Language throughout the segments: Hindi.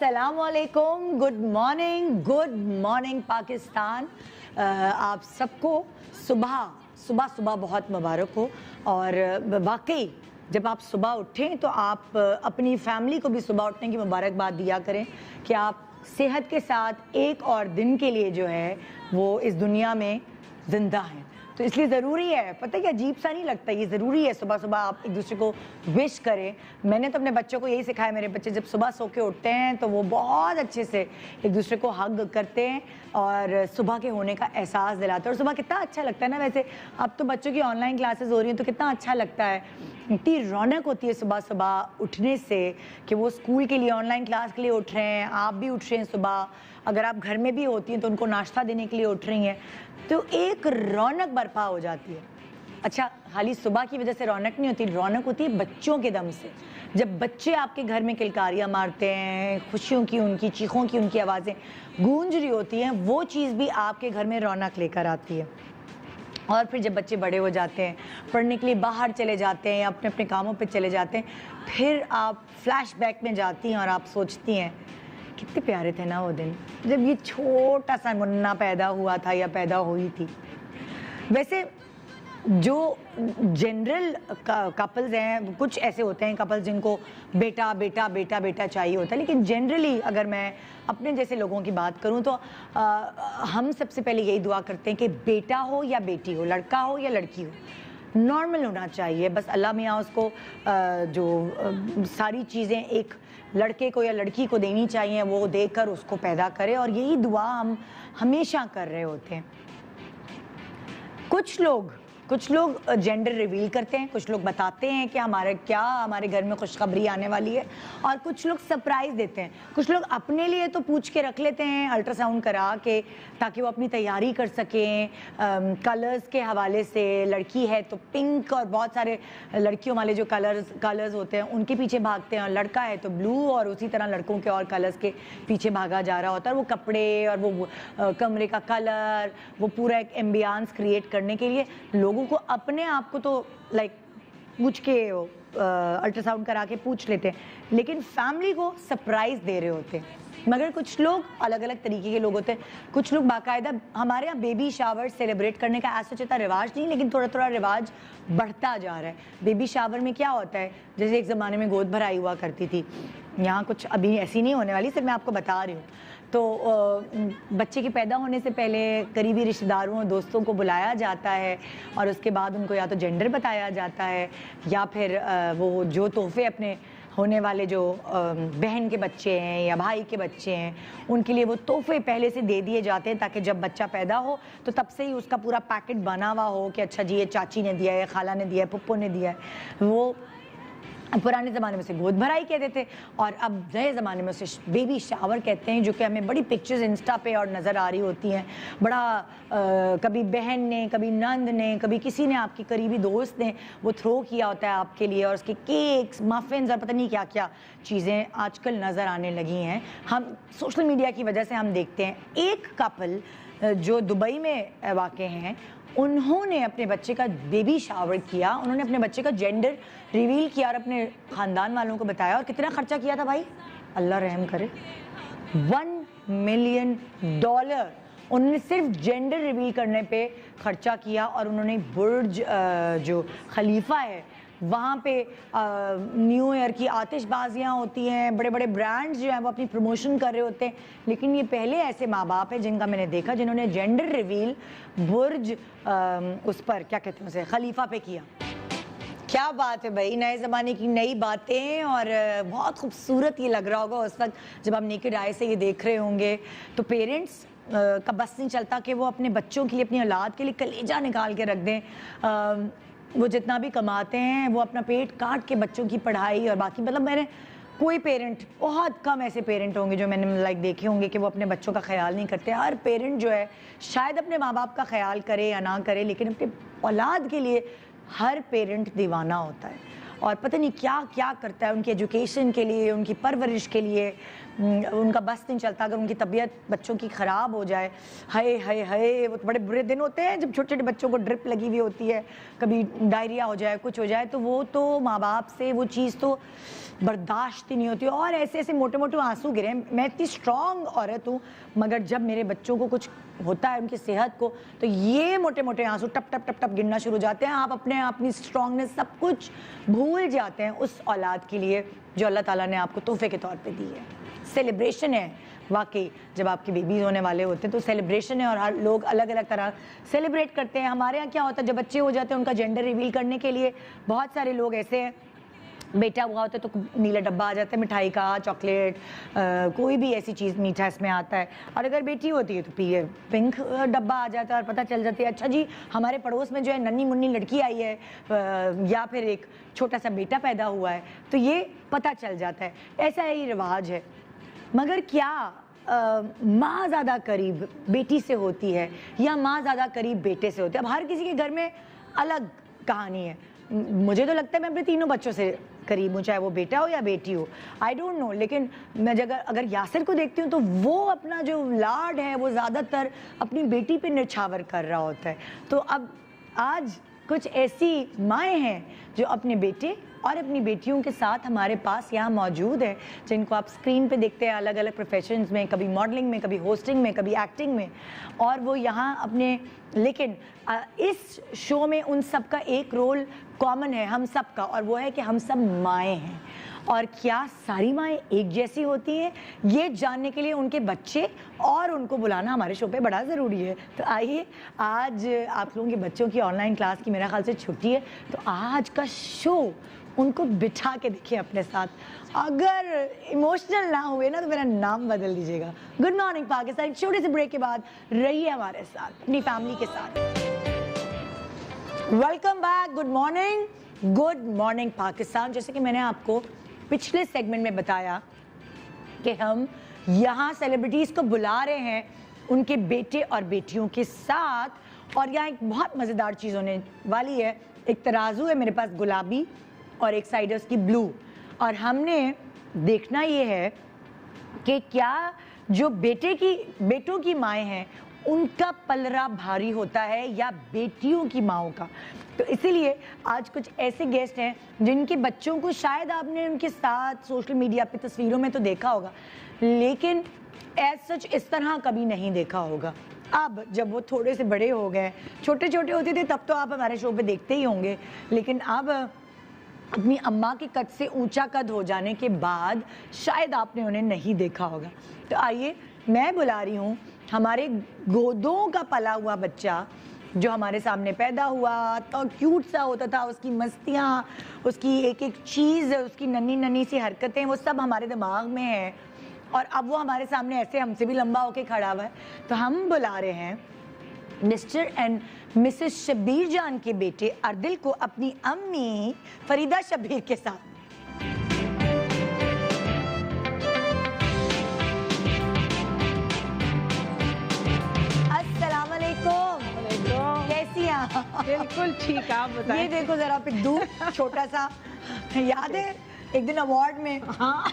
अस्सलामुअलैकुम, गुड मॉर्निंग पाकिस्तान। आप सबको सुबह बहुत मुबारक हो। और वाकई जब आप सुबह उठें तो आप अपनी फैमिली को भी सुबह उठने की मुबारकबाद दिया करें कि आप सेहत के साथ एक और दिन के लिए जो है वो इस दुनिया में ज़िंदा हैं। तो इसलिए ज़रूरी है, पता है कि अजीब सा नहीं लगता, ये ज़रूरी है सुबह सुबह आप एक दूसरे को विश करें। मैंने तो अपने बच्चों को यही सिखाया, मेरे बच्चे जब सुबह सो के उठते हैं तो वो बहुत अच्छे से एक दूसरे को हग करते हैं और सुबह के होने का एहसास दिलाते हैं। और सुबह कितना अच्छा लगता है ना, वैसे अब तो बच्चों की ऑनलाइन क्लासेस हो रही हैं तो कितना अच्छा लगता है, इतनी रौनक होती है सुबह सुबह उठने से कि वो स्कूल के लिए ऑनलाइन क्लास के लिए उठ रहे हैं, आप भी उठ रहे हैं सुबह, अगर आप घर में भी होती हैं तो उनको नाश्ता देने के लिए उठ रही हैं, तो एक रौनक बर्पा हो जाती है। अच्छा, खाली सुबह की वजह से रौनक नहीं होती, रौनक होती है बच्चों के दम से। जब बच्चे आपके घर में किलकारियाँ मारते हैं, खुशियों की उनकी चीखों की उनकी आवाज़ें गूंज रही होती हैं, वो चीज़ भी आपके घर में रौनक लेकर आती है। और फिर जब बच्चे बड़े हो जाते हैं, पढ़ने के लिए बाहर चले जाते हैं या अपने अपने कामों पे चले जाते हैं, फिर आप फ्लैशबैक में जाती हैं और आप सोचती हैं कितने प्यारे थे ना वो दिन जब ये छोटा सा मुन्ना पैदा हुआ था या पैदा हुई थी। वैसे जो जनरल कपल्स हैं, कुछ ऐसे होते हैं कपल्स जिनको बेटा बेटा बेटा बेटा चाहिए होता है, लेकिन जनरली अगर मैं अपने जैसे लोगों की बात करूं तो हम सबसे पहले यही दुआ करते हैं कि बेटा हो या बेटी हो, लड़का हो या लड़की हो, नॉर्मल होना चाहिए। बस अल्लाह मियाँ उसको जो सारी चीज़ें एक लड़के को या लड़की को देनी चाहिए वो देकर उसको पैदा करे, और यही दुआ हम हमेशा कर रहे होते हैं। कुछ लोग जेंडर रिवील करते हैं, कुछ लोग बताते हैं कि हमारे घर में खुशखबरी आने वाली है, और कुछ लोग सरप्राइज़ देते हैं। कुछ लोग अपने लिए तो पूछ के रख लेते हैं अल्ट्रासाउंड करा के, ताकि वो अपनी तैयारी कर सकें। कलर्स के हवाले से लड़की है तो पिंक और बहुत सारे लड़कियों वाले जो कलर्स होते हैं उनके पीछे भागते हैं, और लड़का है तो ब्लू और उसी तरह लड़कों के और कलर्स के पीछे भागा जा रहा होता है। वो कपड़े और वो कमरे का कलर, वो पूरा एक एम्बियंस क्रिएट करने के लिए लोगों को अपने आप को तो लाइक पूछ के अल्ट्रासाउंड करा के पूछ लेते हैं, लेकिन फैमिली को सरप्राइज दे रहे होते हैं। मगर कुछ लोग अलग अलग तरीके के लोग होते हैं। कुछ लोग बाकायदा, हमारे यहाँ बेबी शावर सेलिब्रेट करने का ऐसा चेता रिवाज नहीं, लेकिन थोड़ा थोड़ा रिवाज बढ़ता जा रहा है। बेबी शावर में क्या होता है, जैसे एक ज़माने में गोद भराई हुआ करती थी, यहाँ कुछ अभी ऐसी नहीं होने वाली, सिर्फ मैं आपको बता रही हूँ। तो बच्चे के पैदा होने से पहले करीबी रिश्तेदारों और दोस्तों को बुलाया जाता है, और उसके बाद उनको या तो जेंडर बताया जाता है या फिर वो जो तोहफे अपने होने वाले जो बहन के बच्चे हैं या भाई के बच्चे हैं उनके लिए वो तोहफे पहले से दे दिए जाते हैं, ताकि जब बच्चा पैदा हो तो तब से ही उसका पूरा पैकेट बना हुआ हो कि अच्छा जी ये चाची ने दिया है, खाला ने दिया है, पुप्पो ने दिया है। वो पुराने ज़माने में से गोद भराई कहते थे, और अब नए ज़माने में उसे बेबी शावर कहते हैं, जो कि हमें बड़ी पिक्चर्स इंस्टा पे और नज़र आ रही होती हैं। बड़ा कभी बहन ने, कभी नंद ने, कभी किसी ने, आपके करीबी दोस्त ने वो थ्रो किया होता है आपके लिए, और उसके केक्स, मफ़िन्स और पता नहीं क्या क्या चीज़ें आजकल नज़र आने लगी हैं। हम सोशल मीडिया की वजह से हम देखते हैं। एक कपल जो दुबई में वाक़ हैं, उन्होंने अपने बच्चे का बेबी शावर किया, उन्होंने अपने बच्चे का जेंडर रिवील किया और अपने ख़ानदान वालों को बताया। और कितना ख़र्चा किया था भाई, अल्लाह रहम करे, $1 मिलियन उन्होंने सिर्फ जेंडर रिवील करने पे ख़र्चा किया। और उन्होंने बुर्ज जो खलीफा है वहाँ पे न्यू ईयर की आतिशबाजियाँ होती हैं, बड़े बड़े ब्रांड्स जो हैं वो अपनी प्रमोशन कर रहे होते हैं, लेकिन ये पहले ऐसे माँ बाप हैं जिनका मैंने देखा जिन्होंने जेंडर रिवील बुर्ज उस पर क्या कहते हैं उसे खलीफा पे किया। क्या बात है भाई, नए ज़माने की नई बातें, और बहुत खूबसूरत ये लग रहा होगा उस वक्त जब आप नेकेड आई से ये देख रहे होंगे। तो पेरेंट्स का बस नहीं चलता कि वो अपने बच्चों के लिए, अपनी औलाद के लिए कलेजा निकाल के रख दें। वो जितना भी कमाते हैं वो अपना पेट काट के बच्चों की पढ़ाई और बाकी, मतलब मैंने कोई पेरेंट, बहुत कम ऐसे पेरेंट होंगे जो मैंने लाइक देखे होंगे कि वो अपने बच्चों का ख्याल नहीं करते। हर पेरेंट जो है शायद अपने माँ बाप का ख्याल करे या ना करे, लेकिन अपने औलाद के लिए हर पेरेंट दीवाना होता है। और पता नहीं क्या क्या करता है उनकी एजुकेशन के लिए, उनकी परवरिश के लिए। उनका बस नहीं चलता अगर उनकी तबीयत बच्चों की ख़राब हो जाए। हाय हाय हाय, वो तो बड़े बुरे दिन होते हैं जब छोटे छोटे बच्चों को ड्रिप लगी हुई होती है, कभी डायरिया हो जाए, कुछ हो जाए, तो वो तो माँ बाप से वो चीज़ तो बर्दाश्त ही नहीं होती। और ऐसे ऐसे मोटे मोटे आंसू गिरे। मैं इतनी स्ट्रॉन्ग औरत हूँ, मगर जब मेरे बच्चों को कुछ होता है, उनकी सेहत को, तो ये मोटे मोटे आंसू टप टप टप टप गिरना शुरू हो जाते हैं। आप अपनी स्ट्रॉन्गनेस सब कुछ भूल जाते हैं उस औलाद के लिए जो अल्लाह ताला ने आपको तोहफे के तौर पे दी है। सेलिब्रेशन है वाकई, जब आपके बेबीज़ होने वाले होते हैं तो सेलिब्रेशन है, और हर लोग अलग अलग तरह सेलिब्रेट करते हैं। हमारे यहाँ क्या होता है, जब बच्चे हो जाते हैं उनका जेंडर रिवील करने के लिए बहुत सारे लोग ऐसे हैं, बेटा हुआ होता है तो नीला डब्बा आ जाता है मिठाई का, चॉकलेट, कोई भी ऐसी चीज़ मीठा इसमें आता है। और अगर बेटी होती है तो पिंक डब्बा आ जाता है, और पता चल जाती है अच्छा जी हमारे पड़ोस में जो है नन्ही मुन्नी लड़की आई है, या फिर एक छोटा सा बेटा पैदा हुआ है, तो ये पता चल जाता है। ऐसा ही रिवाज है। मगर क्या माँ ज़्यादा करीब बेटी से होती है या माँ ज़्यादा करीब बेटे से होती है? अब हर किसी के घर में अलग कहानी है। मुझे तो लगता है मैं अपने तीनों बच्चों से करीब हूँ, चाहे वो बेटा हो या बेटी हो, आई डोंट नो। लेकिन मैं अगर यासिर को देखती हूँ तो वो अपना जो लाड है वो ज़्यादातर अपनी बेटी पे निछावर कर रहा होता है। तो अब आज कुछ ऐसी माएँ हैं जो अपने बेटे और अपनी बेटियों के साथ हमारे पास यहाँ मौजूद है, जिनको आप स्क्रीन पे देखते हैं अलग अलग प्रोफेशंस में, कभी मॉडलिंग में, कभी होस्टिंग में, कभी एक्टिंग में, और वो यहाँ अपने, लेकिन इस शो में उन सब का एक रोल कॉमन है हम सब का, और वो है कि हम सब माएँ हैं। और क्या सारी माएँ एक जैसी होती हैं, ये जानने के लिए उनके बच्चे और उनको बुलाना हमारे शो पे बड़ा ज़रूरी है। तो आइए, आज आप लोगों के बच्चों की ऑनलाइन क्लास की मेरे ख्याल से छुट्टी है, तो आज का शो उनको बिठा के देखिए अपने साथ। अगर इमोशनल ना हुए ना तो मेरा नाम बदल दीजिएगा। गुड मॉर्निंग पाकिस्तान, छोटे से ब्रेक के बाद रहिए हमारे साथ अपनी फैमिली के साथ। Welcome back, good morning Pakistan. जैसे कि मैंने आपको पिछले सेगमेंट में बताया कि हम यहाँ सेलिब्रिटीज़ को बुला रहे हैं उनके बेटे और बेटियों के साथ, और यहाँ एक बहुत मज़ेदार चीज़ होने वाली है। एक तराजू है मेरे पास गुलाबी और एक साइड है उसकी ब्लू, और हमने देखना ये है कि क्या जो बेटों की माएँ हैं उनका पलड़ा भारी होता है या बेटियों की माओं का। तो इसीलिए आज कुछ ऐसे गेस्ट हैं जिनके बच्चों को शायद आपने उनके साथ सोशल मीडिया पे तस्वीरों में तो देखा होगा, लेकिन एज सच इस तरह कभी नहीं देखा होगा। अब जब वो थोड़े से बड़े हो गए, छोटे छोटे होते थे तब तो आप हमारे शो पे देखते ही होंगे, लेकिन अब अपनी अम्मा के कद से ऊंचा कद हो जाने के बाद शायद आपने उन्हें नहीं देखा होगा। तो आइए, मैं बुला रही हूँ हमारे गोदों का पला हुआ बच्चा जो हमारे सामने पैदा हुआ, तो क्यूट सा होता था, उसकी मस्तियाँ, उसकी एक एक चीज़, उसकी नन्ही नन्ही सी हरकतें, वो सब हमारे दिमाग में है, और अब वो हमारे सामने ऐसे हमसे भी लंबा होके खड़ा हुआ है। तो हम बुला रहे हैं मिस्टर एंड मिसेस शब्बीर जान के बेटे अर्दिल को अपनी अम्मी फरीदा शब्बीर के साथ। अस्सलाम वालेकुम। कैसी हैं? बिल्कुल ठीक, आप बताएं। ये देखो जरा पिद्दू छोटा सा, याद है एक दिन अवार्ड में? हाँ।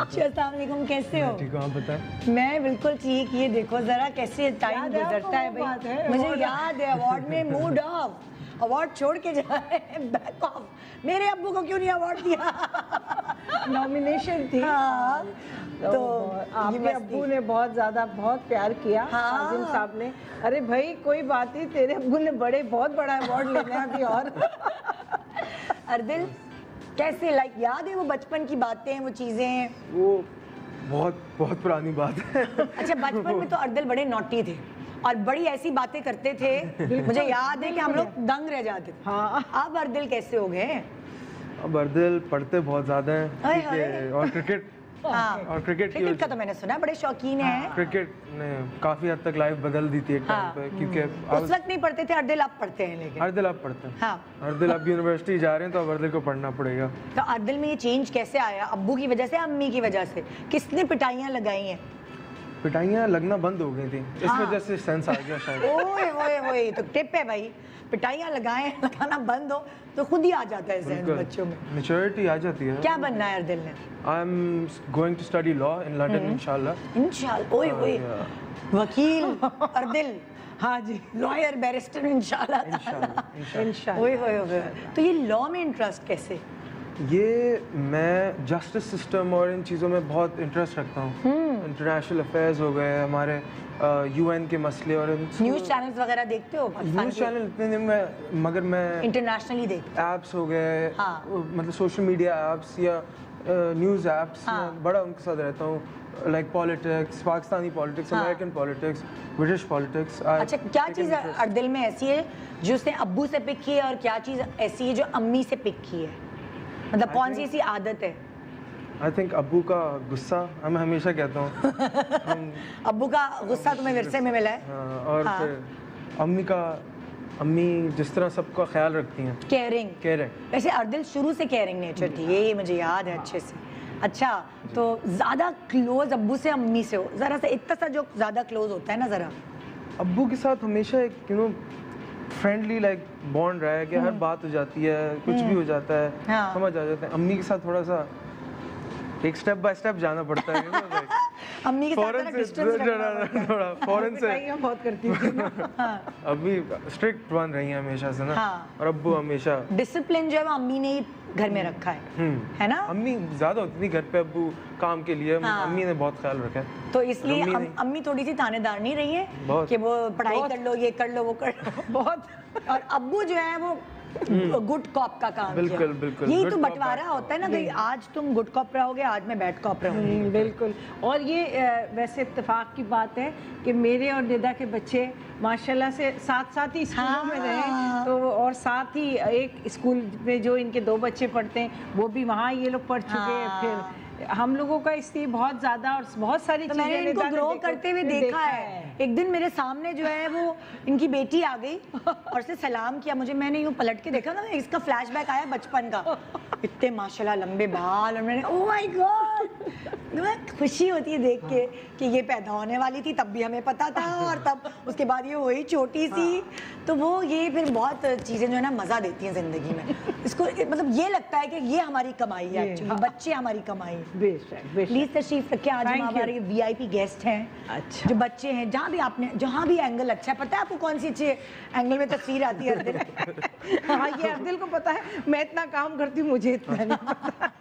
अस्सलाम वालेकुम, कैसे हो? ठीक हूँ, आप बताएं। मैं बिल्कुल ठीक। ये देखो जरा कैसे टाइम गुजरता है भाई। मुझे याद है अवार्ड में मूड ऑफ, अवार्ड छोड़ के जा रहे हैं, बैक ऑफ। मेरे अब्बू को क्यों नहीं अवार्ड दिया? नॉमिनेशन थी। हाँ, तो आपके अब्बू ने बहुत ज्यादा बहुत प्यार किया। हाँ। आजिम साहब ने, अरे भाई कोई बात नहीं, तेरे अब्बू ने बहुत बड़ा अवार्ड लेना है अभी। और अर्दिल कैसे, लाइक याद है वो बचपन की बातें, वो चीजें? वो बहुत बहुत पुरानी बात है। अच्छा, बचपन में तो अर्दिल बड़े नॉटी थे और बड़ी ऐसी बातें करते थे, मुझे याद है कि हम लोग दंग रह जाते थे। हाँ। अब अर्दिल कैसे हो गए? अब अर्दिल पढ़ते बहुत ज्यादा हैं, हाय ठीक है, और क्रिकेट हाँ, और क्रिकेट का तो मैंने सुना बड़े शौकीन हैं। क्रिकेट ने काफी हद तक लाइफ बदल दी थी एक टाइम पे, क्योंकि उस वक्त नहीं पढ़ते थे अर्दिल, अब पढ़ते हैं। लेकिन अर्दिल अब पढ़ते हैं। हाँ। अर्दिल अब यूनिवर्सिटी जा रहे हैं तो अब अर्दिल को पढ़ना पड़ेगा। तो अर्दिल में ये चेंज कैसे आया? अब्बू की वजह से, अम्मी की वजह से? किसने पिटाइयाँ लगाई हैं? पिटाइयाँ लगना बंद हो गई थी, इस वजह से सेंस आ गया शायद। ओए ओए ओए, तो टिप है भाई, पिटाइयाँ लगाना बंद हो तो खुद ही आ जाता है सेंस बच्चों में, मैच्योरिटी आ जाती है। क्या बनना है अर्दिल ने? I am going to study law in London इंशाल्लाह। इंशाल्लाह, ओए ओए, वकील अर्दिल, हाँ जी, लॉयर, बैरिस्टर इंशाल्लाह। इंशाल्लाह। ओए ओए ओए, तो ये लॉ में इंटरेस्ट कैसे? ये मैं जस्टिस सिस्टम और इन चीज़ों में बहुत इंटरेस्ट रखता हूँ। इंटरनेशनल अफेयर्स हो गए, हमारे यूएन के मसले और न्यूज़ चैनल्स वगैरह देखते हो? न्यूज़ चैनल इतने नहीं मैं, मगर मैं इंटरनेशनली देखते एप्स हो गए, हाँ। मतलब सोशल मीडिया एप्स या न्यूज़ एप्स, हाँ। मैं बड़ा उनके साथ रहता हूँ। लाइक पॉलिटिक्स, पाकिस्तानी पॉलिटिक्स, हाँ। American politics, British politics. अच्छा, क्या चीज़ अर्दिल में ऐसी है जो उसने अब्बू से पिक की है और क्या चीज़ ऐसी है जो अम्मी से पिक की है? मतलब कौन सी ऐसी आदत है? आई थिंक अब्बू का गुस्सा, मैं हमेशा कहता हूँ। अब्बू का गुस्सा तुम्हें विरसे में मिला है? हाँ, और हाँ। फिर अम्मी जिस तरह सबका ख्याल रखती हैं, केयरिंग। केयरिंग। वैसे अर्दिल शुरू से केयरिंग नेचर थी, ये मुझे याद है अच्छे से। अच्छा, तो ज़्यादा क्लोज अब्बू से अम्मी से हो, ज़रा सा इतना सा जो ज़्यादा क्लोज होता है ना, ज़रा अब्बू के साथ हमेशा एक फ्रेंडली लाइक बॉन्ड रहा है कि हर बात हो जाती है, कुछ भी हो जाता है, हाँ। समझ आ जाता है। अम्मी के साथ थोड़ा सा एक स्टेप बाय स्टेप जाना पड़ता है, अम्मी के साथ फौरन ना से डिस्टेंस रखना पड़ता है। थोड़ा फौरन से। पिटाइयाँ बहुत करती हूँ। अम्मी स्ट्रिक्ट बन रही हैं हमेशा से ना, हाँ। और अब्बू हमेशा डिसिप्लिन जो है वो अम्मी ने ही घर में रखा है, है ना? अम्मी ज्यादा होती थी घर पे, अब्बू काम के लिए, हाँ। अम्मी ने बहुत ख्याल रखा है। तो इसलिए अम्मी नहीं। अम्मी थोड़ी सी थानेदार नहीं रही है बहुत। कि वो पढ़ाई बहुत। कर लो, ये कर लो, वो कर लो, बहुत। और अब्बू जो है वो गुड कॉप का काम बिल्कुल, किया। बिल्कुल। यही Good तो cop, बंटवारा bad होता है ना कि आज तुम गुड कॉप रहोगे, आज मैं बैड कॉप रहूंगी। बिल्कुल। और ये वैसे इत्तेफाक की बात है कि मेरे और निदा के बच्चे माशाल्लाह से साथ साथ ही स्कूलों में रहे, तो और साथ ही एक स्कूल में जो इनके 2 बच्चे पढ़ते हैं वो भी वहाँ ये लोग पढ़ चुके हैं। हाँ। फिर हम लोगों का इसलिए बहुत ज़्यादा और बहुत सारी तो मैंने चीज़ें इनको निदा ने ग्रो करते हुए देखा है। एक दिन मेरे सामने जो है वो इनकी बेटी आ गई और से सलाम किया मुझे, मैंने यूं पलट के देखा ना, इसका फ्लैशबैक आया बचपन का, इतने माशाल्लाह लंबे बाल, और मैंने ओह माय गॉड, खुशी होती है देख के कि ये पैदा होने वाली थी, तब भी हमें पता था, और तब उसके बाद ये वही छोटी सी, तो वो ये फिर बहुत चीज़ें जो है ना मज़ा देती हैं ज़िंदगी में। इसको मतलब ये लगता है कि ये हमारी कमाई है, एक्चुअली बच्चे हमारी कमाई है। बेशक बेशक। प्लीज तशरीफ रखिए, आज हम Thank you. हमारे वीआईपी गेस्ट हैं। अच्छा। जो बच्चे हैं, जहाँ भी आपने, जहाँ भी एंगल अच्छा है, पता है आपको कौन सी अच्छी एंगल में तस्वीर आती है अर्दिल? हाँ, ये अर्दिल को पता है, मैं इतना काम करती हूँ मुझे इतना नहीं पता।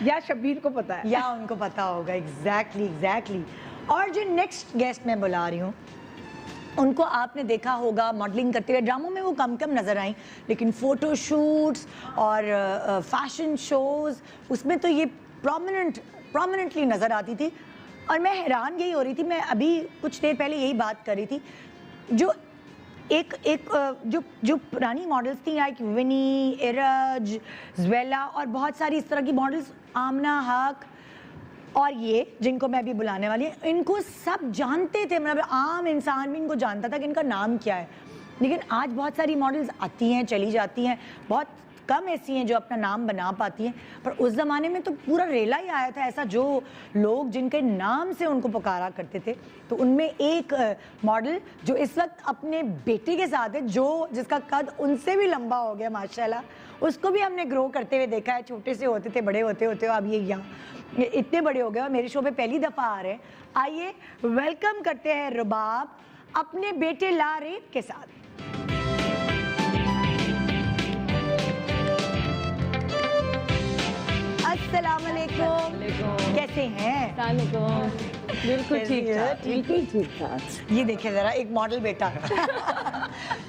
या शबीर को पता है, या उनको पता होगा। एग्जैक्टली। और जो नेक्स्ट गेस्ट मैं बुला रही हूँ, उनको आपने देखा होगा मॉडलिंग करते हुए, ड्रामों में वो कम रनजर आई, लेकिन फ़ोटो शूट्स और फैशन शोज़, उसमें तो ये प्रोमिनेंटली नज़र आती थी। और मैं हैरान यही हो रही थी, मैं अभी कुछ देर पहले यही बात कर रही थी, जो जो पुरानी मॉडल्स थी, लाइक विनी, इरज, ज़्वेला और बहुत सारी इस तरह की मॉडल्स, आमना हक, और ये जिनको मैं अभी बुलाने वाली हूँ, इनको सब जानते थे, मतलब आम इंसान भी इनको जानता था कि इनका नाम क्या है। लेकिन आज बहुत सारी मॉडल्स आती हैं, चली जाती हैं, बहुत कम ऐसी हैं जो अपना नाम बना पाती हैं, पर उस ज़माने में तो पूरा रेला ही आया था ऐसा, जो लोग जिनके नाम से उनको पुकारा करते थे। तो उनमें एक मॉडल जो इस वक्त अपने बेटे के साथ है, जिसका कद उनसे भी लंबा हो गया माशाल्लाह, उसको भी हमने ग्रो करते हुए देखा है। छोटे से होते थे, बड़े होते होते अब ये यहाँ इतने बड़े हो गए और मेरे शो पे पहली दफ़ा आ रहे हैं। आइए वेलकम करते हैं रुबाब अपने बेटे लारेब के साथ। अस्सलामुअलैकुम, कैसे हैं? बिल्कुल ठीक ठाक, बिल्कुल ठीक ठाक। ये देखिए जरा, एक मॉडल बेटा।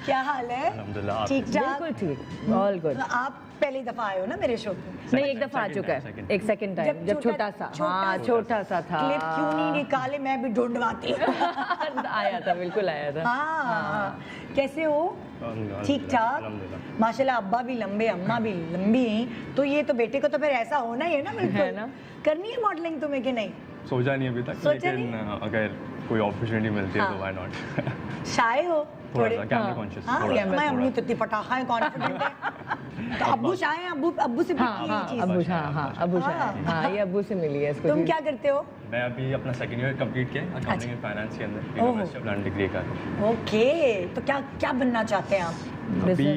क्या हाल है? अल्हम्दुलिल्लाह, ठीक ठाक। बिल्कुल ठीक, ऑल गुड। आप पहली दफा आए हो ना मेरे शो पे? नहीं, एक दफा आ चुका है, एक सेकंड टाइम, जब छोटा सा, हाँ छोटा सा था। क्लिप क्यों नहीं निकाले, मैं भी ढूंढवाती। आया था, बिल्कुल आया था। हाँ, कैसे हो? ठीक ठाक माशाल्लाह। अब्बा भी लंबे, अम्मा भी लंबी, तो ये तो बेटे को तो फिर ऐसा होना ही है ना, बिल्कुल है ना। करनी है मॉडलिंग तुम्हें कि नहीं? सोचा नहीं अभी तक, सोचा लेकिन अगर कोई अपॉर्चुनिटी मिलती है तो व्हाई नॉट। शाय हो थोड़ा सा कैमरा कॉन्शियस, हाँ, थोड़ा सा। मैं अम्मी तो इतनी पटाखा है, कॉन्फिडेंट है। तो अब्बू शाय हैं, अब्बू से भी हाँ, की हाँ, चीज़। अब्बू, हाँ, हाँ, अब्बू शाह, हाँ, ये अब्बू से मिली है इसको। तुम क्या करते हो? मैं अभी अपना सेकंड ईयर कंप्लीट किया अकाउंटिंग एंड फाइनेंस के अंदर यूनिवर्सिटी ऑफ लंदन डिग्री का। ओके, तो क्या क्या बनना चाहते हैं आप? अभी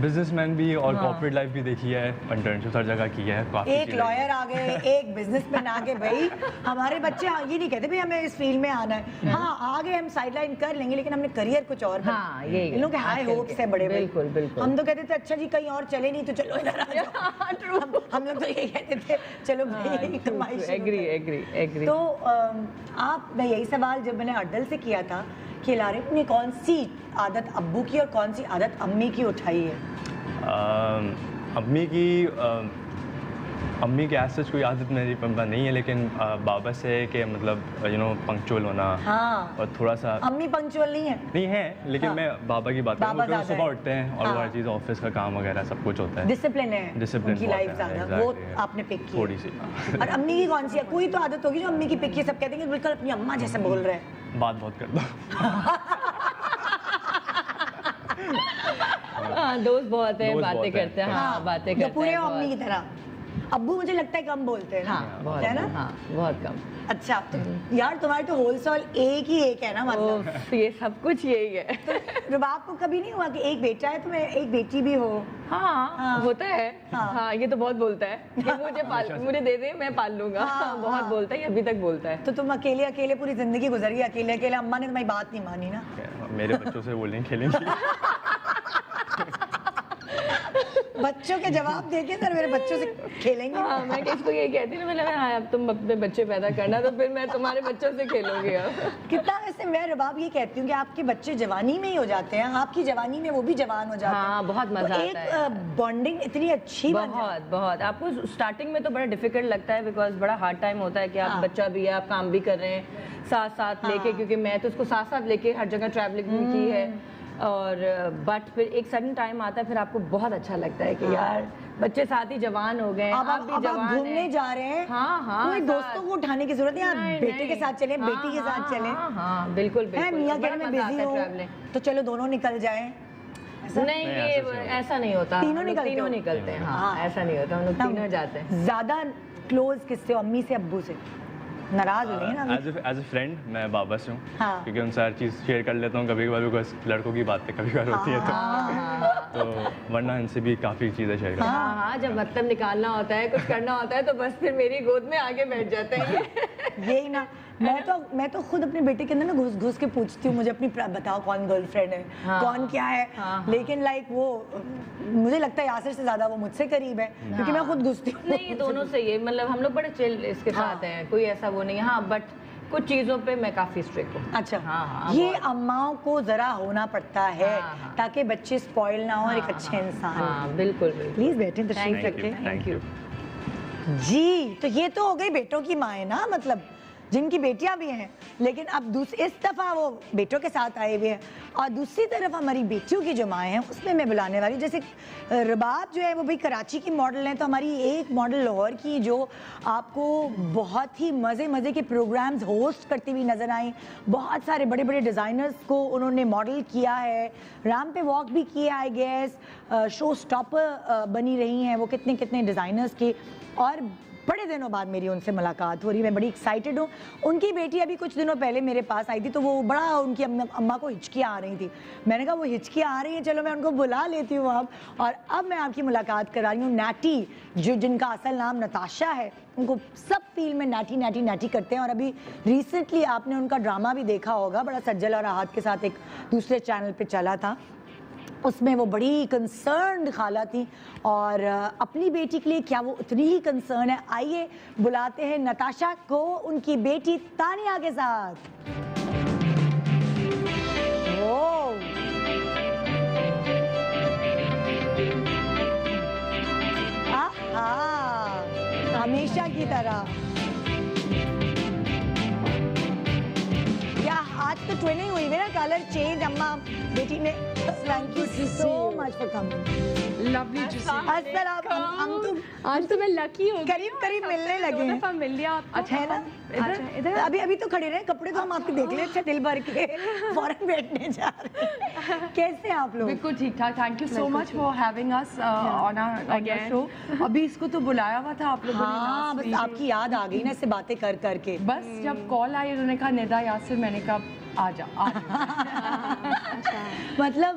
बिजनेसमैन भी और कॉर्पोरेट लाइफ भी देखी है, इंटर्नशिप हर जगह की है। काफी एक लॉयर आ गए, एक बिजनेसमैन आ गए। भाई हमारे बच्चे ये नहीं कहते भाई हमें इस फील्ड में आना है। हाँ आ गए, हम साइडलाइन कर लेंगे, लेकिन हमने करियर कुछ और हाँ, यही इन लोगों के हाई होप्स है बड़े। बिल्कुल बिल्कुल। हम तो कहते थे अच्छा जी कहीं और चले नहीं तो चलो इधर आ जाओ। हम लोग तो ये कहते थे चलो भाई कमाई शुरू एग्री करो। Agree agree. तो आप, मैं यही सवाल जब मैंने अड्डल से किया था कि लारिब ने कौन सी आदत अब्बू की और कौन सी आदत अम्मी की उठाई है? अम्मी की ऐसे कोई आदत मेरी नहीं है, लेकिन बाबा से कि मतलब पंक्चुअल होना। हाँ। और थोड़ा सा अम्मी पंक्चुअल नहीं है लेकिन हाँ। मैं बाबा की बात करूँ, बाबा वो ज़्यादा सुबह है। उठते हैं और हाँ। वो हर चीज़ ऑफिस का काम वगैरह सब कुछ होता है। डिसिप्लिन है, डिसिप्लिन उनकी लाइफ ज्यादा, वो आपने पिक की थोड़ी सी। और अम्मी की कौन सी है? कोई तो आदत होगी जो अम्मी की पिक की, सब कहते हैं कि बिल्कुल अपनी अम्मा जैसे बोल रहे हैं। बात बहुत करता हाँ दोस्त बहुत है, दोस्त बातें बहुत हैं। करते हैं। हाँ बातें तो करते पूरे हैं अम्मी की बहुत। तरह। अब्बू मुझे लगता है कम बोलते हैं ना? हाँ बहुत है ना? हाँ बहुत कम। अच्छा तो यार तुम्हारे तो होल सोल एक ही एक है ना, मतलब तो ये सब कुछ यही है। रुबाब को कभी नहीं हुआ कि एक बेटा है तुम्हें, एक बेटी भी हो? हाँ होता है। हाँ। हाँ ये तो बहुत बोलता है कि मुझे दे दे मैं पाल लूंगा। हाँ, बहुत हाँ। बोलता है, अभी तक बोलता है। तो तुम अकेले अकेले पूरी जिंदगी गुजर गई अकेले अकेले, अम्मा ने तुम्हारी बात नहीं मानी ना? मेरे बच्चों से बोलेंगे खेलेंगे। बच्चों के जवाब देके सर मेरे बच्चों से खेलेंगे। हाँ मैं किसको ये कहती हूँ, मैंने हाँ अब तुम अपने बच्चे पैदा करना तो फिर मैं तुम्हारे बच्चों से खेलूंगी अब। कितना वैसे मैं रुबाब ये कहती हूँ कि आपके बच्चे जवानी में ही हो जाते हैं, आपकी जवानी में वो भी जवान हो जाते हैं। हाँ बहुत मजा तो आता है। एक बॉन्डिंग इतनी अच्छी बन जाती है। बहुत बहुत आपको स्टार्टिंग में तो बड़ा डिफिकल्ट लगता है, बिकॉज बड़ा हार्ड टाइम होता है कि आप हाँ। बच्चा भी है, आप काम भी कर रहे हैं साथ साथ लेके, क्योंकि मैं तो उसको साथ साथ लेके हर जगह ट्रैवलिंग भी की है। और बट फिर एक सडन टाइम आता है, फिर आपको बहुत अच्छा लगता है कि यार बच्चे साथ ही जवान हो गए, अब आप भी आप जवान घूमने हैं। जा रहे हैं, हाँ हाँ कोई दोस्तों को उठाने की जरूरत नहीं, आप नहीं, बेटे के नहीं। साथ चले, हाँ, बेटी के साथ हाँ, चले। हाँ हाँ बिल्कुल है बिल्कुल। मियाँ बड़ा घर में मजा आता बिजी है हो traveling। तो चलो दोनों निकल जाएं। ऐसा? नहीं नहीं, ये ऐसा नहीं होता, तीनों हम लोग निकलते तीनों हो? निकलते हैं। हाँ हाँ। ऐसा नहीं होता, हम लोग तीनों जाते हैं। ज्यादा क्लोज किससे हो, अम्मी से अब्बू से? नाराज हो गई ना? एज ए फ्रेंड मैं बाबा से हूँ, हाँ। क्योंकि उनसे हर चीज़ शेयर कर लेता हूँ। कभी कभार बिकॉज लड़कों की बातें कभी कभार होती है तो वरना इनसे भी काफ़ी चीज़ें शेयर करता हूँ। हाँ हाँ जब मतलब निकालना होता है, कुछ करना होता है तो बस फिर मेरी गोद में आगे बैठ जाते हैं। यही ना, मैं तो खुद अपने बेटे के अंदर ना घुस घुस के पूछती हूँ, मुझे अपनी बताओ कौन गर्लफ्रेंड है, हाँ। कौन क्या है। हाँ। लेकिन लाइक वो मुझे लगता है यासिर से ज्यादा वो मुझसे करीब है, क्योंकि मैं खुद घुसती हूँ। नहीं दोनों से ये मतलब हम लोग बड़े चिल इसके हाँ। साथ हैं, कोई ऐसा वो नहीं है। हाँ बट कुछ चीज़ों पे मैं काफ़ी स्ट्रिक्ट हूँ। अच्छा हाँ, हाँ, ये बहुत। अम्माओं को जरा होना पड़ता है हाँ, हाँ। ताकि बच्चे स्पॉइल ना हो और एक हाँ, अच्छे हाँ, इंसान। हाँ बिल्कुल बिल्कुल। प्लीज बैठे तशरीफ Thank you, रखें। Thank you. जी तो ये तो हो गई बेटों की माँ है ना, मतलब जिनकी बेटियां भी हैं, लेकिन अब इस दफा वो बेटों के साथ आए हुए हैं। और दूसरी तरफ हमारी बेटियों की जो माँ हैं उसमें मैं बुलाने वाली, जैसे रुबाब जो है वो भाई कराची की मॉडल है, तो हमारी एक मॉडल लाहौर की जो आपको बहुत ही मज़े मज़े के प्रोग्राम्स होस्ट करती हुई नज़र आई। बहुत सारे बड़े बड़े डिज़ाइनर्स को उन्होंने मॉडल किया है, रैम पे वॉक भी किया है, गैस शो स्टॉपर बनी रही हैं वो कितने कितने डिज़ाइनर्स के। और बड़े दिनों बाद मेरी उनसे मुलाकात हो रही, मैं बड़ी एक्साइटेड हूँ। उनकी बेटी अभी कुछ दिनों पहले मेरे पास आई थी, तो वो बड़ा उनकी अम्मा को हिचकियाँ आ रही थी। मैंने कहा वो हिचकियाँ आ रही हैं, चलो मैं उनको बुला लेती हूँ अब। और अब मैं आपकी मुलाकात करा रही हूँ नैटी, जो जिनका असल नाम नताशा है। उनको सब फील्ड में नैटी नैटी नैटी करते हैं। और अभी रिसेंटली आपने उनका ड्रामा भी देखा होगा, बड़ा सज्जल और राहत के साथ एक दूसरे चैनल पर चला था, उसमें वो बड़ी कंसर्न खाला थी। और अपनी बेटी के लिए क्या वो उतनी ही कंसर्न है? आइए बुलाते हैं नताशा को उनकी बेटी तानिया के साथ। वो आहा, हमेशा की तरह। क्या आज तो ट्विनिंग हुई है ना, कलर चेंज। अम्मा बेटी ने thank you so much for coming. Lovely अस्सलाम, हम तो आज तो मैं लकी हूँ करीब करीब मिलने लगे हैं। दफा मिल लिया आपको। अच्छा है ना? इधर अभी तो खड़े रहे, कपड़े तो हम आपके देख ले, अच्छा दिल भर के फौरन बैठने जा रहे हैं। कैसे हैं आप लोग? बिल्कुल ठीक ठाक। Thank you so much for having us on our show. अभी इसको तो बुलाया हुआ था आप लोगों ने हाँ, last बस week। आपकी याद आ गई ना इससे बातें कर करके। बस जब कॉल आई उन्होंने कहा निदा यासिर, मैंने कहा आ जा। मतलब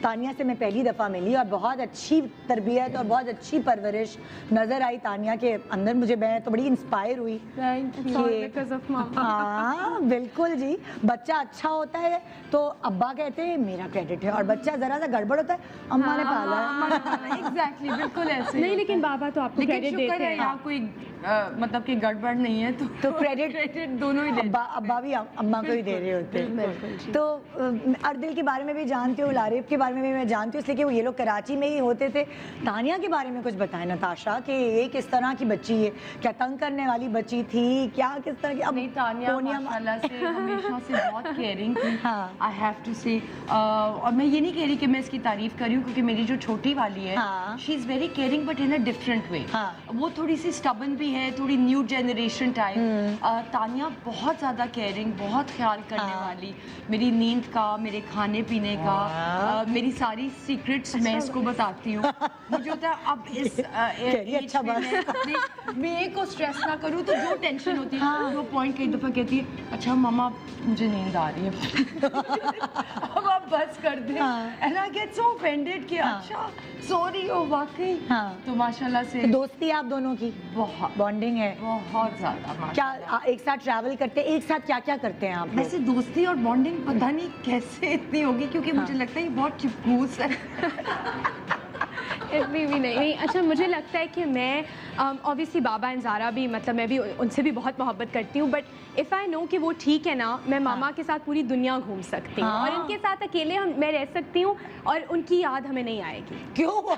तानिया से मैं पहली दफ़ा मिली और बहुत अच्छी तरबियत और बहुत अच्छी परवरिश नज़र आई तानिया के अंदर मुझे। मैं तो बड़ी इंस्पायर हुई because of mama। हाँ बिल्कुल जी, बच्चा अच्छा होता है तो अब्बा कहते हैं मेरा क्रेडिट है, और बच्चा ज़रा सा गड़बड़ होता है अम्मा ने पाला है। एग्जैक्टली बिल्कुल ऐसे नहीं, लेकिन बाबा तो आपको लेकिन क्रेडिट शुक्र देते है हैं। यहाँ कोई मतलब कि गड़बड़ नहीं है तो क्रेडिट दोनों ही देते अब्बा भी अम्मा को ही दे रहे होते हैं। तो अर्दिल के बारे में भी जानती हूँ, लारिब के बारे में भी मैं जानती हूँ, इसलिए कि वो ये लोग कराची में ही होते थे। तानिया के बारे में कुछ बताएं नताशा, कि ये किस तरह की बच्ची है, क्या तंग करने वाली बच्ची थी, क्या किस तरह की? अब नहीं, तानिया माशाल्लाह से हमेशा से बहुत केयरिंग थी। हाँ। आई हैव टू से, और मैं ये नहीं कह रही कि मैं इसकी तारीफ कर रही हूँ, क्योंकि मेरी जो छोटी वाली है हाँ। She is very caring but in a different way. हाँ। वो थोड़ी सी स्टबन भी है, थोड़ी न्यू जनरेशन टाइप। तानिया बहुत ज़्यादा केयरिंग, बहुत ख्याल करने वाली, मेरी नींद का, मेरे खाने पीने का, मेरी सारी सीक्रेट्स मैं इसको बताती हूँ। मुझे होता है अब इस अच्छा मैं को स्ट्रेस ना करूँ तो जो टेंशन होती है वो पॉइंट कई दफ़ा कहती है अच्छा मामा मुझे नींद आ रही है अब आप बस कर दे। And I get so offended कि अच्छा सॉरी हो वाकई। तो माशाल्लाह से तो दोस्ती आप दोनों की बहुत बॉन्डिंग है बहुत ज़्यादा। क्या एक साथ ट्रैवल करते हैं, एक साथ क्या क्या करते हैं आप लोग? वैसे दोस्ती और बॉन्डिंग पता नहीं कैसे इतनी होगी, क्योंकि मुझे लगता है ये बहुत चिपकूस है। इतनी भी नहीं। अच्छा, मुझे लगता है कि मैं ऑब्वियसली बाबा एंड ज़ारा भी, मतलब मैं भी उनसे भी बहुत मोहब्बत करती हूँ, बट इफ़ आई नो कि वो ठीक है ना, मैं मामा के साथ पूरी दुनिया घूम सकती हूँ और उनके साथ अकेले मैं रह सकती हूँ और उनकी याद हमें नहीं आएगी। क्यों?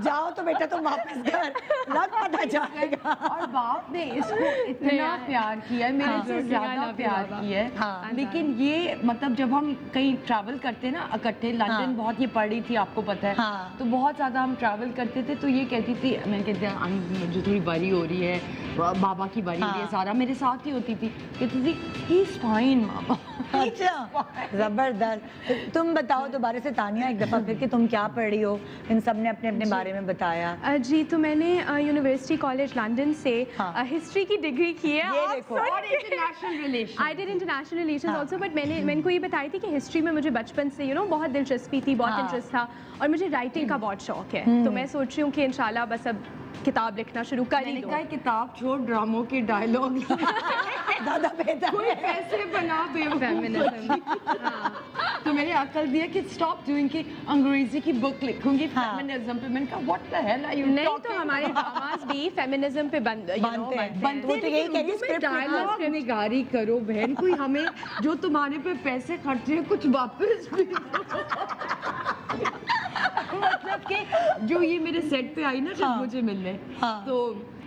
जाओ तो बेटा तुम वापस घर, लग पता जाएगा। और बाप ने इसको इतना प्यार किया है, मेरे से ज़्यादा प्यार किया है। लेकिन ये मतलब जब हम कहीं ट्रैवल करते हैं ना इकट्ठे, लंदन बहुत ये पड़ी थी आपको पता है, तो बहुत ज़्यादा हम ट्रैवल करते थे, तो ये कहती थी, मैं कहती मुझे थोड़ी बारी हो रही है, बाबा की बारी हो रही है, ज़ारा मेरे साथ ही होती थी, कहती थी ही इज़ फाइन मामा। अच्छा, जबरदस्त। तुम बताओ दोबारा से तानिया एक दफा फिर कि तुम क्या पढ़ रही हो, इन सब ने अपने अपने बारे में बताया। जी, तो मैंने यूनिवर्सिटी कॉलेज लंदन से हिस्ट्री की डिग्री की है। ये देखो, और international relation, I did international relations also, but मैंने इनको ये बताई थी कि हिस्ट्री में मुझे बचपन से बहुत दिलचस्पी थी, बहुत इंटरेस्ट था, और मुझे राइटिंग का बहुत शौक है। तो मैं सोच रही हूँ कि इंशाल्लाह बस अब किताब लिखना शुरू कर ही दूँ। किताब छोड़, ड्रामों के डायलॉग ज़्यादा बेहतर कोई पैसे बना दे फेमिनिज्म। तो मैंने अकल दिया कि स्टॉप डूइंग कि अंग्रेजी की बुक लिखूंगी फेमिनिज्म पे। मैंने कहा what the hell are you नहीं, तो हमारे ड्रामास भी फेमिनिज्म पे बनते हैं। वो तो यही कह रही स्क्रिप्ट डायलॉग निगारी करो बहन, कोई हमें जो तुम्हारे पे पैसे खर्चे हैं कुछ वापस भी मतलब कि जो ये मेरे सेट पे आई ना जब मुझे मिलने, तो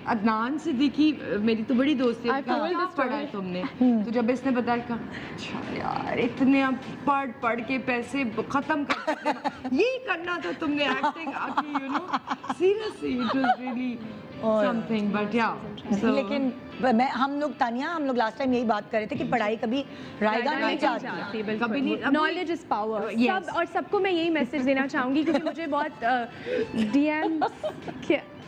अदनान सिद्दीकी मेरी तो बड़ी दोस्त है, क्या पढ़ा है तुमने? तो जब इसने बताया कहा अच्छा यार इतने पढ़ पढ़ के पैसे खत्म कर सकते, यही करना था तुमने एक्टिंग आके, you know seriously it was really something, but या लेकिन हम लोग लास्ट टाइम यही बात कर रहे थे कि पढ़ाई कभी रायगा नहीं चाहती, कभी नहीं। Knowledge is power. सब और सबको मैं यही मैसेज देना चाहूँगी, क्योंकि मुझे बहुत डीएम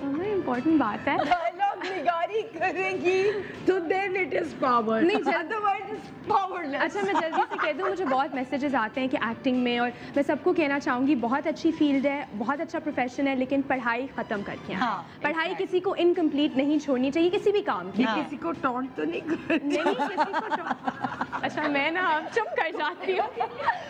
इम्पोर्टेंट बात है, डायलॉग निगारी करेगी तो देन इट इज पावर, नहीं अदरवाइज इट्स पावरलेस। अच्छा, मैं जल्दी से कह दूँ, मुझे बहुत मैसेजेस आते हैं कि एक्टिंग में, और मैं सबको कहना चाहूँगी बहुत अच्छी फील्ड है, बहुत अच्छा प्रोफेशन है, लेकिन पढ़ाई ख़त्म करके पढ़ाई किसी को इनकम्प्लीट नहीं छोड़नी चाहिए किसी भी काम की। किसी को टॉन्ट तो नहीं करनी, नहीं किसी को अच्छा, मैं ना अब चुप कर जाती हूँ,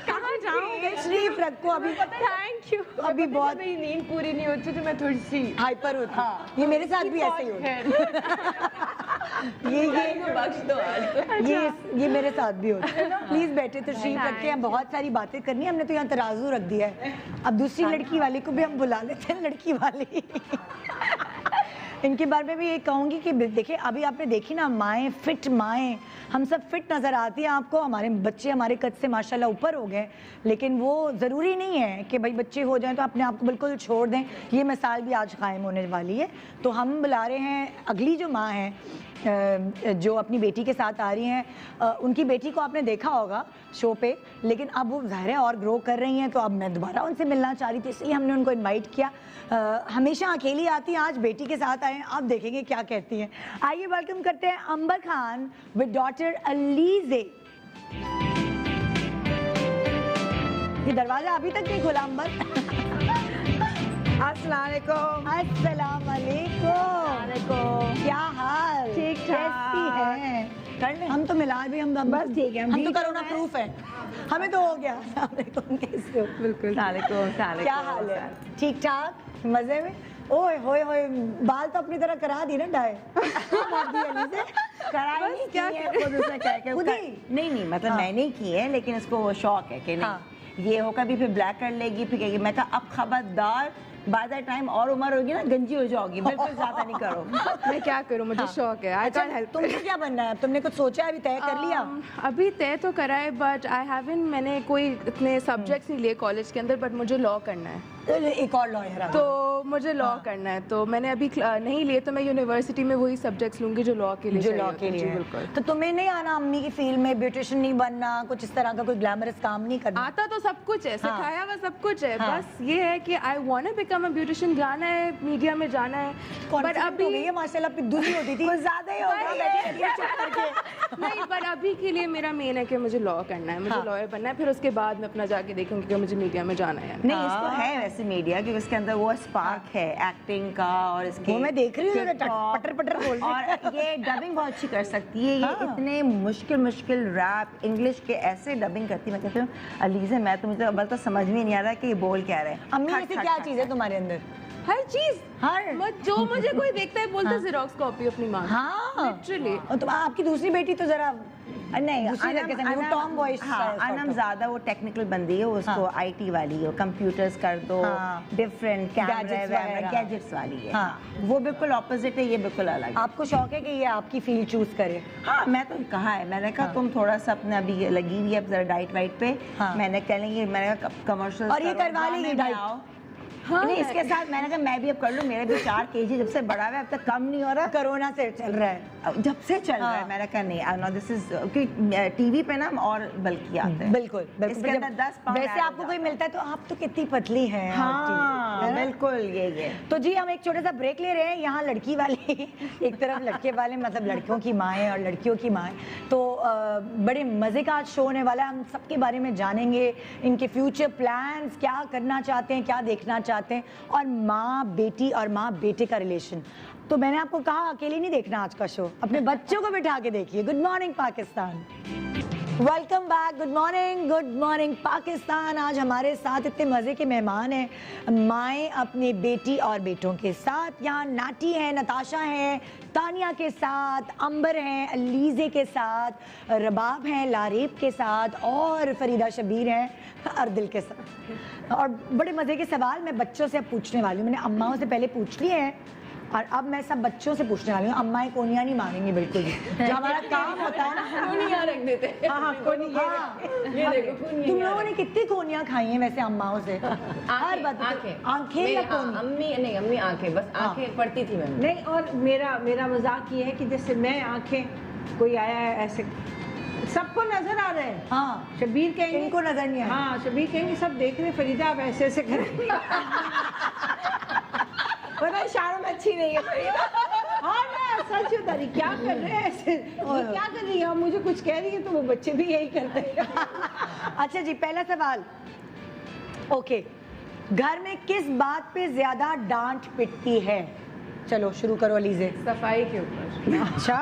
कहाँ जाऊँ? शरीफ रखो अभी। Thank you. अभी बहुत मेरी नींद पूरी नहीं होती तो मैं थोड़ी सी हाइपर होती। ये मेरे साथ भी ऐसे ही होता है। ये मेरे साथ भी होता है। प्लीज बैठे तशरीफ रखते हैं, बहुत सारी बातें करनी है, हमने तो यहाँ तराजू रख दिया है, अब दूसरी लड़की वाले को भी हम बुला लेते हैं, लड़की वाली इनके बारे में भी ये कहूँगी कि देखिए अभी आपने देखी ना माएँ, फिट माएँ, हम सब फिट नज़र आती हैं आपको। हमारे बच्चे हमारे कद से माशाल्लाह ऊपर हो गए, लेकिन वो ज़रूरी नहीं है कि भाई बच्चे हो जाएं तो अपने आप को बिल्कुल छोड़ दें। ये मिसाल भी आज कायम होने वाली है। तो हम बुला रहे हैं अगली जो माँ हैं जो अपनी बेटी के साथ आ रही हैं। उनकी बेटी को आपने देखा होगा शो पे, लेकिन अब वो ज़ाहिर है और ग्रो कर रही हैं, तो अब मैं दोबारा उनसे मिलना चाह रही थी, इसलिए हमने उनको इनवाइट किया। हमेशा अकेली आती हैं, आज बेटी के साथ आए हैं, आप देखेंगे क्या कहती हैं। आइए वेलकम करते हैं अंबर खान विद डॉटर अलीज़े। ये दरवाजा अभी तक नहीं खुला अंबर। अस्सलाम वालेकुम। अस्सलाम वालेकुम। क्या हाल? ठीक ठाक। कैसी हैं? कर लें? हम तो मिला भी हम बस ठीक है। हम तो कोरोना प्रूफ है, हमें तो हो गया। कैसे हो? बिल्कुल। क्या हाल है? ठीक ठाक, मजे में? ओए होए होए, बाल तो अपनी तरह करा दी ना डाई। कराई क्या खुद उसने कह के नहीं मतलब मैंने की है, लेकिन इसको वो शौक है कि नहीं ये हो, कभी फिर ब्लैक कर लेगी, फिर कहेगी। मैं कहा अब खबरदार, बाय द टाइम और उम्र होगी ना गंजी हो जाओगी, बिल्कुल ज्यादा नहीं करो। मैं क्या करूँ, मुझे शौक है। I can't help. तुमने क्या बनना है? तुमने कुछ सोचा है? अभी तय कर लिया? अभी तय तो करा है, बट आई हैवंट, मैंने कोई इतने सब्जेक्ट्स नहीं लिए कॉलेज के अंदर, बट मुझे लॉ करना है। एक और लॉयर, तो मुझे लॉ करना है, तो मैंने अभी नहीं लिए, तो मैं यूनिवर्सिटी में वही सब्जेक्ट्स लूंगी जो लॉ के लिए, जो लॉ के लिए। बिल्कुल। तो तुम्हें नहीं आना अम्मी की फील्ड में, ब्यूटिशियन नहीं बनना, कुछ इस तरह का कोई ग्लैमरस काम नहीं करना? आता तो सब कुछ है, सिखाया हुआ सब कुछ है, बस ये है कि I want to become a beautician, जाना है मीडिया में जाना है। बट अभी माशाल्लाह पिद्दू नहीं होती थी, कुछ ज्यादा ही होगा नहीं, पर अभी के लिए मेरा मेन है कि मुझे लॉ करना है, मुझे लॉयर बनना है, फिर उसके बाद मैं अपना जाके देखूंगी कि मुझे मीडिया में जाना है। नहीं, इसको है वैसे मीडिया, क्योंकि इसके अंदर वो स्पार्क है एक्टिंग का, और इसके वो मैं देख रही हूँ पटर पटर बोल रही है। और ये डबिंग बहुत अच्छी कर सकती है। ये इतने मुश्किल रैप इंग्लिश के ऐसे डबिंग करती है। मैं कहती हूँ अलीज़े, मैं तो मुझे अब तो समझ में नहीं आ रहा कि ये बोल क्या रहे हैं। अम्मी ऐसी क्या चीज़ है तुम्हारे अंदर? हर चीज, हर जो मुझे कोई देखता है बोलता है ज़ेरॉक्स कॉपी अपनी माँ। हाँ लिटरली। और तुम आपकी दूसरी बेटी तो जरा नहीं, टॉम बॉय। अनम ज्यादा वो टेक्निकल बंदी है, उसको आईटी वाली है, कंप्यूटर्स कर दो, डिफरेंट कैमरा गैजेट्स वाली है। वो बिल्कुल ऑपोजिट है, ये बिल्कुल अलग है। आपको शौक है कि ये आपकी फील्ड चूज करे? हाँ, मैं तो कहा है, मैंने कहा तुम थोड़ा सा अपने अभी लगी हुई है जरा डाइट वाइट पे। मैंने कह लेंगे, मैंने कहा कमर्शियल और ये करवा लेंगे डाइट। हाँ, नहीं, इसके साथ मैंने कहा मैं भी अब कर लूँ, मेरे भी 4 kg जब से बढ़ा हुआ है, अब तक कम नहीं हो रहा। कोरोना से चल रहा है, जब से चल रहा है। मैंने कहा नहीं, नो दिस इज, क्योंकि टीवी पे ना और बल्कि आते हैं। बिल्कुल इसके अंदर 10 पाउंड वैसे आपको कोई मिलता है तो आप तो कितनी पतली हैं। हाँ, बिल्कुल ये। तो जी हम एक छोटा सा ब्रेक ले रहे हैं। यहाँ लड़की वाले एक तरफ लड़के वाले, मतलब लड़कियों की माएँ और लड़कियों की माएँ। तो बड़े मज़े का आज शो होने वाला है। हम सबके बारे में जानेंगे, इनके फ्यूचर प्लान्स, क्या करना चाहते हैं, क्या देखना चाहते हैं, और माँ बेटी और माँ बेटे का रिलेशन। तो मैंने आपको कहा अकेले नहीं देखना आज का शो, अपने बच्चों को बिठा के देखिए। Good morning Pakistan, welcome back. Good morning Pakistan. आज हमारे साथ इतने मज़े के मेहमान हैं, माएँ अपने बेटी और बेटों के साथ। यहाँ नाटी है, नताशा है, तानिया के साथ, अंबर हैं, अलीज़े के साथ, रबाब हैं लारेब के साथ, और फरीदा शबीर हैं अर्दिल के साथ। और बड़े मज़े के सवाल मैं बच्चों से अब पूछने वाली हूँ। मैंने अम्माओं से पहले पूछ लिए हैं और अब मैं सब बच्चों से पूछने वाली हूँ। अम्माएं कोनियाँ नहीं मारेंगी बिल्कुल भी। जो हमारा काम होता है ना, कोनियाँ रख देते हैं। हाँ, ये देखो तुम लोगों ने कितनी कोनियाँ खाई हैं वैसे अम्माओं से? हर बात आंखें या कोनी? अम्मी आंखें, बस आंखें पड़ती थी मैंने। नहीं, और मेरा मजाक ये है कि जैसे मैं आंखें, कोई आया है ऐसे, सबको नजर आ रहे हैं। हाँ, शबीर कहेंगे, इनको नजर नहीं आ रहा। हाँ, शबीर कहेंगे सब देख रहे, फरीदा आप ऐसे ऐसे करेंगे। पता है इशारों में अच्छी नहीं है फरीदा। हाँ ना, सच बता रही, क्या कर रहे हैं ऐसे, ये क्या कर रही है? आप मुझे कुछ कह रही है तो वो बच्चे भी यही करते हैं। अच्छा जी, पहला सवाल। ओके, घर में किस बात पे ज्यादा डांट पिटती है? चलो शुरू करो अलीज़े। सफाई के ऊपर। अच्छा,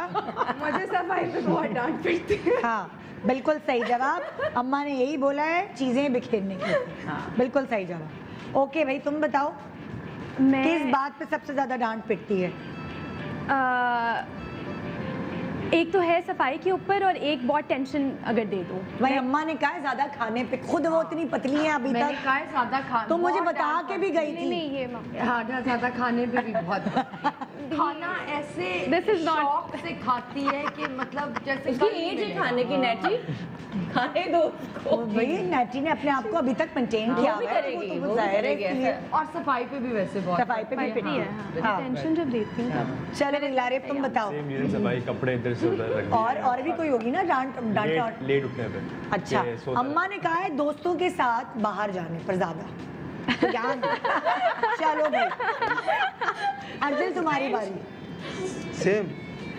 मुझे सफाई पे बहुत डांट पड़ती है। हाँ, बिल्कुल सही जवाब। अम्मा ने यही बोला है, चीजें बिखेरने के लिए। बिल्कुल सही जवाब। ओके भाई, तुम बताओ किस बात पे सबसे ज्यादा डांट पिटती है? एक तो है सफाई के ऊपर और एक बहुत टेंशन अगर दे दो। भाई अम्मा ने कहा है ज्यादा खाने पे, खुद वो इतनी पतली है अभी मैंने तक, कहा है ज्यादा खा, तो मुझे बहुत बता टाइम के भी गई थी। नहीं ये हाँ ज्यादा खाने पे भी बहुत खाना ऐसे This is not- शौक से खाती है कि मतलब जैसे इसकी एज है खाने की नेटी, खाने दो उसको। भाई नैटी ने अपने आप को अभी तक मेंटेन किया वो भी हुआ है, करेगी, तो वो भी जाहिर है करेगी कि ऐसा। और सफाई पे भी वैसे बहुत सफाई पे भी भी पिटी है। है। हाँ, टेंशन जब देती हूँ तब। चलो गुलारिब तुम बताओ। सेम ये सफाई, कपड़े इधर से उधर रख दिए। और भी कोई होगी ना डांटा? लेट उठने पे। अच्छा, कि सोता अम्मा ने कहा है दोस्तों के साथ बाहर जाने पर ज्यादा तो ध्यान दो। चलो भाई अंजल तुम्हारी बारी। सेम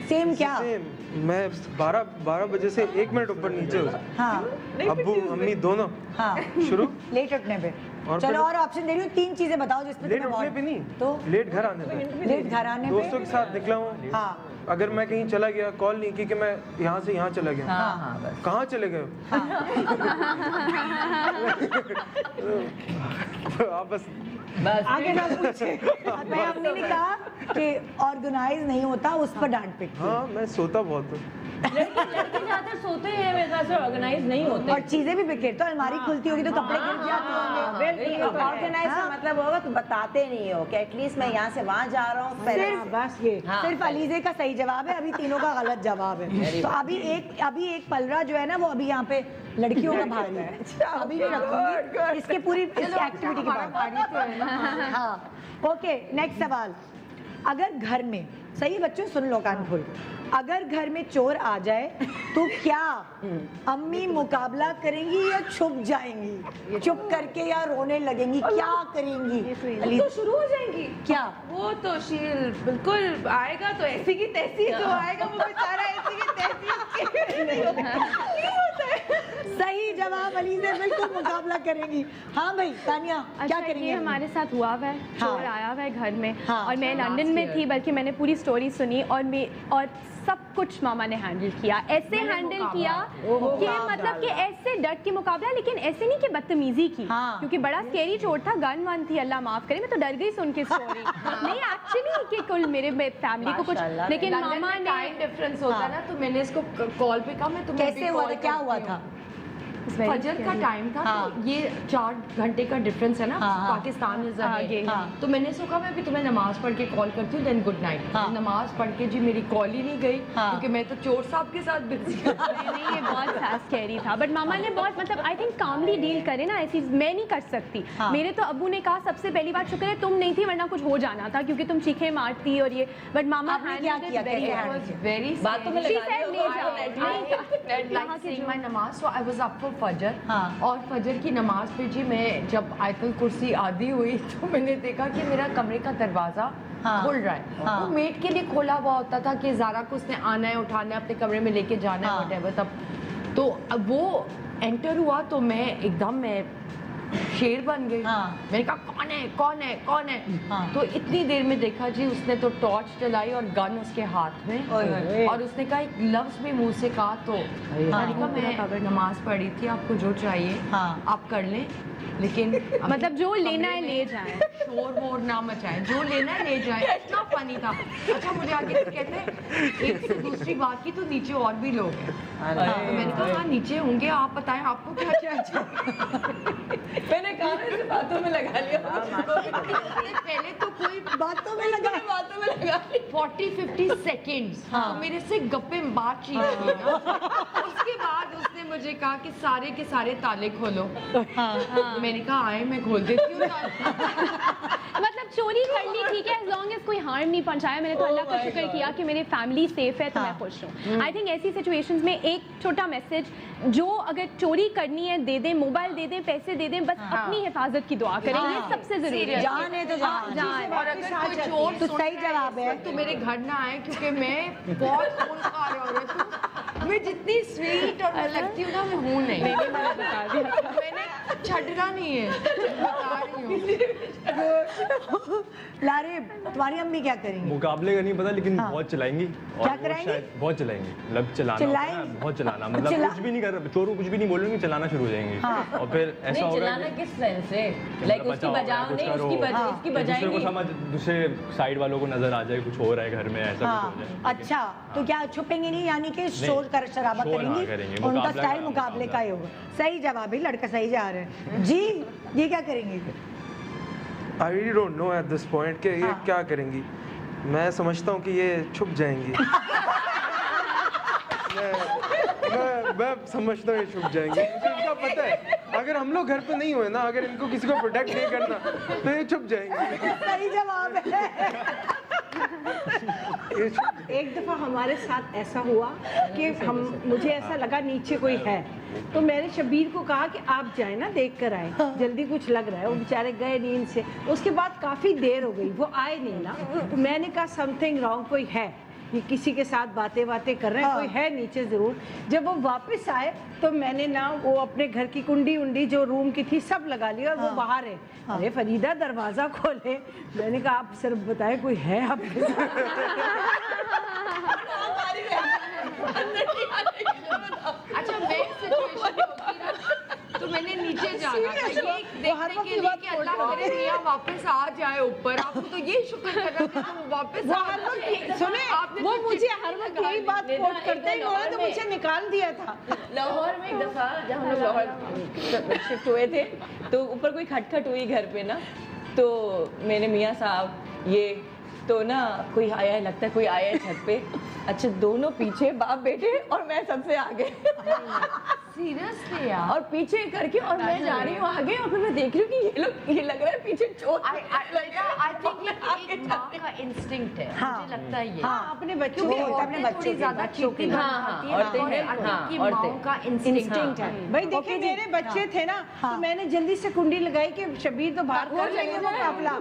सेम क्या? सेम, मैं 12 बजे से 1 मिनट ऊपर नीचे हो सकता, हाँ अब्बू अम्मी दोनों हाँ शुरू। लेट उठने पे। और चलो फिर- और ऑप्शन दे रही हूँ, 3 चीजें बताओ जिसमें लेट तुम्हें उठने पे बहुत- नहीं, तो लेट घर आने पे। लेट घर आने दोस्तों पे। के साथ निकला हूँ, हाँ अगर मैं कहीं चला गया, कॉल नहीं की कि मैं यहाँ से यहाँ चला गया, हाँ हाँ बस। कहाँ चले गए हो? आप बस आगे ना पूछे। मैं अम्मी ने कहा कि ऑर्गेनाइज नहीं होता, उस पर डांट पिट। हाँ, मैं सोता बहुत हूँ। लड़के ज्यादातर सोते हैं, मेरे ख्याल से ऑर्गेनाइज नहीं होते। और चीजें भी बिखेर, तो अलमारी खुलती होगी तो कपड़े गिर जाते होंगे। बिल्कुल ऑर्गेनाइज का मतलब होगा तो बताते नहीं हो कि एटलीस्ट मैं यहाँ से वहाँ जा रहा हूँ पहले। सिर्फ बस ये सिर्फ अलीजे का सही जवाब है, अभी तीनों का गलत जवाब है। तो अभी एक पलरा जो है ना वो अभी यहाँ पे लड़कियों का भारी है। अभी भी रखूंगी इसके पूरी इस एक्टिविटी के बाद। हाँ ओके, नेक्स्ट सवाल। अगर घर में, सही बच्चों सुन लो कान खोल, अगर घर में चोर आ जाए तो क्या अम्मी मुकाबला करेंगी या छुप जाएंगी? चुप करके या रोने लगेंगी, क्या करेंगी? तो शुरू हो जाएंगी क्या? वो तो शील बिल्कुल आएगा तो ऐसी की तैसी जो आएगा वो बेचारा ऐसी की तैसी नहीं होता है। सही जवाब अली से, बिल्कुल मुकाबला करेंगी। हाँ भाई तानिया क्या अच्छा, करेंगी? ये हमारे साथ हुआ हुआ है, चोर आया हुआ है घर में। हाँ। और मैं लंदन में थी, बल्कि मैंने पूरी स्टोरी सुनी और सब कुछ मामा ने हैंडल किया, ऐसे हैंडल किया कि मतलब कि ऐसे डट के मुकाबला, लेकिन ऐसे नहीं कि बदतमीजी की। हाँ। क्योंकि बड़ा स्केरी चोर था, गन वन थी, अल्लाह माफ करे, मैं तो डर गई सुन के स्टोरी। नहीं एक्चुअली कि कुल मेरे फैमिली को कुछ, माशाल्लाह। लेकिन लंदन मामा में ने टाइम डिफरेंस होता है ना, तो मैंने इसको कॉल पे कहा मैं तुम्हें कैसे हुआ था, क्या हुआ था? फजर का टाइम था। हाँ। तो ये 4 घंटे का डिफरेंस है ना, हाँ, हाँ। पाकिस्तान इज आगे, आगे। हाँ। तो मैंने सोचा मैं भी तुम्हें नमाज पढ़ के कॉल करती हूँ, देन गुड नाइट। हाँ। नमाज पढ़ के जी मेरी कॉल ही नहीं गई, हाँ। क्योंकि मैं तो चोर साहब के साथ बिजी नहीं, ये बहुत स्कैरी था, बट मामा ने बहुत मतलब आई थिंक कामली डील करे ना, ऐसी मैं नहीं कर सकती। हाँ। मेरे तो अब्बू ने कहा सबसे पहली बात शुक्र है तुम नहीं थी, वरना कुछ हो जाना था, क्योंकि तुम चीखे मारती और ये, बट मामा आपने क्या किया? कैसे handle किया? वेरी बातों में She लगा said दिया ले जाओ। like saying my नमाज, so I was up for फजर। हाँ। और फजर की नमाज पे जी मैं जब आयतुल कुर्सी आदी हुई तो मैंने देखा कि मेरा कमरे का दरवाजा हाँ। खुल रहा है। हाँ। वो मेड के लिए खोला हुआ होता था कि ज़ारा को उसने आना है, उठाना है, अपने कमरे में लेके जाना है, हाँ। whatever। तब तो अब वो एंटर हुआ तो मैं एकदम शेर बन गई। हाँ। मैंने कहा कौन है कौन है कौन है? हाँ। तो इतनी देर में देखा जी उसने तो टॉर्च जलाई और गन उसके हाथ में, ओए ओए। और उसने कहा एक लफ्ज भी मुंह से कहा तो मैंने कहा मैं नमाज पढ़ी थी, आपको जो चाहिए हाँ। आप कर लें, लेकिन मतलब जो लेना है ले जाए, शोर वोर ना मचाए, जो लेना है ले जाए। इतना फनी था। अच्छा मुझे आगे कहते हैं एक से दूसरी बात की तो नीचे और भी लोग हैं। तो मैंने कहा हाँ नीचे होंगे, आप बताएं आपको क्या चाहिए। मैंने कहा ना इसे बातों में लगा लिया। पहले तो कोई बातों में लगा। बातों में लगा लिया। 40-50 सेकेंड्स तो मेरे से गप्पे बातचीत की ना। उसके बाद उसने मुझे कहा कि सारे के सारे ताले खोलो। मैंने कहा आए मैं खोल देती हूँ। मतलब चोरी कर ली ठीक है, एज लॉन्ग एज कोई हार्म नहीं पहुंचाया, मैंने तो अल्लाह का शुक्र किया कि मेरी फैमिली सेफ है, तो मैं खुश हूँ। आई थिंक ऐसी सिचुएशंस में एक छोटा मैसेज, जो अगर चोरी करनी है दे दें, मोबाइल दे दें, पैसे दे दें, बस अपनी हिफाजत की दुआ करें, ये सबसे जरूरी है। जान है तो जान। जान। और अगर कोई चोर तो सुन सही रहा है जवाब है। तो मेरे घर ना आए, क्योंकि मैं बहुत खून खा रहा हूँ। मैं जितनी स्वीट और मैं लगती हूँ ना, मैं हूँ नहीं। मैंने बता दिया, मैंने छटना नहीं है, बता रही हूँ। लारिब, तुम्हारी अम्मी क्या करेंगी? मुकाबले का नहीं पता, लेकिन बहुत चलाएंगी। और क्या वो कराएंगी? शायद बहुत चलाएंगी, मतलब चलाना होता है ना, बहुत चलाना, मतलब कुछ भी नहीं कर रहे, चोर को कुछ भी नहीं बोलेंगे, चलाना शुरू हो जाएंगी। और फिर ऐसा होगा चलाना किस सेंस से, लाइक उसकी बजाओ नहीं, इसकी दूसरे को बजाएंगी। समझ, दूसरे साइड वालों को नजर आ जाए कुछ हो रहा है घर में, ऐसा कुछ हो जाए। अच्छा, तो क्या छुपेंगे नहीं, यानी कि शोर कर शराबा शोर हाँ करेंगी, करेंगी, उनका मुकाबला स्टाइल का मुकाबले का ही होगा। सही जवाब है, लड़का सही जा रहा है। जी, ये क्या करेंगी? I really don't know at this point कि ये क्या करेंगी। मैं समझता हूँ कि ये छुप जाएंगी। मैं समझता हूँ ये छुप जाएंगी, मुझे इनका पता है। अगर हम लोग घर पे नहीं हुए ना, अगर इनको किसी को प्रोटेक्ट नहीं करना, तो ये छुप जाएंगी। सही जवाब है। एक दफ़ा हमारे साथ ऐसा हुआ कि मुझे ऐसा लगा नीचे कोई है, तो मैंने शबीर को कहा कि आप जाए ना, देख कर आए, जल्दी कुछ लग रहा है। वो बेचारे गए नींद से। उसके बाद काफ़ी देर हो गई, वो आए नहीं ना। तो मैंने कहा समथिंग रॉन्ग, कोई है, ये किसी के साथ बातें कर रहे हैं, कोई है नीचे ज़रूर। जब वो वापस आए तो मैंने ना वो अपने घर की कुंडी उंडी जो रूम की थी सब लगा ली, और वो बाहर है। अरे फरीदा, दरवाज़ा खोले। मैंने कहा आप सिर्फ बताए कोई है आपके साथ? अच्छा, मैं सिचुएशन तो मैंने नीचे जाना था, ये देखने के लिए कि अल्लाह करे मियां वापस आ जाए ऊपर। आपको तो ये शुक्र करना था वो वापस आ जाए। सुने, वो मुझे हर वक्त यही बात कोट करते हैं, उन्होंने तो मुझे निकाल दिया था। लाहौर में एक दफ़ा जब हम लोग लाहौर शिफ्ट हुए थे, तो ऊपर कोई खटखट हुई घर पे ना, तो मेरे मियाँ साहब ये तो ना कोई आया है, लगता है कोई आया है छत पे। अच्छा, दोनों पीछे, बाप बेटे, और मैं सबसे आगे। सीरियसली यार। और पीछे करके, और मैं जा रही हूँ आगे, और फिर मैं देख रही हूँ कि ये लोग, ये लग रहा है पीछे चोर। आई थिंक ये एक माँ का इंस्टिंक्ट है, मुझे लगता है ये। हाँ, अपने बच्चों क्योंकि के औरतें थोड़ी ज्यादा चीखती हाँ, होती है, औरतें हैं, और हाँ, की औरतें। माँ का इंस्टिंक्ट है। भाई देखिए, मेरे बच्चे थे ना, तो मैंने जल्दी से कुंडी लगाई कि शबीर तो बाहर कर लेंगे मुकाबला।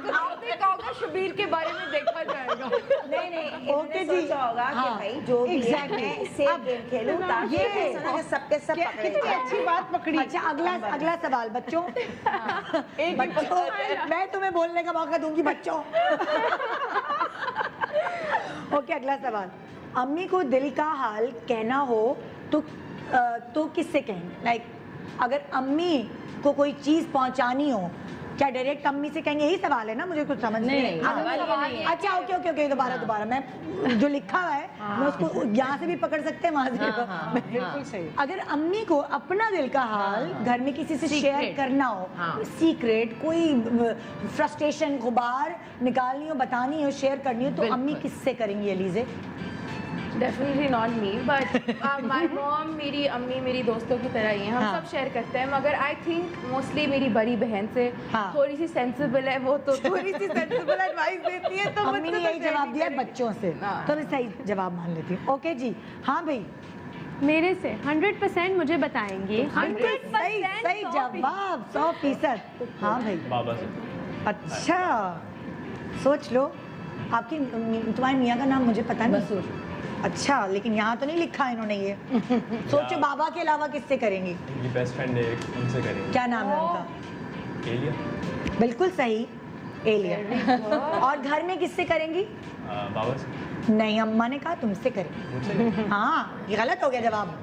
आपने कहा होगा शबीर के बारे में देखा जाएगा। नहीं, ओके जी, सोचा होगा कि भाई जो भी है, मैं सेफ गेम खेलूं ताकि ऐसा ना सबके सब पकड़े कितनी जाएं। अच्छी बात पकड़ी। अच्छा, अगला सवाल बच्चों। बच्चों, मैं तुम्हें बोलने का मौका दूंगी बच्चों। ओके, अगला सवाल। अम्मी को दिल का हाल कहना हो तो किससे कहेंगे? लाइक अगर अम्मी को कोई चीज पहुंचानी हो, क्या डायरेक्ट अम्मी से कहेंगे? यही सवाल है ना, मुझे कुछ समझ नहीं नहीं, सवाल ये नहीं है। अच्छा, ओके, दोबारा मैं जो लिखा हुआ है मैं उसको यहाँ से भी पकड़ सकते हैं, वहां से भी। बिल्कुल सही। अगर अम्मी को अपना दिल का हाल घर में किसी से शेयर करना हो, सीक्रेट, कोई फ्रस्ट्रेशन को बाहर निकालनी हो, बतानी हो, शेयर करनी हो, तो अम्मी किससे करेंगी Elize? Definitely not me, but my mom, मेरी अम्मी मेरी दोस्तों की तरह ही है, हम सब शेयर करते हैं। मगर आई थिंक मोस्टली मेरी बड़ी बहन से थोड़ी सी सेंसिबल है, वो तो थोड़ी सी सेंसिबल एडवाइस देती है, तो अम्मी ने यही जवाब दिया बच्चों से, तो मैं सही जवाब मान लेती हूँ। ओके जी, हाँ भाई, मेरे से 100% मुझे बताएंगी। 100% सही जवाब, 100%। हाँ भाई, बाबा से। अच्छा, सोच लो, आपकी तुम्हारी मियाँ का नाम मुझे पता नहीं। अच्छा, लेकिन यहाँ तो नहीं लिखा है इन्होंने ये। सोचो, बाबा के अलावा किससे करेंगी? मेरी बेस्ट फ्रेंड है, उनसे करेंगे। क्या नाम है उनका? एलिया। बिल्कुल सही, एलिया। और घर में किससे करेंगी? बाबा से। नहीं, अम्मा ने कहा तुमसे करेंगे। हाँ, ये गलत हो गया जवाब,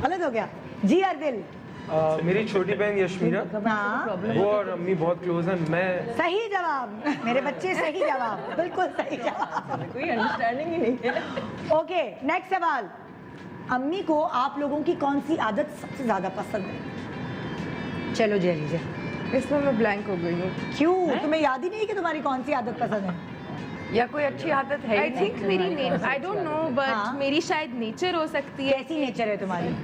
गलत हो गया। जी अर्दिल। मेरी छोटी बहन यशमीरा, हाँ, वो और अम्मी बहुत क्लोज हैं। मैं सही जवाब, मेरे बच्चे सही जवाब, बिल्कुल सही जवाब। कोई अंडरस्टैंडिंग ही नहीं है। ओके, नेक्स्ट सवाल। अम्मी को आप लोगों की कौन सी आदत सबसे ज्यादा पसंद है? चलो जी लीजिए। इसमें मैं ब्लैंक हो गई हूँ। क्यों? तुम्हें याद ही नहीं है कि तुम्हारी कौन सी आदत पसंद है? या कोई अच्छी आदत है? आई थिंक मेरी आई डोंट नो, बट मेरी शायद नेचर हो सकती है। कैसी नेचर है तुम्हारी?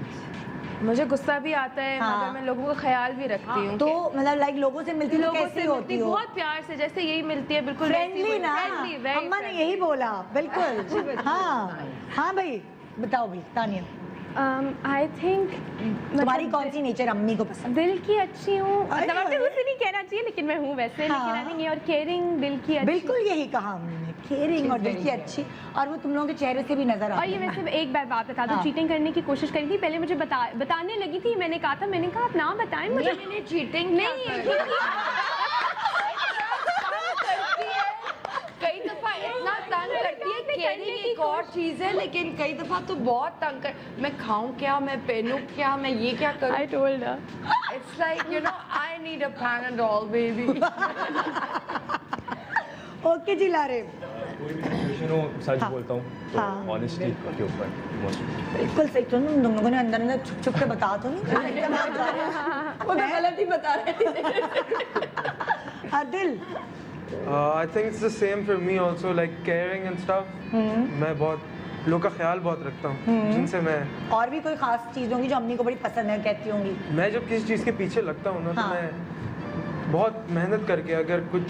मुझे गुस्सा भी आता है, मगर मैं लोगों का ख्याल भी रखती हूँ। तो मतलब लाइक लोगों से मिलती हो, लोगों कैसी से होती मिलती हो? बहुत प्यार से, जैसे यही मिलती है, बिल्कुल फ्रेंडली ना, अम्मा ने यही बोला, बिल्कुल। हाँ हाँ भाई, बताओ भाई तानिया। आई थिंक तुम्हारी कौन सी नेचर अम्मी को पसंद? दिल की अच्छी हूँ, मतलब आपने मुझसे नहीं कहना चाहिए लेकिन मैं हूँ वैसे, लेकिन आई थिंक ये और केयरिंग, दिल की अच्छी। बिल्कुल यही कहा हमने, केयरिंग और दिल की अच्छी, और वो तुम लोगों के चेहरे से भी नजर और ये आती है। वैसे एक बार बात बता दूं, चीटिंग करने की कोशिश करी थी, पहले मुझे बताने लगी थी, मैंने कहा था, मैंने कहा आप ना बताएं मुझे। मैंने चीटिंग नहीं कई दफा इतना तंग करती है, केयरिंग एक और चीज है, लेकिन कई दफा तो बहुत तंग कर, मैं खाऊं क्या, मैं पहनूं क्या, मैं ये क्या करूं। I told her. It's like, you know, I need a Panadol, baby. Okay जी लारे, कोई भी सिचुएशन हो सच बोलता हूँ, तो ऑनेस्टी के ऊपर मोस्ट। बिल्कुल सही। तुम लोगों ने अंदर अंदर छुप छुप के बता तो नहीं, वो तो गलत ही बता रहे थे। Adil? I think it's the same for me also, like caring and stuff. मैं बहुत लोगों का ख्याल बहुत रखता हूँ, जिनसे मैं और भी कोई खास चीज होंगी जो अम्मी को बड़ी पसंद है, कहती होंगी? मैं जब किसी चीज़ के पीछे लगता हूँ ना, तो हाँ। मैं बहुत मेहनत करके अगर कुछ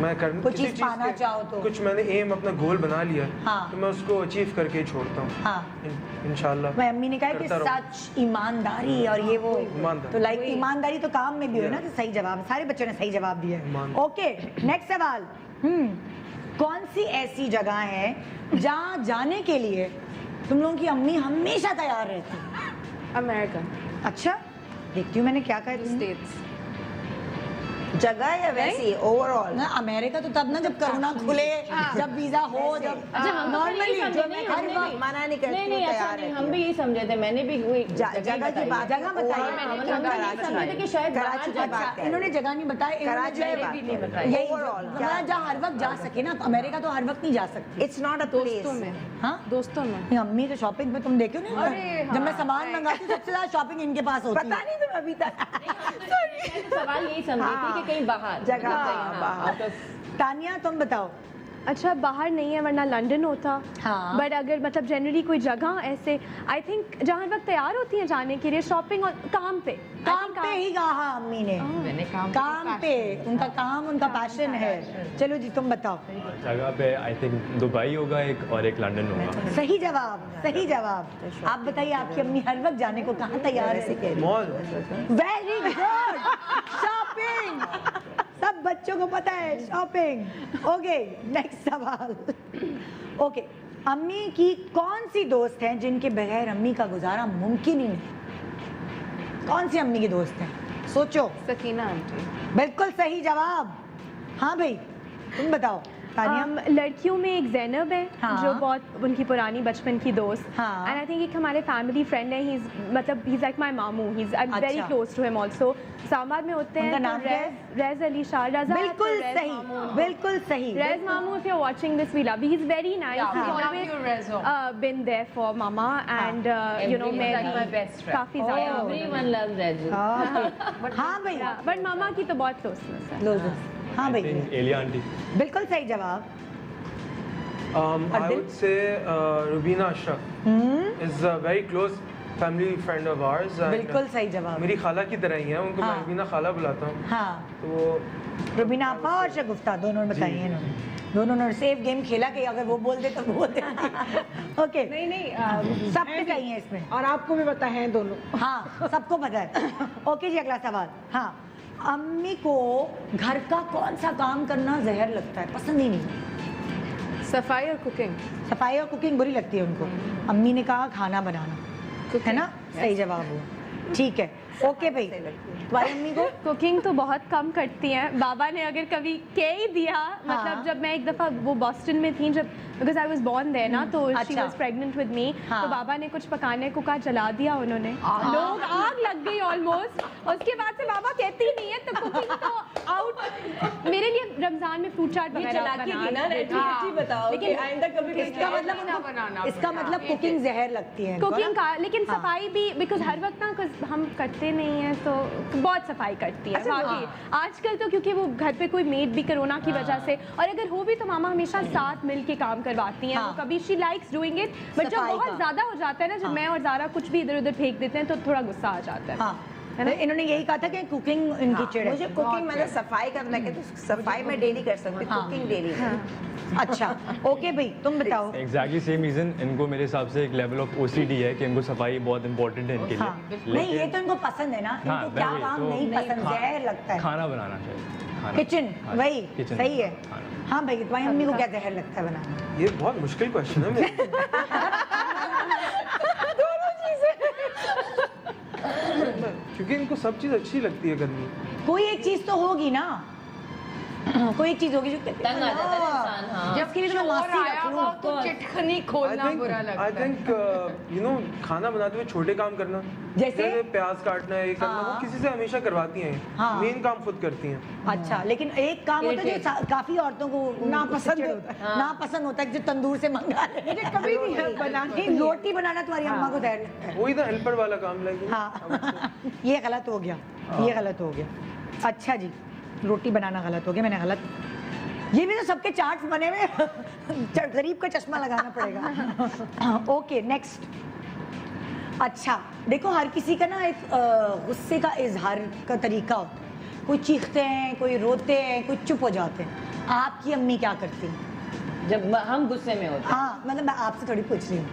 मैं कर कोई किसी चीज़ पाना के- चाहो तो? कुछ मैंने एम अपना गोल बना लिया, हाँ। तो मैं उसको अचीव करके ही छोड़ता हूँ। हाँ। इंशाल्लाह। मैं अम्मी ने कहा कि करता रहूँ। सच, ईमानदारी और ये वो, ईमानदारी। तो लाइक ईमानदारी तो काम में भी हो ना, तो सही जवाब है। सारे बच्चों ने सही जवाब दिया है। ईमानदारी। ओके, नेक्स्ट सवाल। कौन सी ऐसी जगह है जहाँ जाने के लिए तुम लोगों की अम्मी हमेशा तैयार रहती है? अमेरिका, अच्छा, देखती हूँ मैंने क्या कहा तुमने? स्टेट्स। जगह या वैसी ओवरऑल? ना अमेरिका तो तब ना जब कोरोना खुले, जब वीजा हो, जब नॉर्मली मना नहीं करती, नहीं नहीं, ऐसा नहीं, हम भी यही समझे थे, मैंने भी वही जगह की बात, जगह बताइए। मैंने समझे थे कि शायद कराची की बात है। इन्होंने जगह नहीं बताई, कराची की बात नहीं है। बताई। ओवरऑल जहाँ हर वक्त जा सके ना, तो अमेरिका तो हर वक्त नहीं जा सकती। It's not a place. दोस्तों में, हाँ, दोस्तों में। ये अम्मी तो शॉपिंग पे तुम देखो ना, जब मैं सामान मंगाती हूँ सबसे ज्यादा शॉपिंग इनके पास होती पता है। नहीं तुम अभी तक सवाल यही समझे थे कि कहीं बाहर जगह, हाँ, बाहर। out of- तानिया तुम बताओ। अच्छा, बाहर नहीं है, वरना लंदन होता। हाँ। बट अगर मतलब जनरली कोई जगह ऐसे, आई थिंक जहाँ हर वक्त तैयार होती है जाने के लिए, शॉपिंग और काम पे। काम पे ही कहा अम्मी ने, मैंने काम पे, उनका काम उनका पैशन है। चलो जी तुम बताओ। जगह पे आई थिंक दुबई होगा एक, और एक लंदन होगा। सही जवाब, सही जवाब। आप बताइए, आपकी अम्मी हर वक्त जाने को कहाँ तैयार है? मॉल। Very good, shopping. सब बच्चों को पता है, शॉपिंग। ओके, नेक्स्ट सवाल। ओके, अम्मी की कौन सी दोस्त हैं जिनके बगैर अम्मी का गुजारा मुमकिन ही नहीं? कौन सी अम्मी की दोस्त हैं? सोचो। सकीना आंटी। बिल्कुल सही जवाब। हाँ भाई, तुम बताओ तानिया। लड़कियों में एक जैनब है, हाँ। जो बहुत उनकी पुरानी बचपन की दोस्त। हाँ। एंड आई थिंक एक हमारे फैमिली फ्रेंड है, ही मतलब ही इज लाइक माय मामू, he is I am very अच्छा। Close to him also. Islamabad में होते हैं। उनका नाम क्या है? रेज अली शाह रजा। बिल्कुल सही, बिल्कुल सही। Rez Mamu, if you're watching this, we love you. He's very nice. Yeah, He's we love always you, Rezo. been there for Mama, and you know, Everyone मैं like my best friend. काफी ज़्यादा। Everyone loves Raju. हाँ भाई, But Mama की तो बहुत closeness है। क्लोजेस्ट। हाँ आई भाई, थिंक एलिया आंटी। बिल्कुल सही जवाब। I would say Rubina Ashraf is a very close family friend of ours. and बिल्कुल सही जवाब। मेरी खाला की तरह ही है, उनको मैं हाँ। रुबीना खाला बुलाता हूँ। हाँ, तो वो रुबीना आपा और शगुफ्ता दोनों ने बताई है इन्होंने। दोनों ने सेफ गेम खेला कि अगर वो बोल दे तो बोल दे। ओके, नहीं नहीं, सबके सही है इसमें। और आपको भी पता है दोनों। हाँ, सबको पता है। ओके जी, अगला सवाल। हाँ, अम्मी को घर का कौन सा काम करना जहर लगता है, पसंद ही नहीं? सफाई और कुकिंग। सफाई और कुकिंग बुरी लगती है उनको। अम्मी ने कहा खाना बनाना, है ना? सही जवाब हुआ। ठीक है, ओके भाई। तुम्हारी अम्मी को? कुकिंग तो बहुत कम करती हैं। बाबा ने अगर कभी कह ही दिया, मतलब जब मैं एक दफ़ा वो बॉस्टन में थी, जब because I was born there ना, तो शी अच्छा। वाज प्रेग्नेंट विद मी, हाँ। तो बाबा ने कुछ पकाने को कहा, जला दिया उन्होंने। लोग आग लग गई ऑलमोस्ट। उसके बाद से बाबा कहती नहीं है, तो कुकिंग तो आउट। मेरे लिए रमजान में फ्रूट चाट ये वगैरह चलाकी बना थी ना, देती। अच्छी बताओ कि लेकिन आइंदा कभी इसका मतलब उनको, इसका मतलब कुकिंग जहर लगती है इनको, कुकिंग ना? का, लेकिन हाँ। सफाई भी बिकॉज हर वक्त ना, 'cause हम करते नहीं हैं, तो बहुत सफाई करती है। अच्छा, बाकी आजकल तो क्योंकि वो घर पे कोई मेड भी कोरोना की वजह से, और अगर हो भी तो मामा हमेशा साथ मिल के काम करवाती हैं। हाँ। वो कभी she likes doing it, but जब सफाई बहुत का। ज़्यादा हो जाता है ना, जब मैं और ज़ारा कुछ भी इधर उधर फेंक देते हैं, तो थोड़ा गुस्सा आ जाता है। हाँ, है ना। इन्होंने यही कहा था कि कुकिंग इनकी चिड़ है। मुझे कुकिंग मतलब सफाई का मैं कहती हूँ सफाई मैं डेली कर सकती हूँ, कुकिंग डेली नहीं। अच्छा ओके भाई तुम बताओ। Exactly same reason. इनको मेरे हिसाब से एक लेवल ऑफ OCD है कि इनको सफाई बहुत इंपॉर्टेंट है इनके हाँ। लिए। नहीं ये तो इनको पसंद है ना, हाँ, इनको क्या वही, काम तो नहीं पसंद, जहर लगता है खाना बनाना चाहिए, खाना। किचन, हाँ, वही किचन, सही है। खाना। हाँ भाई तुम्हारी मम्मी को क्या जहर लगता है बनाना? ये बहुत मुश्किल क्वेश्चन है मेरे क्योंकि इनको सब चीज़ अच्छी लगती है करनी। कोई एक चीज तो होगी ना, कोई एक चीज होगी जो तंग आ जाता है इंसान। हाँ जब लिए तो मैं मासी रख लूं। तो चिटखनी खोलना बुरा लगता आई है। थिंक यू नो खाना बनाते हुए छोटे काम करना, जैसे? प्याज काटना है, ये करना, हाँ। वो किसी से हमेशा करवाती हैं। हाँ। मेन काम खुद करती हैं। अच्छा लेकिन एक काम होता है जो काफी औरतों को नापसंद होता है, नापसंद होता है कि जो तंदूर से मंगा ले। मुझे कभी नहीं बनानी, रोटी बनाना तुम्हारी अम्मा को जहर लगता है। वही तो हेल्पर वाला काम लगे। हाँ ये गलत हो गया, ये गलत हो गया। अच्छा जी रोटी बनाना गलत हो गया, मैंने गलत। ये भी तो सबके चार्ट्स बने हुए गरीब का चश्मा लगाना पड़ेगा। Okay next. अच्छा देखो हर किसी का ना एक गुस्से का इजहार का तरीका होता है। कोई चीखते हैं, कोई रोते हैं, कोई चुप हो जाते हैं। आपकी अम्मी क्या करती हैं? जब हम गुस्से में होते हैं। हाँ मतलब मैं आपसे थोड़ी पूछ रही हूँ,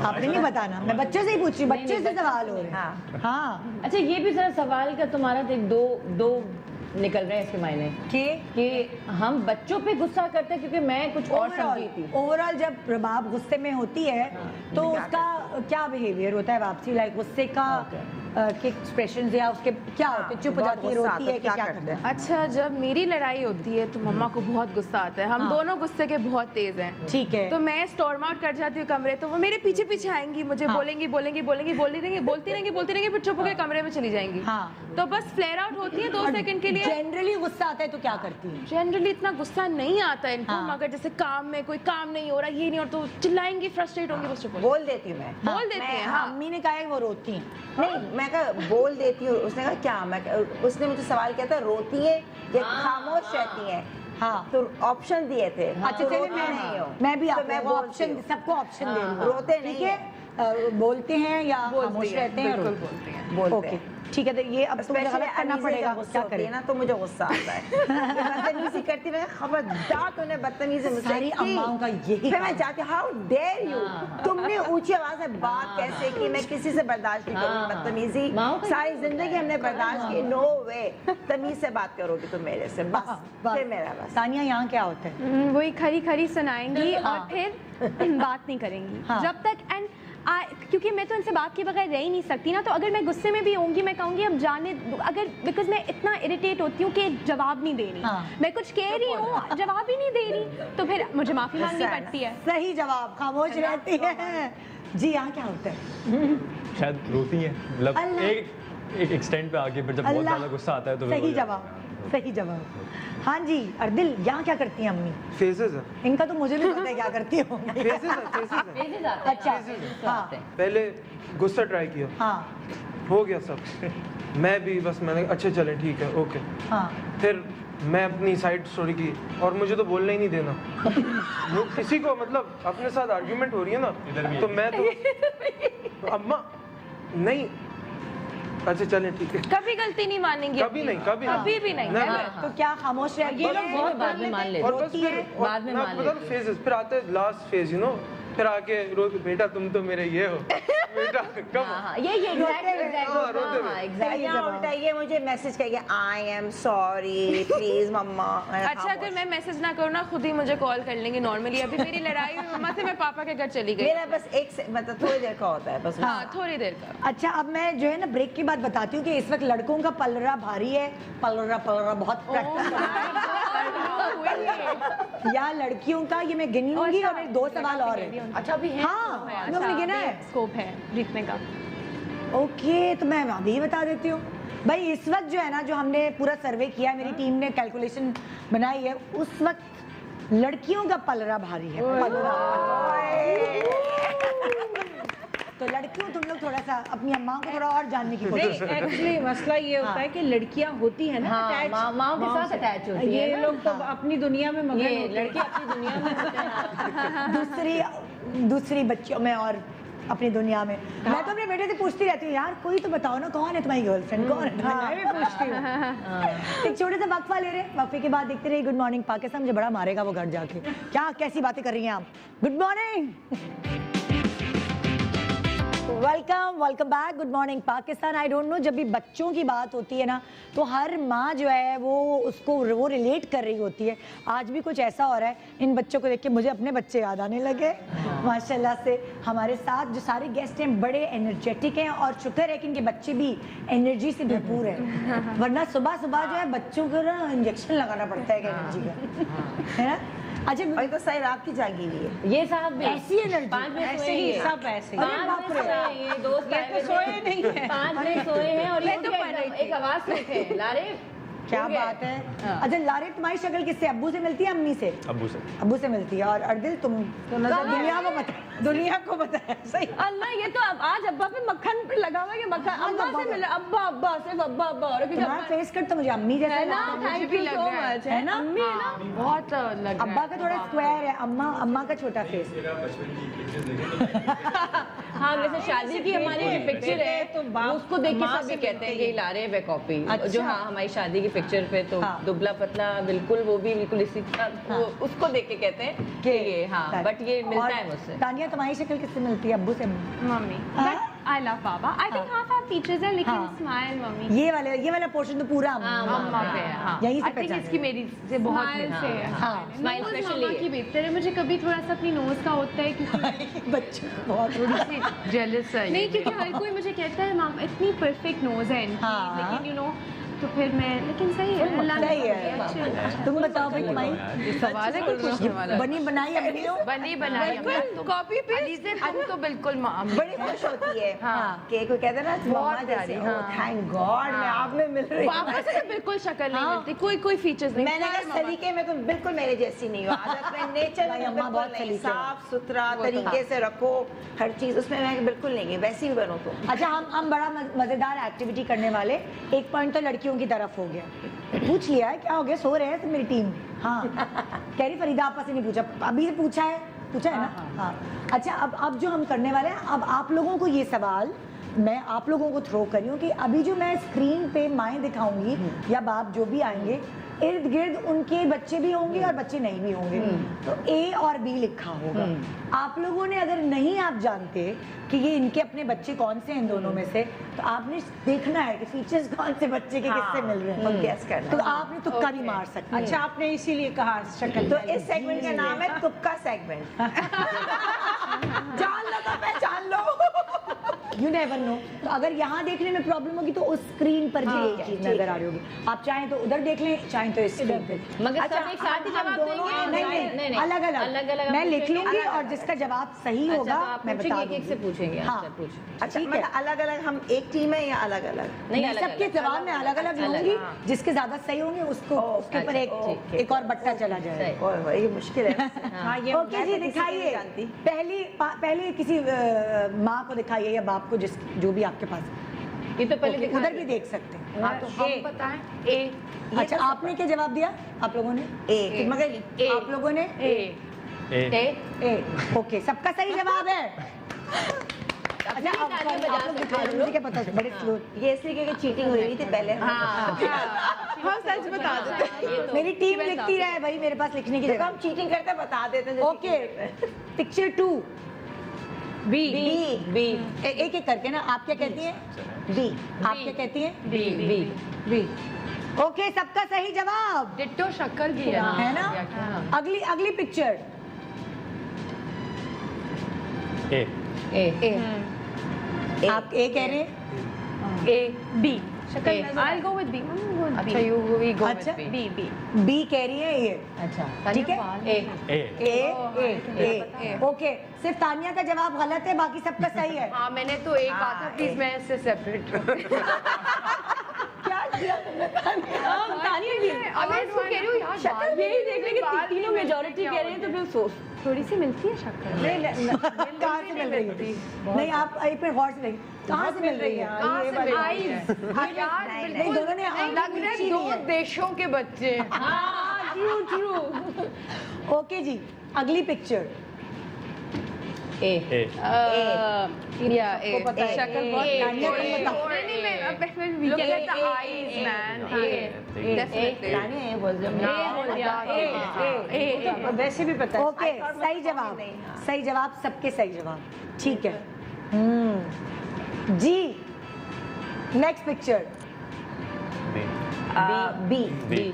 आपने नहीं बताना, मैं बच्चों से ही पूछ रही हूँ, बच्चे से सवाल हो रहे हैं। हाँ अच्छा ये भी जरा सवाल का तुम्हारा दो निकल रहे हैं इसके मायने कि हम बच्चों पे गुस्सा करते हैं क्योंकि मैं कुछ और समझी थी। ओवरऑल जब रबाब गुस्से में होती है तो उसका क्या बिहेवियर होता है वापसी, लाइक गुस्से का के एक्सप्रेशंस या उसके क्या होते हैं? चुप हो जाती है, रोती है, क्या करते हैं? अच्छा जब मेरी लड़ाई होती है तो मम्मा को बहुत गुस्सा आता है। हम दोनों गुस्से के बहुत तेज हैं। ठीक है। तो मैं स्टॉर्म आउट कर जाती हूँ कमरे, तो वो मेरे पीछे पीछे आएंगी, मुझे बोलेंगी बोलती रहेंगी, फिर चुप होकर कमरे में चली जाएंगी। हाँ। तो बस फ्लेयर आउट होती है 2 सेकंड के लिए। जनरली गुस्सा आता है तो क्या करती है? जनरली इतना गुस्सा नहीं आता इनको, हाँ। मगर जैसे काम में कोई काम नहीं हो रहा, ये नहीं, और तो चिल्लाएंगी, फ्रस्ट्रेट होंगी, बस चुप हो बोल देती हूँ मैं। बोल देती हैं। हाँ, हाँ अम्मी ने कहा है वो रोती हैं। नहीं मैं कहा बोल देती हूँ, उसने कहा क्या, उसने मुझे सवाल किया था रोती है या खामोश रहती है। हाँ तो ऑप्शन दिए थे। अच्छा तो चलिए रोती नहीं हूँ। मैं भी तो आपको मैं वो बोलती ऑप्शन हूँ। सबको ऑप्शन दे रही हूँ। रोते ठीक नहीं है, बोलते हैं या खामोश रहते हैं? बिल्कुल बोलते हैं। बोलते ओके हैं। ठीक है, तो ये अब तुम्हें गलत करना पड़ेगा, क्या करें ना, तो मुझे गुस्सा आता है। बदतमीजी करती है, खबरदार तूने बदतमीजी मुझसे सारी की। अम्माओं का यही फिर मैं जाती हूँ, हाउ डेयर यू, तुमने ऊंची आवाज में बात कैसे की, मैं किसी से बर्दाश्त नहीं करूँगी बदतमीजी। सारी जिंदगी हमने बर्दाश्त की, नो वे, तमीज से बात करोगी तुम मेरे से, बस फिर मेरा बस। सानिया यहाँ क्या होता है? वही खरी खरी सुनाएंगी और फिर बात नहीं करेंगी हाँ। जब तक। एंड क्योंकि मैं तो इनसे बात के बगैर रह ही नहीं सकती ना, तो अगर मैं गुस्से में भी होंगी मैं कहूँगी अब जाने दो, अगर बिकॉज मैं इतना इरिटेट होती हूँ कि जवाब नहीं दे रही। हाँ। मैं कुछ कह रही हूँ, जवाब ही नहीं दे रही, तो फिर मुझे माफ़ी मांगनी पड़ती है। सही जवाब, खामोश रहती है। जी यहाँ क्या होता है? शायद रोती हैं, मतलब अल्लाह। एक एक्सटेंट पे आके फिर जब बहुत अल्लाह। ज़्यादा गुस्सा आता है तो फिर सही हो जाता जवाब, सही जवाब। हाँ जी अर्दिल, यहाँ क्या करती हैं अम्मी? फेजेस है, इनका तो मुझे भी पता है क्या करती होंगी। फेजेस है, फेजेस है। Phases आते हैं, अच्छा phases हाँ आते हैं। पहले गुस्सा ट्राई किया, हाँ हो गया सब। मैं भी बस मैंने अच्छे चले ठीक है ओके। हाँ फिर मैं अपनी साइड स्टोरी की और मुझे तो बोलने ही नहीं देना। वो किसी को मतलब अपने साथ आर्ग्यूमेंट हो रही है ना, तो मैं तो अम्मा नहीं, अच्छा चलें ठीक है, कभी गलती नहीं मानेंगी, कभी नहीं, कभी नहीं, कभी भी नहीं। नहीं। तो क्या खामोश रहती ये है? लोग बहुत बाद में मान लेते और हैं। बस फिर बाद में मान लेते हैं। फेजेस, फिर आते हैं लास्ट फेज यू नो, फिर आके रो बेटा तुम तो मेरे ये हो बेटा कम हाँ, ये exactly, हाँ, रोते हुए। exactly। यहाँ उल्टा ये मुझे मैसेज करेगा, आई एम सॉरी प्लीज मम्मा। अच्छा अगर मैं मैसेज ना करूँ ना, खुद ही मुझे कॉल कर लेंगे नॉर्मली। अभी मेरी लड़ाई हुई मम्मा से, मैं पापा के घर चली गई। मेरा बस एक से मतलब थोड़ी देर का होता है बस। हाँ थोड़ी देर का। अच्छा अब मैं जो है ना ब्रेक के बाद बताती हूँ कि इस वक्त लड़कों का पलरा भारी है, पलरा बहुत या लड़कियों का, ये मैं गिनी लूंगी और मेरे 2 सवाल और हैं। अच्छा अभी है। हाँ हम लोगों ने गिना है। स्कोप है जीतने का। ओके तो मैं अभी बता देती हूँ भाई, इस वक्त जो है ना, जो हमने पूरा सर्वे किया है, मेरी टीम ने कैलकुलेशन बनाई है, उस वक्त लड़कियों का पलरा भारी है, पलरा। तो लड़कियों तुम लोग थोड़ा सा अपनी अम्माओं को थोड़ा और जानने की कोशिश करो। एक्चुअली मसला ये होता है कि लड़कियां होती है ना हाँ, attach, माँ के साथ अटैच होती है ये ना। लोग तो अपनी दुनिया में मगन ये होते हैं। लड़की अपनी दुनिया में होते हैं। दूसरी बच्चियों में और अपनी दुनिया में। मैं तो अपने बेटे से पूछती रहती हूँ, यार कोई तो बताओ ना, कौन है तुम्हारी गर्लफ्रेंड, कौन है? मैं भी पूछती हूँ। एक छोटे सा वक्फा ले रहे हैं, वक्फे के बाद देखते रहिए गुड मॉर्निंग पाकिस्तान। मुझे बड़ा मारेगा वो घर जाके, क्या कैसी बातें कर रही हैं आप। Good morning, welcome welcome back, good morning Pakistan. I don't know, जब भी बच्चों की बात होती है ना तो हर माँ जो है वो रिलेट कर रही होती है। आज भी कुछ ऐसा हो रहा है, इन बच्चों को देख के मुझे अपने बच्चे याद आने लगे। माशाल्लाह से हमारे साथ जो सारे गेस्ट हैं बड़े एनर्जेटिक हैं और शुक्र है कि इनके बच्चे भी एनर्जी से भरपूर हैं, वरना सुबह सुबह जो है बच्चों को ना इंजेक्शन लगाना पड़ता है एनर्जी का, है ना। अच्छा, और तो सही रात की जागी हुई है ये साहब भी ऐसी एनर्जी, 5 बजे ऐसे सोए ही हैं। सब ऐसे ही। 5 बजे सोए हैं, ये दोस्त आए हुए थे। सोए नहीं है। 5 बजे सोए हैं और ये मैं तो पढ़ रही थी। एक आवाज से उठे, लारे क्या बात है। अच्छा लारे, तुम्हारी शक्ल किससे, अब्बू से मिलती है अम्मी से? अब्बू से। अब्बू से मिलती है। और अर्दिल तुम दुनिया को बता, दुनिया को बता है सही। अल्लाह, ये तो अब आज अब्बा पे मक्खन पे लगा हुआ है कि मक्खन अब्बा से मिला, अब्बा अब्बा सिर्फ अब्बा अब्बा। और तुम्हारा फेस कट तो मुझे अम्मी जैसा है ना, लगता है। थैंक यू सो मच, है ना अम्मी, है ना। बहुत लग रहा अब्बा का थोड़ा स्क्वायर है, अम्मा का छोटा फेस। हाँ, वैसे शादी की हमारी जो पिक्चर है तो बाप उसको देख के माँ सभी से कहते हैं कि लारे वे कॉपी। अच्छा। जो हाँ हमारी शादी की पिक्चर पे तो हाँ। दुबला पतला बिल्कुल, वो भी बिल्कुल इसी तरह वो उसको देख के कहते हैं कि ये हाँ, बट ये मिलता है मुझसे। तानिया, तुम्हारी शक्ल किससे मिलती है, अब्बू से? मम्मी, हाँ? But I love Baba. I think half half features है, लेकिन हाँ। स्माइल मम्मी ये वाला पोर्शन तो पूरा अम्मा पे है, हाँ। यहीं से I think पहचान इसकी मेरी से बहुत स्माइल मिलती से है। हाँ। स्माइल नोज स्पेशली मामा की बेहतर है। मुझे कभी थोड़ा सा अपनी नोज का होता है क्योंकि बच्चे बहुत थोड़ी सी जेलस है नहीं, क्योंकि हर कोई मुझे कहता है मामा इतनी परफेक्ट नोज है इनकी, हाँ। लेकिन यू नो तो फिर मैं, लेकिन सही है, अल्लाह ने सही दिया, है। अच्छी है। तुम बताओ भाई, तुम्हारी सवाल है कुछ पूछने वाला? बनी बनाई अम्मी हो? बनी बनाई कॉपी पे तुम तो बिल्कुल बड़ी खुश होती है हाँ। कि कोई कहता है ना मम्मा प्यारी, जैसे, हाँ। थैंक गॉड मैं आप में मिल रही हूँ। पापा से तो बिल्कुल शक्ल नहीं मिलती, कोई फीचर्स नहीं। मैंने कहा सलीके में तुम बिल्कुल मेरे जैसी नहीं हो, आदत में नेचर भाई, में अम्मा बिल्कुल बहुत नहीं, सलीके हैं। साफ सुथरा तरीके से रखो हर चीज, उसमें मैं बिल्कुल नहीं है, वैसी भी बनो तुम। अच्छा, हम बड़ा मजेदार एक्टिविटी करने वाले। एक पॉइंट तो लड़कियों की तरफ हो गया, पूछ लिया है, क्या हो गया, सो रहे हैं तो मेरी टीम। हाँ, कह रही फरीदा आपस से नहीं पूछा, अभी से पूछा है ना। हाँ, अच्छा, अब जो हम करने वाले हैं, अब आप लोगों को ये सवाल मैं आप लोगों को थ्रो कर रही हूँ कि अभी जो मैं स्क्रीन पे माएँ दिखाऊंगी या बाप जो भी आएंगे, इर्द गिर्द उनके बच्चे भी होंगे और बच्चे नहीं भी होंगे, तो ए और बी लिखा होगा। आप लोगों ने अगर नहीं आप जानते कि ये इनके अपने बच्चे कौन से हैं इन दोनों में से, तो आपने देखना है कि फीचर्स कौन से बच्चे के किससे मिल रहे हैं, गेस करना तो आपने तुक्का भी मार सकते हैं। अच्छा, आपने इसीलिए कहा शक्ल। तो इस सेगमेंट का नाम है तुक्का सेगमेंट। जान लो तो पहचान लो। You never know. तो अगर यहाँ देखने में प्रॉब्लम होगी तो उस स्क्रीन पर भी एक चीज नजर आ रही होगी। आप चाहें तो उधर देख लें, चाहें तो इस स्क्रीन पे। मगर सब एक साथ ही हम जवाब दोनों देंगे? नहीं, अलग अलग मैं लिख लूंगी और जिसका जवाब सही होगा मैं बता एक एक से दूंगी। पूछेंगे। हाँ। अच्छा, पूछ। अच्छा, ठीक है। मतलब अलग अलग हम एक टीम है या अलग अलग? नहीं, मैं अलग-अलग, सबके जवाब में अलग अलग लूंगी, जिसके ज्यादा सही होंगे उसको उसके ऊपर एक और बट्टा चला जाएगा। ओए होए, ये मुश्किल है। हाँ, ये ओके जी, दिखाइए पहले किसी माँ को दिखाइए या बाप को, जिस जो भी आपके पास है। ये तो पहले दिखा उधर भी देख सकते हैं। हाँ, तो हम बताएं ए। अच्छा, आपने क्या जवाब दिया? आप लोगों ने ए, मगर आप लोगों ने ए ए। ओके, सबका सही जवाब है। अच्छा, आप लोग दिखा रहे हैं, मुझे क्या पता, बड़े स्लो। ये इसलिए कि चीटिंग हुई थी पहले। हाँ सच बता दो। मेरी टीम लिखती रहे भाई, मेरे पास लिखने की देखो जगह। हम चीटिंग करते बता देते हैं। ओके, पिक्चर 2 बी बी एक एक करके ना। आप क्या कहती हैं? बी। आप क्या कहती हैं? B B B. ओके, सबका सही जवाब डिट्टो शक्ल की है ना। अगली पिक्चर ए। आप ए कह रहे हैं? ए बी शक्ल I'll go with B. अच्छा यू वी गो अच्छा। With B. B. बी कह रही है ये। अच्छा, ठीक है। ए। ओके, सिर्फ तानिया का जवाब गलत है, बाकी सबका सही है। हाँ, मैंने तो एक बात है, प्लीज मैं इससे सेपरेट क्या किया तुमने तानिया? अब मैं इसको कह रही हूँ यार, शक्ल यही देख रहे कि तीनों मेजॉरिटी कह रहे हैं, तो फिर सोच थोड़ी सी मिलती है शक्ल। कहाँ से मिल रही है? नहीं, आप एक मिनट गौर से देखिए, कहाँ से मिल रही है? कहाँ से मिल रही है? यार नहीं, दोनों ने लग रहा है दो देशों के बच्चे हैं। ट्रू। ओके जी, अगली पिक्चर ए या ए पता है। शक्ल बहुत तानिया, तुम बताओ। नहीं मैं we Look get at the A, eyes A, man A, definitely Tania ये बोल रही हूँ। तो वैसे भी पता है। ओके सही जवाब, सही जवाब, सबके सही जवाब, ठीक है। जी next picture. B B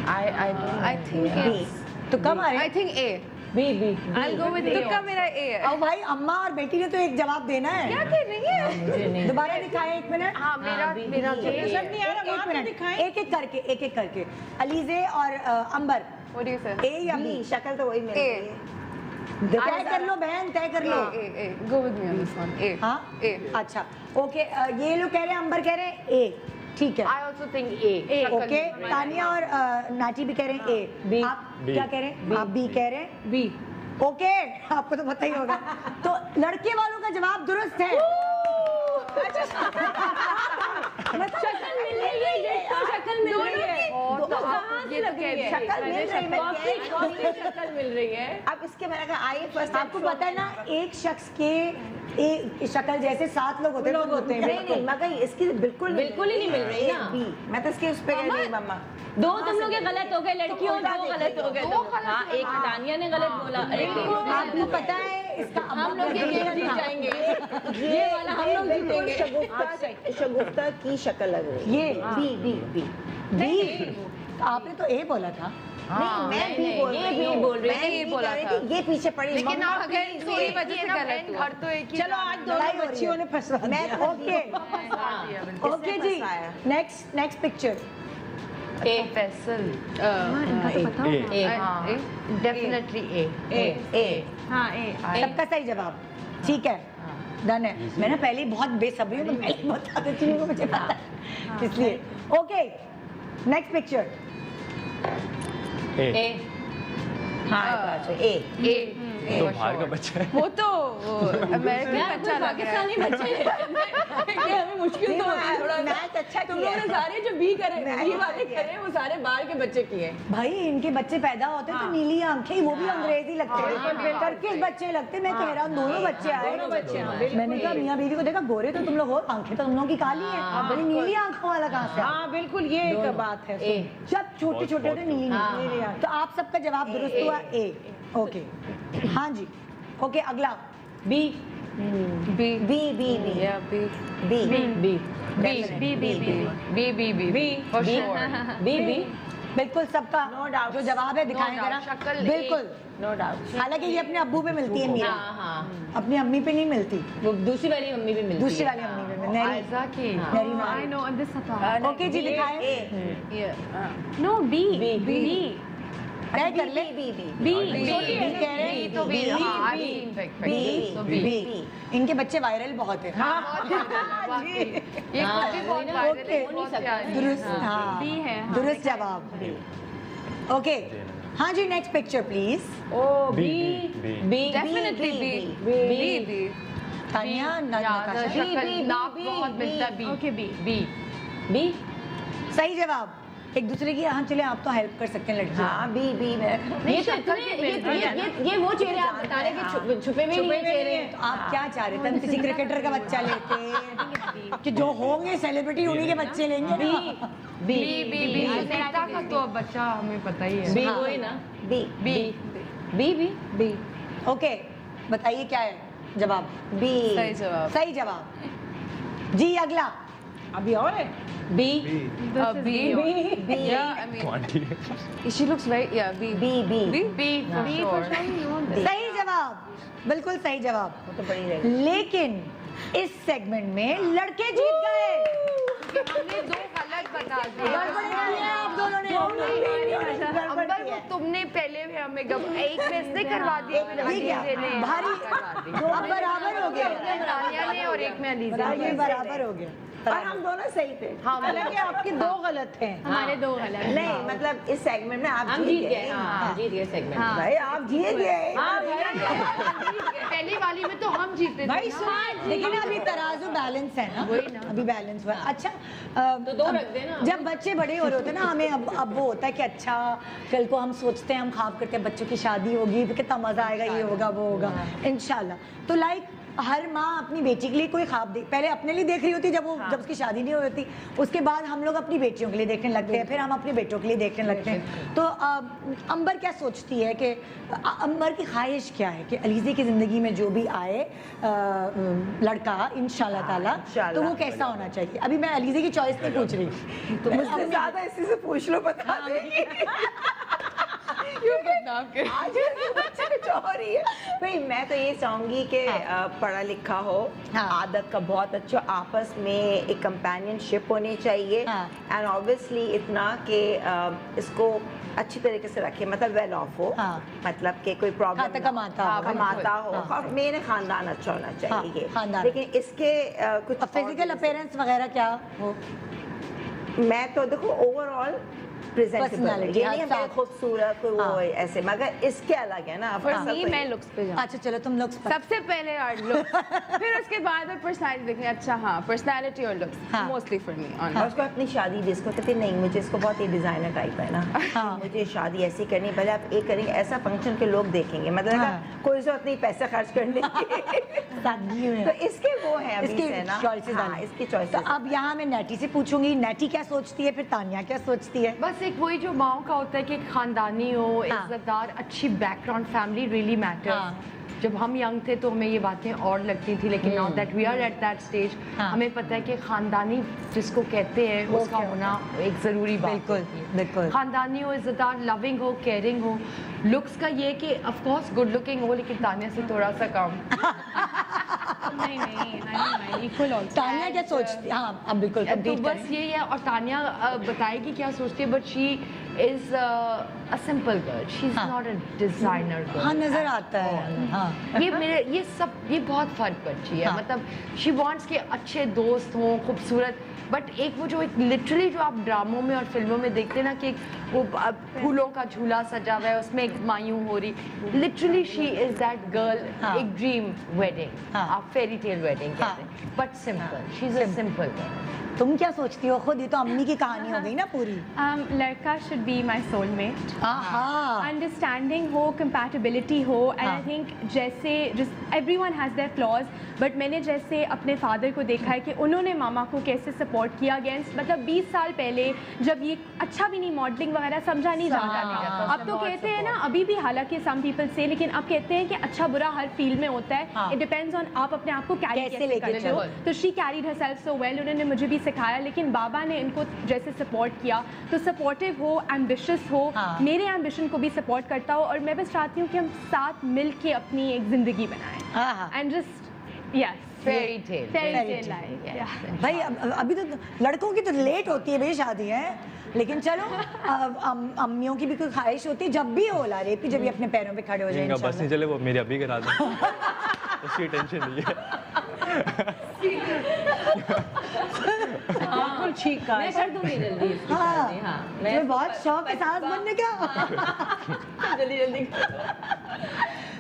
I think A तो कम आ रहे I think A B I go with तुक्का मेरा ए है अब भाई अम्मा और बेटी ने तो एक जवाब देना है। क्या कर रही है दोबारा दिखाएं, एक मिनट। हाँ मेरा मेरा सब नहीं आ रहा, वहाँ पे दिखाएं। एक एक करके अलीजे और अंबर, व्हाट डू यू से ए या बी? शक्ल तो वही मिल ए रही है। तय कर लो बहन, तय कर लो। Uh go with me on this one uh हाँ ए अच्छा ओके, ये लोग कह रहे हैं, अंबर कह रहे हैं ए, ठीक है। I also think A okay Tania और नाटी भी कह रहे हैं ए। बी। आप बी। क्या कह रहे हैं? आप बी कह रहे हैं। बी ओके आपको तो पता ही होगा। तो लड़के वालों का जवाब दुरुस्त है। शक्ल मिल रही है, ये तो शक्ल मिल रही है। और तो कहाँ से लग रही है? शक्ल मिल रही है, मैं कह रही हूँ। कौन सी शक्ल मिल रही है? अब इसके मैंने कहा आई फर्स्ट आपको पता है ना, एक शख्स के एक शक्ल जैसे 7 लोग होते हैं। नहीं मगर इसकी बिल्कुल बिल्कुल ही नहीं मिल रही ना। बी मैं तो इसके उस पे गई नहीं मम्मा। दो तुम लोग गलत हो गए, लड़कियों उल्टा दो देख गलत हो गए। दो गलत हाँ हो एक गए। तानिया ने गलत बोला, अरे आपको पता है इसका हम लोग ये गेम जीत जाएंगे, ये वाला हम लोग जीतेंगे। शगुफ्ता की शक्ल लग रही है। ये बी बी बी बी, आपने तो ए बोला था। नहीं मैं बी नहीं, बोल ये रही B हूँ। बोल रही मैं थी, ये B बोला कह रही था। थी, ये पीछे पड़ी लेकिन मम्मा, आप अगर please, मेरी ये वजह से गलत हुआ घर तो एक ही चलो आज लड़ाई दोनों हो रही बच्चियों है। ने फंसा मैं दिया। Okay okay ji, next picture. A Faisal A definitely A A हाँ ए सबका सही जवाब, ठीक है, डन है। मैं ना पहले ही बहुत बेसब्री हूँ, मैं पहले बता देती हूँ, मुझे पता है इसलिए। Okay next picture. A A हाँ ए ए तो बाहर का बच्चा है। वो तो अमेरिकन यार बच्चा कोई लग रहा है पाकिस्तानी बच्चे ये हमें मुश्किल तो होती है थोड़ा सा। मैच अच्छा तुम किया लोगों ने है। सारे जो बी करे मैच बी अच्छा वाले किया है। करे वो सारे बाहर के बच्चे किए। भाई इनके बच्चे पैदा होते तो नीली आंखें, वो भी अंग्रेजी लगते हैं, टर्किश बच्चे लगते। मैं कह रहा हूँ दोनों बच्चे आए। दोनों बच्चे, हाँ, मैंने कहा मियाँ बीवी को देखा, गोरे तो तुम लोग हो, आंखें तो तुम लोगों की काली है, बड़ी नीली आंखों वाला कहाँ से? हाँ बिल्कुल ये एक बात है। ए जब छोटे छोटे होते नीली नीली आंख। तो आप सबका जवाब दुरुस्त हुआ, ए। ओके हाँ जी, ओके अगला। B B B B B या B B B B for B sure B B बिल्कुल सबका No doubt. जो जवाब है दिखाएं doubt. जरा। शक्ल ए। बिल्कुल, नो डाउट। हालांकि ये अपने अब्बू पे मिलती है मीरा, हाँ हाँ अपनी अम्मी पे नहीं मिलती, वो दूसरी वाली मम्मी भी मिलती दूसरी है। वाली अम्मी पे नैरी। आयजा की नैरी नारी। I know, and this Sata. Okay जी दिखाएं, No, B. B. B. तय कर ले। B B B. बी कह रहे हैं, तो बी बी, हाँ बी, बी तो बी बी इनके बच्चे वायरल बहुत है। ये खुद भी बहुत वायरल है ओके, बहुत प्यारी दुरुस्त, हाँ B है, हाँ, दुरुस्त जवाब। ओके हाँ जी, next picture please. Oh B B B B definitely B B B Tania नकाशा। शक्ल नाक बहुत मिलता है B Okay, B. B B सही जवाब। एक दूसरे की यहाँ चले, आप तो हेल्प कर सकते हैं लड़कियों। हाँ बी बी मेरा ये तो इतने ये वो चेहरे आप बता रहे कि छुपे में नहीं है चेहरे। तो आप क्या चाह रहे थे? हम किसी क्रिकेटर का बच्चा लेते कि जो होंगे सेलिब्रिटी उन्हीं के बच्चे लेंगे ना। बी बी बी नेता का तो अब बच्चा हमें पता ही है बी वो है ना B B B B B. Okay बताइए क्या है जवाब? बी सही जवाब सही जवाब जी। अगला अभी और है B B B yeah I mean she looks very yeah B B B B for sure सही जवाब, बिल्कुल सही जवाब। वो तो बड़ी रही। लेकिन इस सेगमेंट में लड़के जीत गए। हमने दो गलत बता दिए गड़बड़ की है आप दोनों ने। अंबर वो तुमने पहले भी हमें एक में इसने करवा दी ठीक है, भारी अब बराबर हो गया, तानिया ने और एक में अलीजा ये बराबर हो गया। और हम दोनों सही थे। हालांकि आपके दो गलत हैं। हमारे दो गलत। नहीं मतलब इस सेगमेंट में आप हम जीत गए। हाँ हाँ। जीत गए सेगमेंट। भाई आप जीत गए। हाँ भाई पहली वाली में तो हम जीते भाई थे सुन, लेकिन अभी तराजू बैलेंस है ना, वही ना। अभी बैलेंस हुआ है। अच्छा तो 2 रख देना। जब बच्चे बड़े हो रहे होते हैं ना, हमें अब वो होता है कि अच्छा कल को हम सोचते हैं, हम ख्वाब करते हैं बच्चों की शादी होगी तो कितना मजा आएगा, ये होगा वो होगा इंशाल्लाह। तो लाइक हर माँ अपनी बेटी के लिए कोई ख्वाब देख, पहले अपने लिए देख रही होती जब वो जब उसकी शादी नहीं हुई होती, उसके बाद हम लोग अपनी बेटियों के लिए देखने लगते हैं, फिर हम अपने बेटों के लिए देखने लगते हैं। तो अंबर क्या सोचती है कि अंबर की ख्वाहिश क्या है कि अलीज़े की ज़िंदगी में जो भी आए लड़का इंशाल्लाह ताला, तो वो कैसा होना चाहिए? अभी मैं अलीज़े की चॉइस नहीं पूछ रही, तो मुझसे ज्यादा इसी से पूछ लो, बता देंगे। क्यों बदनाम कर आज के बच्चे कुछ और ही है। भाई मैं तो ये चाहूंगी कि पढ़ा लिखा हो, आदत का बहुत अच्छा, आपस में एक कंपेनियनशिप होनी चाहिए, एंड ऑब्वियसली इतना कि इसको अच्छी तरीके से रखे, मतलब वेल ऑफ हो, मतलब कि कोई प्रॉब्लम कमाता हो, और मेरे खानदान अच्छा होना चाहिए, लेकिन इसके कुछ फिजिकल अपीयरेंस वगैरह क्या हो? मैं तो देखो ओवरऑल Personality, ये नहीं है हाँ, खूबसूरत कोई वो ऐसे, मगर इसके अलग है ना। मैं लुक्स पे जाऊँ। अच्छा चलो तुम लोग सबसे पहले और लुक्स, फिर उसके बाद पर्सनालिटी देखनी। अच्छा हाँ, पर्सनालिटी और लुक्स मोस्टली फॉर मी। और उसको अपनी शादी जिसको कहते नहीं, मुझे इसको बहुत ही डिजाइनर टाइप है ना, मुझे शादी ऐसी करनी, पहले आप एक करेंगे ऐसा फंक्शन के लोग देखेंगे, मतलब कोई जरूरत नहीं पैसे खर्च करने की। तो इसके वो है अभी से ना चॉइसेस, इसकी चॉइस। तो अब यहाँ मैं नेटी से पूछूंगी, नेटी क्या सोचती है, फिर तानिया क्या सोचती है? बस एक वही जो माओ का होता है कि खानदानी हो, इज्जतदार, अच्छी बैकग्राउंड फैमिली रियली मैटर्स। जब हम यंग थे तो हमें ये बातें और लगती थी, लेकिन now that we are at that stage हमें पता है कि खानदानी जिसको कहते हैं उसका होना एक ज़रूरी बात है। बिल्कुल खानदानी हो, इज्जतदार, लविंग हो, केयरिंग हो। लुक्स का ये कि ऑफ कोर्स गुड लुकिंग हो, लेकिन तानिया से थोड़ा सा कम। नहीं इक्वल ऑल्सो। तानिया क्या सोचती है? हाँ अब बिल्कुल तो बस यही है, और तानिया बताएगी क्या सोचती है, but she is a simple girl, she is not a designer girl. हाँ नजर आता है। हाँ ये बहुत फर्क बच्ची है। मतलब शी वांट्स के अच्छे दोस्त हों, खूबसूरत, बट एक वो जो एक लिटरली जो आप ड्रामों में और फिल्मों में देखते हैं ना कि वो फूलों का झूला सजा हुआ है, उसमें एक मायूं हो रही, literally she is that girl. एक ड्रीम वेडिंग, आप फेरी टेल वेडिंग कहते हैं, but simple, she is a simple girl. तुम क्या सोचती हो खुद? ये तो अम्मी की कहानी हो गई ना पूरी। लड़का should be my soulmate, understanding हो, कंपैटिबिलिटी हो, एंड आई थिंक जैसे everyone has their flaws, but मैंने जैसे अपने फादर को देखा है कि उन्होंने मामा को कैसे सपोर्ट किया अगेंस्ट, मतलब 20 साल पहले जब ये अच्छा भी नहीं, मॉडलिंग वगैरह समझा नहीं जाता था। अब तो कहते हैं ना, अभी भी हालांकि सम पीपल से, लेकिन अब कहते हैं कि अच्छा बुरा हर फील्ड में होता है, इट डिपेंड्स ऑन आप अपने आप को कैरी कैसे करते हो। तो she carried herself so well, उन्होंने मुझे भी सिखाया, लेकिन बाबा ने इनको जैसे सपोर्ट किया, तो सपोर्टिव हो, एम्बिशियस हो, मेरे एम्बिशन को भी सपोर्ट करता हो, और मैं बस चाहती हूँ कि हम साथ मिल के अपनी एक जिंदगी बनाएं, and just yes fairy tale life. भाई अभी तो लड़कों की तो लेट होती है भाई शादी है, लेकिन चलो अम्मियों की भी कोई ख्वाहिश होती है जब भी हो ला रेपी, जब भी अपने पैरों पे खड़े हो जाए। इनका बस नहीं चले वो मेरी अभी करा दो, उसकी टेंशन नहीं है। बिल्कुल ठीक कहा। मैं कर दूंगी जल्दी इसकी शादी। हाँ मैं बहुत शौक है सास बनने का। जल्दी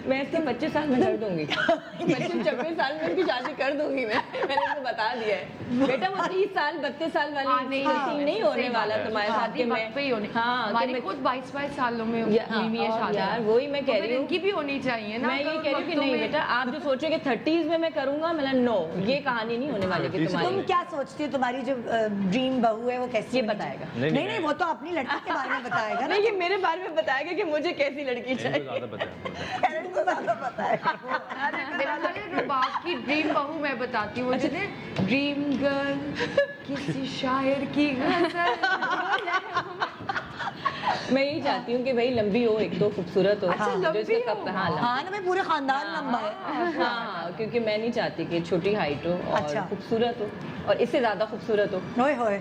मैं इसके 25 साल में कर दूंगी, 25-26 साल में इनकी शादी कर दूंगी मैंने इसको बता दिया है। बेटा वो 30 साल 32 साल वाली सीन नहीं होने वाला तुम्हारे साथ के मैं। हाँ हमारी खुद 22 सालों में हुई है शादी। यार वही मैं कह रही हूँ, इनकी भी होनी चाहिए ना। मैं ये कह रही हूँ कि नहीं बेटा, आप जो सोच रहे कि 30s में मैं करूँगा, मतलब नो, ये कहानी नहीं होने वाली कि तुम्हारी। तुम क्या सोचती हो तुम्हारी जो ड्रीम बहू है वो कैसी? ये बताएगा। नहीं वो तो अपनी लड़की के बारे में बताएगा। नहीं, ये मेरे बारे में बताएगा कि मुझे कैसी लड़की चाहिए। ज़्यादा पता है। मेरा ख्याल है रुबाब की ड्रीम बहू मैं बताती हूँ, जिन्हें ड्रीम गर्ल किसी शायर की गजल। मैं यही चाहती हूँ कि भाई लंबी हो, एक तो खूबसूरत हो। अच्छा, लंबी हो। हाँ ना, मैं पूरे खानदान लंबा है। हाँ क्योंकि मैं नहीं चाहती कि छोटी हाइट हो और खूबसूरत हो, और इससे ज्यादा खूबसूरत हो। ओए होए।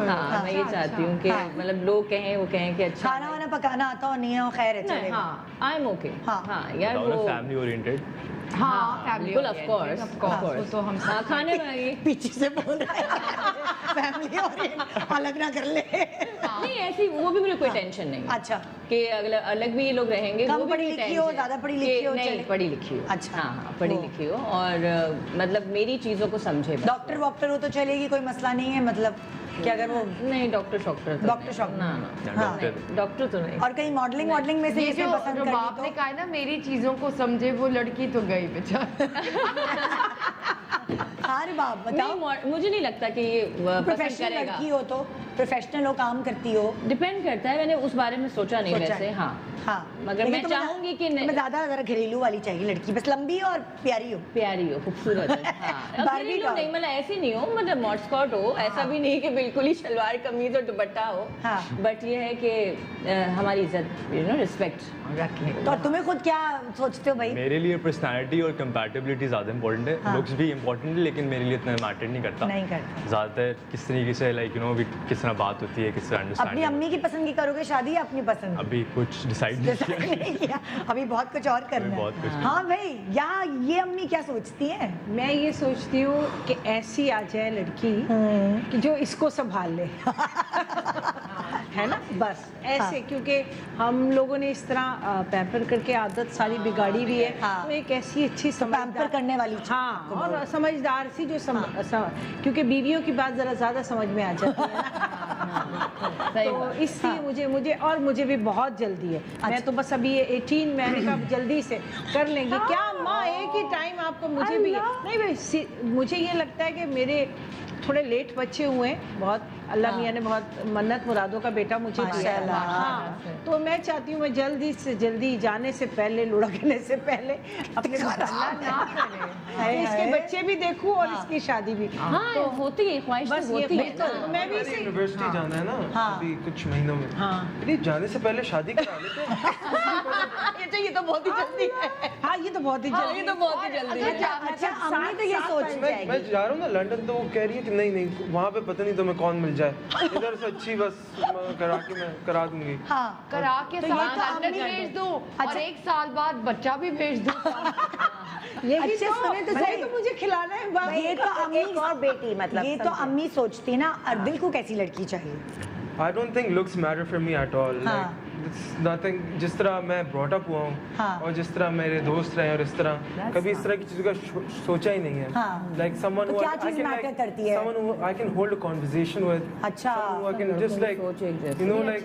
हाँ मैं ये चाहती हूँ कि मतलब लोग कहें, वो कहें कि अच्छा खाना वाना पकाना आता हो नहीं है, वो खैर है चलेगा। हाँ आई एम ओके। हाँ यार वो फैमिली ओरिएंटेड। हाँ फैमिली बिल्कुल ऑफ कोर्स तो हम खाने बनाइए। पीछे से बोल रहा है फैमिली और अलग ना कर ले। नहीं ऐसी वो भी मुझे कोई टेंशन नहीं है। अच्छा कि अगला अलग भी ये लोग रहेंगे, कम वो भी पढ़ी कोई लिखी हो, tension ज़्यादा पढ़ी कि लिखी हो, नहीं चले। पढ़ी लिखी हो। अच्छा। हाँ पढ़ी लिखी हो और मतलब मेरी चीज़ों को समझे बस। डॉक्टर वॉक्टर हो तो चलेगी, कोई मसला नहीं है, मतलब कि अगर वो नहीं डॉक्टर शॉक्टर तो डॉक्टर नहीं। शॉक्टर। ना ना हाँ। नहीं, डॉक्टर तो नहीं। और कहीं मॉडलिंग वॉडलिंग में से ये इसे जो पसंद जो करनी बाप ने तो कहा है ना मेरी चीजों को समझे, वो लड़की तो गई बेचारा। हर बाप बताओ, नहीं मुझे नहीं लगता कि ये पसंद प्रोफेशनल करेगा। लड़की हो तो, प्रोफेशनल हो, काम करती हो, डिपेंड करता है, मैंने उस बारे में सोचा नहीं सोचा वैसे। है। हाँ हाँ मगर लेकिन मैं तुम्हें चाहूंगी कि नहीं तुम्हें ज़्यादा घरेलू वाली चाहिए लड़की, बस लंबी और प्यारी हो। प्यारी हो, खूबसूरत हो। हाँ बार्बी घरेलू डॉल। नहीं, मतलब ऐसी नहीं हो, मतलब मॉडस्कॉट हो, ऐसा भी नहीं कि बिल्कुल ही शलवार कमीज और दुपट्टा हो। हाँ। बट ये है कि हमारी इज्जत रिस्पेक्ट रखें। तो तुम्हें खुद क्या सोचते हो भाई? मेरे लिए पर्सनालिटी और कंपैटिबिलिटी ज़्यादा इंपॉर्टेंट है। हाँ। लुक्स भी इंपॉर्टेंट है लेकिन मेरे लिए इतना मैटर नहीं करता। नहीं करता। ज़्यादातर किस तरीके से लाइक किस तरह बात होती है, किस तरह अपनी अंडरस्टैंडिंग। अम्मी की पसंद की करोगे शादी या अपनी पसंद? अभी कुछ डिसाइड नहीं किया। Decide नहीं किया, अभी बहुत कुछ और करना अभी बहुत है। कुछ हाँ भाई, यहाँ ये अम्मी क्या सोचती हैं? मैं ये सोचती हूँ कि ऐसी आ जाए लड़की कि जो इसको संभाल ले। है ना, बस ऐसे। क्योंकि हम लोगों ने इस तरह पैम्पर करके आदत सारी बिगाड़ी हुई है। हाँ। तो एक ऐसी अच्छी पैम्पर करने वाली चीज़ हाँ, आपको और बहुत। समझदार सी जो क्योंकि बीवियों की बात जरा ज्यादा समझ में आ जाती है सही तो बात। इसलिए मुझे भी बहुत जल्दी है। मैं तो बस अभी 18 मैंने कहा जल्दी से कर लेंगे। क्या माँ एक ही टाइम आपको मुझे भी नहीं भाई, मुझे ये लगता है कि मेरे थोड़े लेट बच्चे हुए हैं बहुत। अल्लाह मियाँ ने बहुत मन्नत मुरादों का बेटा मुझे दिया है। माशाल्लाह। हाँ, तो मैं चाहती हूँ मैं जल्दी से जल्दी जाने से पहले, लुढ़कने से पहले अपने इसके बच्चे भी देखूं और इसकी शादी भी। हाँ तो होती है ख्वाहिश, बस तो ये होती है तो ना। मैं भी अरे इसे यूनिवर्सिटी जाना है ना अभी कुछ महीनों में। हाँ। अरे जाने से पहले शादी करा लेते हैं। ये तो बहुत ही जल्दी है। हाँ ये तो बहुत ही जल्दी, ये तो बहुत ही जल्दी है। अच्छा अम्मी तो ये सोच मैं जा रहा हूँ ना लंदन, तो वो कह रही है कि नहीं वहाँ पे पता नहीं तुम्हें कौन मिल जाए, इधर से अच्छी बस करा के मैं करा दूंगी। हाँ करा के तो ये साथ तो लंदन अम्मी- भेज दो अच्छा। और 1 साल बाद बच्चा भी भेज दो। अच्छे सुने तो भले सही। तो मुझे खिलाना है बाप। ये तो अम्मी एक और बेटी मतलब ये तो अम्मी सोचती है ना। और दिल को कैसी लड़की चाहिए? I don't think looks matter for me at all. हाँ। Like it's nothing. जिस तरह मैं brought up हुआ हूँ हाँ। और जिस तरह मेरे दोस्त रहे और इस तरह कभी इस तरह की चीज़ों का सोचा ही नहीं है। हाँ। Like someone तो who क्या I cheese can matter like करती है? someone who I can hold a conversation with. अच्छा। Someone who I can just like you know like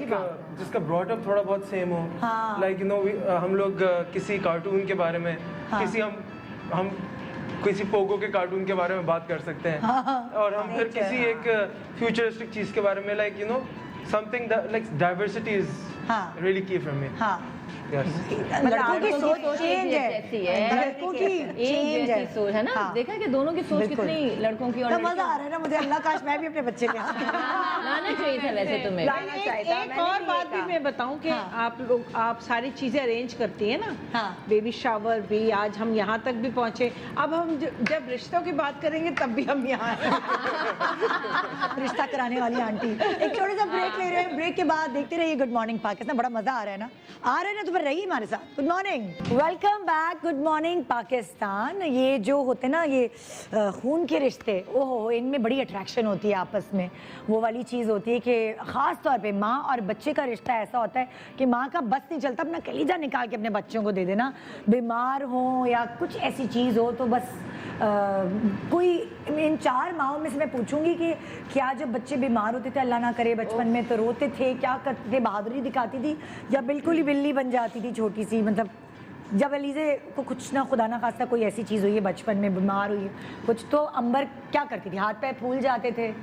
जिसका brought up थोड़ा बहुत same हो. हाँ। Like you know हम लोग किसी कार्टून के बारे में किसी हम किसी पोगो के कार्टून के बारे में बात कर सकते हैं और हम फिर किसी एक फ्यूचरिस्टिक चीज़ के बारे में like you know something that like diversity is हाँ। really key for me. हाँ Yes. लड़कों की सोच एक चेंज जैसी है, है। लड़कों की एक चेंज जैसी सोच है ना। हाँ। देखा कि दोनों की सोच बिल्कुल। कितनी लड़कों की और तो लड़कियों मजा आ रहा है ना मुझे। अल्लाह काश मैं भी अपने बच्चे ले आऊं। लाना चाहिए था वैसे तुम्हें। एक और बात भी मैं बताऊं कि आप सारी चीजें अरेंज करती हैं ना। हाँ। बेबी शावर भी, आज हम यहाँ तक भी पहुँचे। अब हम जब रिश्तों की बात करेंगे तब भी हम यहाँ आए। रिश्ता कराने वाली आंटी। एक छोटा सा ब्रेक ले रहे हैं, ब्रेक के बाद देखते रहिए गुड मॉर्निंग पाकिस्तान। बड़ा मजा आ रहा है ना, तो फिर रहिए हमारे साथ। Good morning, welcome back, good morning Pakistan. ये जो होते ना ये खून के रिश्ते, ओहो इनमें बड़ी अट्रैक्शन होती है आपस में। वो वाली चीज़ होती है कि ख़ास तौर पे माँ और बच्चे का रिश्ता ऐसा होता है कि माँ का बस नहीं चलता अपना कलीजा निकाल के अपने बच्चों को दे देना। बीमार हो या कुछ ऐसी चीज़ हो तो बस कोई इन 4 माओं में से मैं पूछूंगी कि क्या जब बच्चे बीमार होते थे, अल्लाह ना करे बचपन में, तो रोते थे, क्या करते थे, बहादुरी दिखाती थी या बिल्कुल ही बिल्ली बन जाती थी छोटी सी? मतलब जब अलीज़े को कुछ ना खुदा ना खास्ता कोई ऐसी चीज़ हुई है, बचपन में बीमार हुई है कुछ, तो अंबर क्या करती थी? हाथ पैर फूल जाते थे?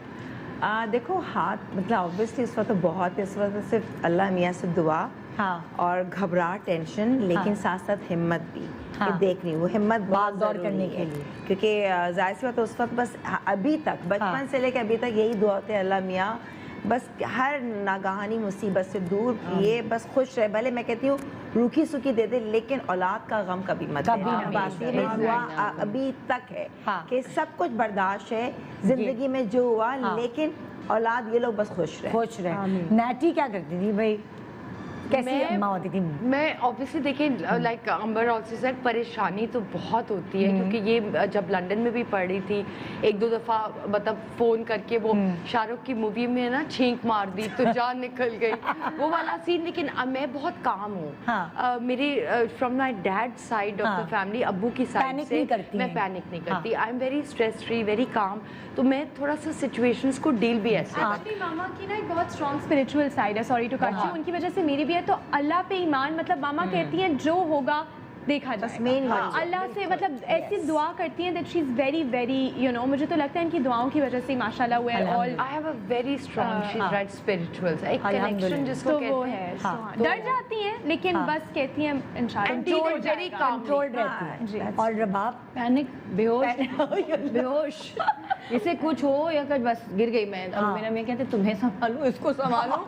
देखो हाथ मतलब ऑब्वियसली इस वक्त तो बहुत, इस वक्त सिर्फ अल्लाह मियाँ से दुआ हाँ। और घबराहट, टेंशन, लेकिन साथ साथ हिम्मत भी हाँ। कि देखनी वो हिम्मत भाग बहुत दौड़ ज़रूरी करने है। के लिए। क्योंकि जाहिर सी बात है उस वक्त बस अभी तक बचपन से लेकर अभी तक यही दुआ होती है, अल्लाह मियाँ बस हर नागहानी मुसीबत से दूर किए, बस खुश रहे। भले मैं कहती हूँ रूखी सूखी दे दे लेकिन औलाद का गम कभी मत कभी देना। ना बस ये देना। दुआ अभी तक है हाँ। कि सब कुछ बर्दाश्त है जिंदगी में जो हुआ, लेकिन औलाद ये लोग बस खुश रहे। खुश रहे। नैटी क्या करती थी भाई? कैसी अम्मा होती थी? मैं ऑब्वियसली देखिए लाइक अंबर ऑल्सो सेड, परेशानी तो बहुत होती है क्योंकि ये जब लंदन में भी पढ़ रही थी, एक दो दफ़ा मतलब फ़ोन करके वो शाहरुख की मूवी में ना छींक मार दी तो जान निकल गई, वो वाला सीन। लेकिन मैं बहुत काम हूँ। हाँ। मेरे from my dad side of the family, अब्बू की साइड पैनिक से नहीं करती मैं हैं। पैनिक नहीं करती। आई am very stress free, very calm. तो मैं थोड़ा सा सिचुएशंस को डील भी ऐसे अपनी मामा की ना एक बहुत स्ट्रॉन्ग स्पिरिचुअल साइड है, सॉरी टू कट यू, उनकी वजह से मेरी भी है। तो अल्लाह पे ईमान, मतलब मामा कहती हैं जो होगा देखा जाएगा। अल्लाह से मतलब ऐसी दुआ करती हैं that she is very very you know, मुझे तो लगता है इनकी दुआओं की वजह से माशाल्लाह हुआ है। All I have a very strong, she is right, spirituals, एक कनेक्शन जिसको तो वो कहते है। हैं। तो डर जाती हैं लेकिन बस कहती हैं इंशाल्लाह वेरी काम। कंट्रोल्ड रहती है। और रबाब पैनिक, बेहोश इसे कुछ हो या कुछ बस गिर गई मैं। अब मेरा मैं कहते तुम्हें संभालूं, इसको संभालूं,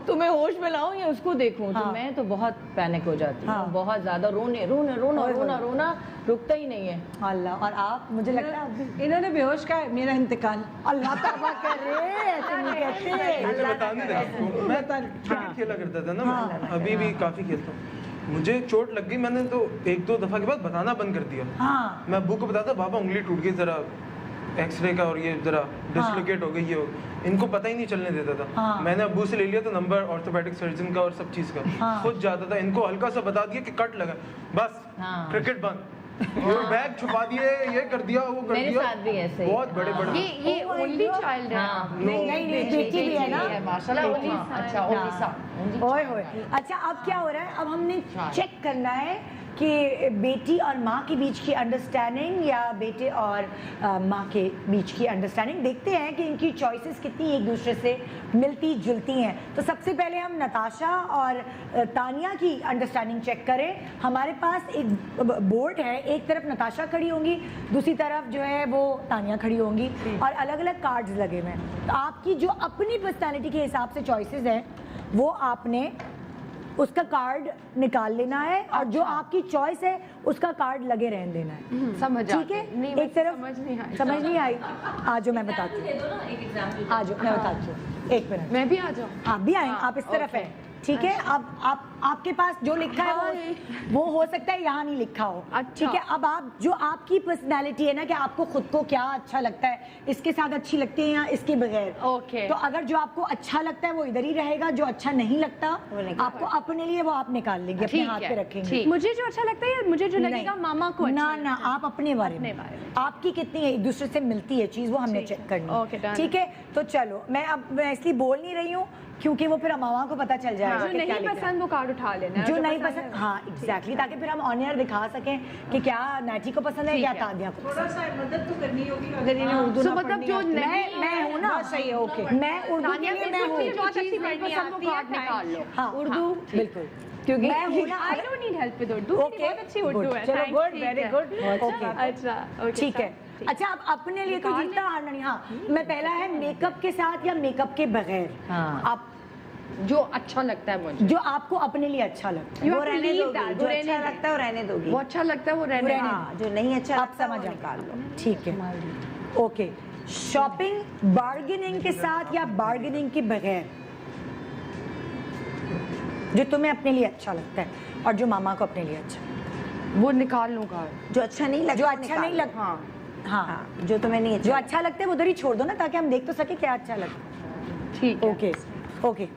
तुम्हें होश में लाऊं या उसको देखूं। तो मैं तो बहुत पैनिक हो जाती हूँ, बहुत ज्यादा रोने रोना रोना रोना रोना रुकता ही नहीं है। अल्लाह। और आप, मुझे लगता है इन्होंने बेहोश का मेरा इंतकाल। अल्लाह तौबा कर रहे, ऐसे नहीं कहते। मुझे बता नहीं रहा आपको, मैं क्रिकेट खेला करता था ना, मैं अभी भी काफी खेलता हूँ। मुझे चोट लग गई, मैंने तो एक दो दफा के बाद बताना बंद कर दिया। हाँ। मैं अब्बू को बताता, पापा उंगली टूट गई जरा एक्सरे का और ये जरा डिसलोकेट हो गई, ये इनको पता ही नहीं चलने देता था। हाँ। मैंने अब्बू से ले लिया तो नंबर ऑर्थोपेडिक सर्जन का और सब चीज का। हाँ। खुद जाता था, इनको हल्का सा बता दिया कि कट लगा, बस क्रिकेट बंद। वो बैग छुपा दिए, ये कर दिया, वो कर मेरे दिया। साथ भी ऐसे ही। बहुत बड़े बड़े। ये ओनली चाइल्ड है। नहीं बेटी भी है ना। माशाल्लाह ओनली। अच्छा ओनली सन। ओए होए। अच्छा अब क्या हो रहा है, अब हमने चेक करना है कि बेटी और माँ के बीच की अंडरस्टैंडिंग या बेटे और माँ के बीच की अंडरस्टैंडिंग। देखते हैं कि इनकी चॉइसेस कितनी एक दूसरे से मिलती जुलती हैं। तो सबसे पहले हम नताशा और तानिया की अंडरस्टैंडिंग चेक करें। हमारे पास एक बोर्ड है, एक तरफ नताशा खड़ी होंगी, दूसरी तरफ जो है वो तानिया खड़ी होंगी और अलग अलग कार्ड्स लगे हुए हैं। तो आपकी जो अपनी पर्सनैलिटी के हिसाब से चॉइसेस हैं वो आपने उसका कार्ड निकाल लेना है और जो आपकी चॉइस है उसका कार्ड लगे रहने देना है। समझ ठीक है? नहीं, एक तरफ समझ नहीं आई। आ जाओ मैं बताती हूँ, आ जाओ मैं बताती हूँ, एक मिनट। मैं भी आ जाऊँ? आप भी आए, आप इस तरफ है, ठीक है? अब आपके पास जो लिखा है वो हो सकता है यहाँ नहीं लिखा हो। ठीक है? अब आप जो आपकी पर्सनैलिटी है ना कि आपको खुद को क्या अच्छा लगता है, इसके साथ अच्छी लगती है या इसके बगैर। ओके। तो अगर जो आपको अच्छा लगता है वो इधर ही रहेगा, जो अच्छा नहीं लगता आपको अपने लिए वो आप निकाल लेंगे, अपने हाथ पे रखेंगे। मुझे जो अच्छा लगता है या मुझे जो लगेगा मामा को अच्छा ना ना, आप अपने बारे में आपकी कितनी एक दूसरे से मिलती है चीज वो हमने चेक करनी है। ठीक है? तो चलो मैं इसलिए बोल नहीं रही हूँ क्योंकि वो फिर मामा को पता चल जाएगा। जो नहीं पसंद वो कार्ड उठा लेना है, जो नहीं पसंद, हाँ एग्जैक्टली, ताकि फिर हम ऑन एयर दिखा सकें कि क्या नाटी को पसंद है, क्या तादिया को। थोड़ा सा मदद तो करनी होगी अगर इन्हें उर्दू ना मतलब जो मैं हूँ ना, सही है, ओके। मैं उर्दू के लिए मैं हूँ, बहुत अच्छी पढ़नी आती है, निकाल लो। हाँ उर्दू बिल्कुल, क्योंकि मैं हूँ ना। I don't need help with Urdu, मेरी बहुत अच्छी उर्दू है। चलो गुड, वेरी गुड, ओके। अच्छा ठीक है। अच्छा अब अपने लिए तो जीतना हारना नहीं। हाँ, मैं पहला है मेकअप के साथ या मेकअप के बगैर। आप जो अच्छा लगता है मुझे, जो आपको अपने लिए अच्छा लगता है वो रहने दोगी, जो अच्छा लगता है वो रहने दोगी। वो अच्छा लगता है वो रहने दो। हाँ, जो नहीं अच्छा आप लगता है समझ वो जाओ। निकाल लो। ठीक है, ओके। शॉपिंग बार्गेनिंग के साथ या बार्गेनिंग के बगैर, जो तुम्हें अपने लिए अच्छा लगता है और जो मामा को अपने लिए अच्छा, वो निकाल लूंगा। जो अच्छा नहीं लगता जो वो अच्छा निकाल नहीं लो। लगता। हाँ हाँ, जो तुम्हें नहीं जो अच्छा अच्छा लगता है वो उधर ही छोड़ दो ना, ताकि हम देख तो सके क्या अच्छा लगता है। ठीक है। Okay okay.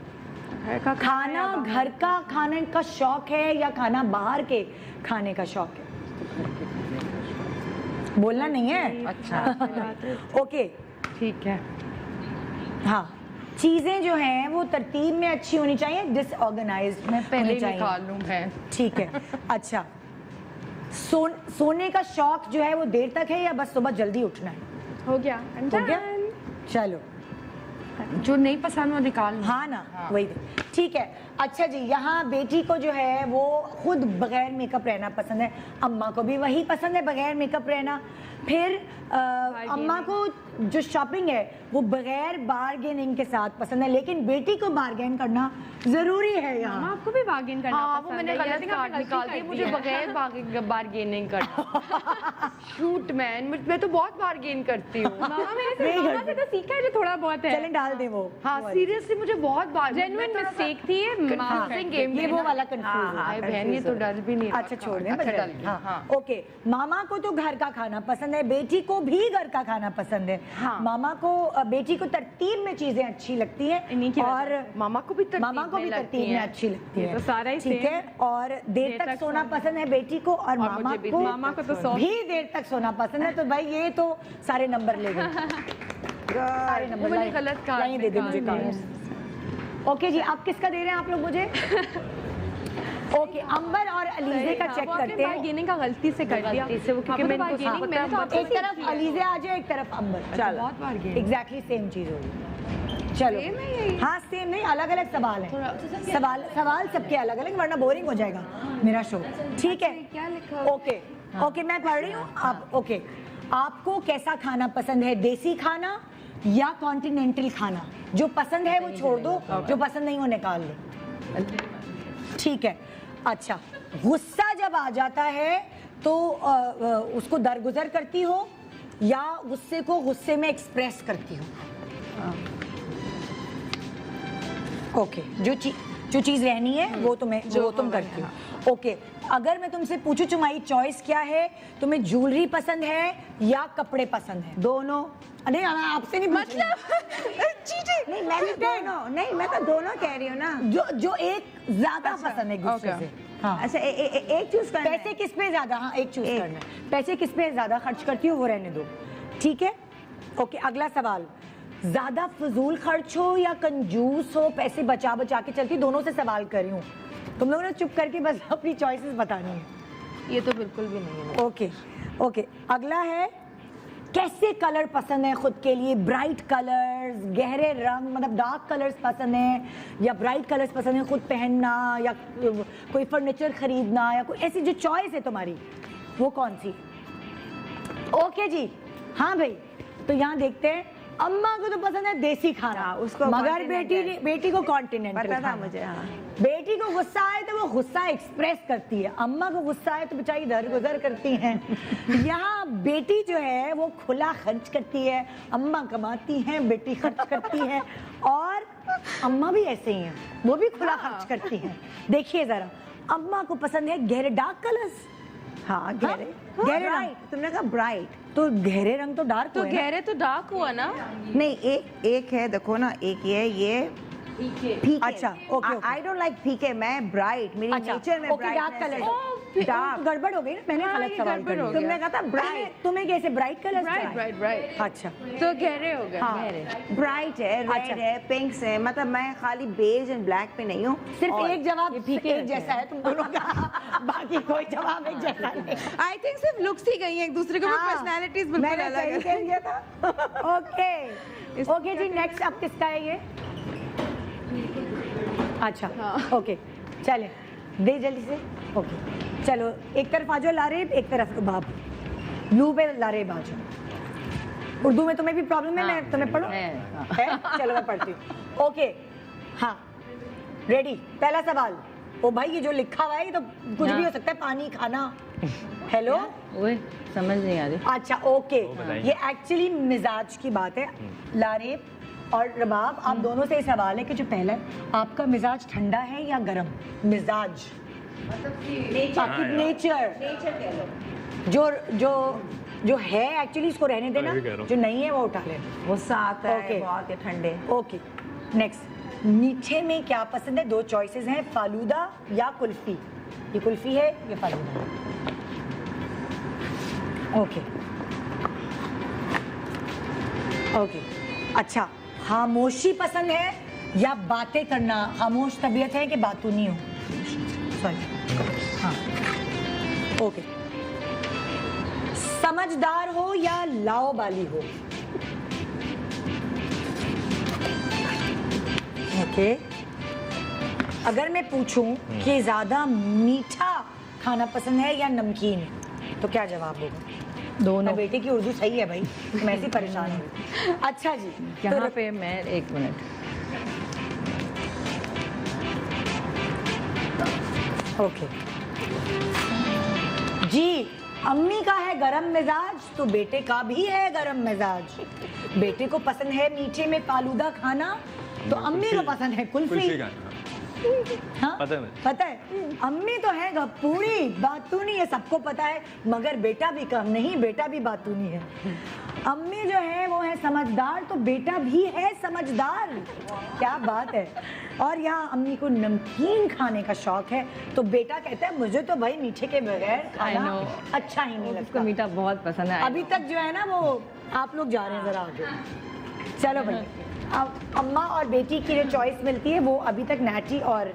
खाना घर का खाने का शौक है या खाना बाहर के खाने का शौक है? बोलना नहीं है। अच्छा ओके ठीक है। हाँ, चीजें जो हैं वो तरतीब में अच्छी होनी चाहिए, डिसऑर्गेनाइज्ड मैं पहले होनी ही चाहिए। निकाल लूँ मैं। ठीक है। अच्छा, सोने का शौक जो है वो देर तक है या बस सुबह जल्दी उठना है? हो गया, हो गया? चलो, जो नहीं पसंद वो निकाल लूँ। हाँ ना, वही ठीक है। अच्छा जी, यहाँ बेटी को जो है वो खुद बगैर मेकअप रहना पसंद है, अम्मा को भी वही पसंद है बगैर मेकअप रहना। फिर अम्मा को जो शॉपिंग है वो बगैर बार्गेनिंग के साथ पसंद है, लेकिन बेटी को बार्गेन करना जरूरी है यहाँ। मामा आपको भी बार्गेन करना हाँ, वो पसंद मैंने है। गलत ये कार्ड आपने निकाल गलती दिया, कर मुझे दी है। बगैर बार्गेनिंग करना। शूट मैन, मैं तो बहुत बार्गेन करती हूँ। मामा से तो सीखा है जो थोड़ा बहुत है। चलें डाल दे वो। हाँ सीरियसली मुझे बहुत Genuine mistake देखती है माउसिंग गेम। ये वो वाला कंफ्यूज भाई बहन ये तो डर भी नहीं अच्छा छोड़ दें अच्छा, बस। डल गया। हाँ ओके। मामा को तो घर का खाना पसंद है, बेटी को भी घर का खाना पसंद है। मामा को बेटी को तरतीब में चीजें अच्छी लगती हैं और मामा को भी तरतीब में अच्छी लगती है। तो सारा ही ठीक है। और देर तक सोना पसंद है बेटी को और मामा को तो भी देर तक सोना पसंद है। तो भाई ये तो सारे नंबर ले गए। सारे नंबर मैंने गलत कहा। लाइन दे दे मुझे कार्ड। ओके जी, आप किसका दे रहे हैं आप लोग मुझे? ओके, अंबर और अलीजे का चेक करते हैं। बार्गेनिंग का गलती से कर दिया गलती से वो क्योंकि मैंने कुछ बार्गेनिंग मैंने तो एक तरफ अलीजे आ जाए, एक तरफ अंबर। चलो बहुत बार गए एग्जैक्टली सेम चीज होगी। चलो हाँ सेम नहीं, अलग अलग सवाल है। सवाल सबके अलग अलग, वरना बोरिंग हो जाएगा मेरा शो। ठीक है क्या लिखा? ओके ओके, मैं पढ़ रही हूँ आप। ओके, आपको कैसा खाना पसंद है, देसी खाना या कॉन्टिनेंटल खाना? जो पसंद है वो छोड़ दो, जो पसंद नहीं वो निकाल लो। ठीक है। अच्छा, गुस्सा जब आ जाता है तो उसको दरगुजर करती हो या गुस्से को गुस्से में एक्सप्रेस करती हो? ओके, जो चीज रहनी है वो तुम करती हो। ओके, अगर मैं तुमसे पूछूं तुम्हारी चॉइस क्या है, तुम्हें ज्वेलरी पसंद है या कपड़े पसंद है? दोनों। नहीं आपसे नहीं मतलब नहीं मैंने दोनों नहीं, मैं तो दोनों कह रही हूँ ना। जो एक ज्यादा पसंद है गुस्से से। हाँ। अच्छा एक चूज करना है। पैसे किस पे ज्यादा? हाँ एक चूज करना है। पैसे किस पे ज्यादा खर्च करती हो वो रहने दो। ठीक है। ओके, अगला सवाल, ज्यादा फजूल खर्च हो या कंजूस हो, पैसे बचा बचा के चलती? दोनों से सवाल कर रही हूँ, तुम लोगों ने चुप करके बस अपनी चॉइसेस बतानी है। ये तो बिल्कुल भी नहीं है। ओके ओके, अगला है, कैसे कलर पसंद है खुद के लिए? ब्राइट कलर्स, गहरे रंग मतलब डार्क कलर्स पसंद है या ब्राइट कलर्स पसंद है खुद पहनना, या कोई फर्नीचर खरीदना, या कोई ऐसी जो चॉइस है तुम्हारी वो कौन सी? ओके जी, हाँ भाई, तो यहाँ देखते हैं। अम्मा को तो पसंद है देसी खाना, उसको मगर बेटी को कॉन्टिनेंटल पता था खाना। मुझे। हाँ, बेटी को गुस्सा आए तो वो गुस्सा एक्सप्रेस करती है, अम्मा को गुस्सा आए तो बेचारी दरगुजर करती हैं। यहाँ बेटी जो है वो खुला खर्च करती है, अम्मा कमाती हैं, बेटी खर्च करती है, और अम्मा भी ऐसे ही हैं, वो भी खुला खर्च करती हैं। देखिए जरा, अम्मा को पसंद है गहरे डार्क कलर्स। हाँ गहरे ब्राइट, तुमने कहा ब्राइट, तो गहरे रंग तो डार्क तो गहरे तो डार्क हुआ ना। नहीं एक है, देखो ना, एक ये फीके। अच्छा, ओके, आई डोंट लाइक फीके, मैं ब्राइट, मेरी नेचर में ओके, डार्क कलर। डार्क गड़बड़ हो गई ना, मैंने गलत सवाल कर दिया। तुमने कहा था ब्राइट, तुम्हें कैसे ब्राइट कलर? ब्राइट अच्छा, तो गहरे हो गए। हाँ। ब्राइट है, रेड है, पिंक्स है, मतलब मैं खाली बेज एंड ब्लैक पे नहीं हूँ। सिर्फ एक जवाब एक जैसा है तुम दोनों का, बाकी कोई जवाब एक जैसा नहीं। आई थिंक सिर्फ लुक्स ही गई हैं एक दूसरे को, पर्सनालिटीज बिल्कुल मैंने अलग सही कह दिया था। ओके ओके जी, नेक्स्ट अब किसका है ये? अच्छा ओके, चले दे जल्दी से। ओके चलो, एक तरफ आ जाओ लारेब, एक तरफ रुबाब। ब्लू पे लारेब आ जाओ। उर्दू में तुम्हें भी प्रॉब्लम है? मैं तुम्हें पढ़ो है? चलो मैं पढ़ती हूँ। ओके हाँ, रेडी। पहला सवाल। ओ भाई, ये जो लिखा हुआ है ये तो कुछ भी हो सकता है, पानी, खाना। हेलो, ओए समझ नहीं आ रही। अच्छा ओके, ये एक्चुअली मिजाज की बात है। लारेब और रबाब, आप दोनों से सवाल है कि जो पहला है, आपका मिजाज ठंडा है या गर्म? मिजाज आपकी नेचर जो है एक्चुअली, इसको रहने देना, जो नहीं है वो उठा लेना। गुस्सा आता है Okay. बहुत, या ठंडे। ओके नेक्स्ट, मीठे में क्या पसंद है? दो चॉइसेस हैं, फालूदा या कुल्फी। ये कुल्फी है, ये फालूदा है। ओके ओके, अच्छा, खामोशी पसंद है या बातें करना? खामोश तबीयत है कि बातूनी हो? सॉरी, हाँ ओके। समझदार हो या लाओबाली हो? ओके, अगर मैं पूछूं कि ज्यादा मीठा खाना पसंद है या नमकीन, तो क्या जवाब होगा? दोनों। बेटे की उर्दू सही है भाई, मैं ऐसी परेशान हूँ। अच्छा जी, यहाँ पे मैं एक मिनट, ओके जी, अम्मी का है गरम मिजाज तो बेटे का भी है गरम मिजाज। बेटे को पसंद है मीठे में फालूदा खाना, तो अम्मी को पसंद है कुल्फी। हाँ? पता है मुझे। पता है अम्मी तो है गपूरी, बातूनी है, सबको पता है, मगर बेटा भी कम नहीं, बेटा भी बातूनी है। अम्मी जो है वो है समझदार, तो बेटा भी है समझदार। क्या बात है। और यहाँ अम्मी को नमकीन खाने का शौक है, तो बेटा कहता है मुझे तो भाई मीठे के बगैर खाना अच्छा ही नहीं उसको लगता। मीठा बहुत पसंद है। अभी तक जो है ना वो आप लोग जा रहे हैं जरा आगे। चलो भाई, अब अम्मा और बेटी की जो चॉइस मिलती है वो अभी तक नैटी और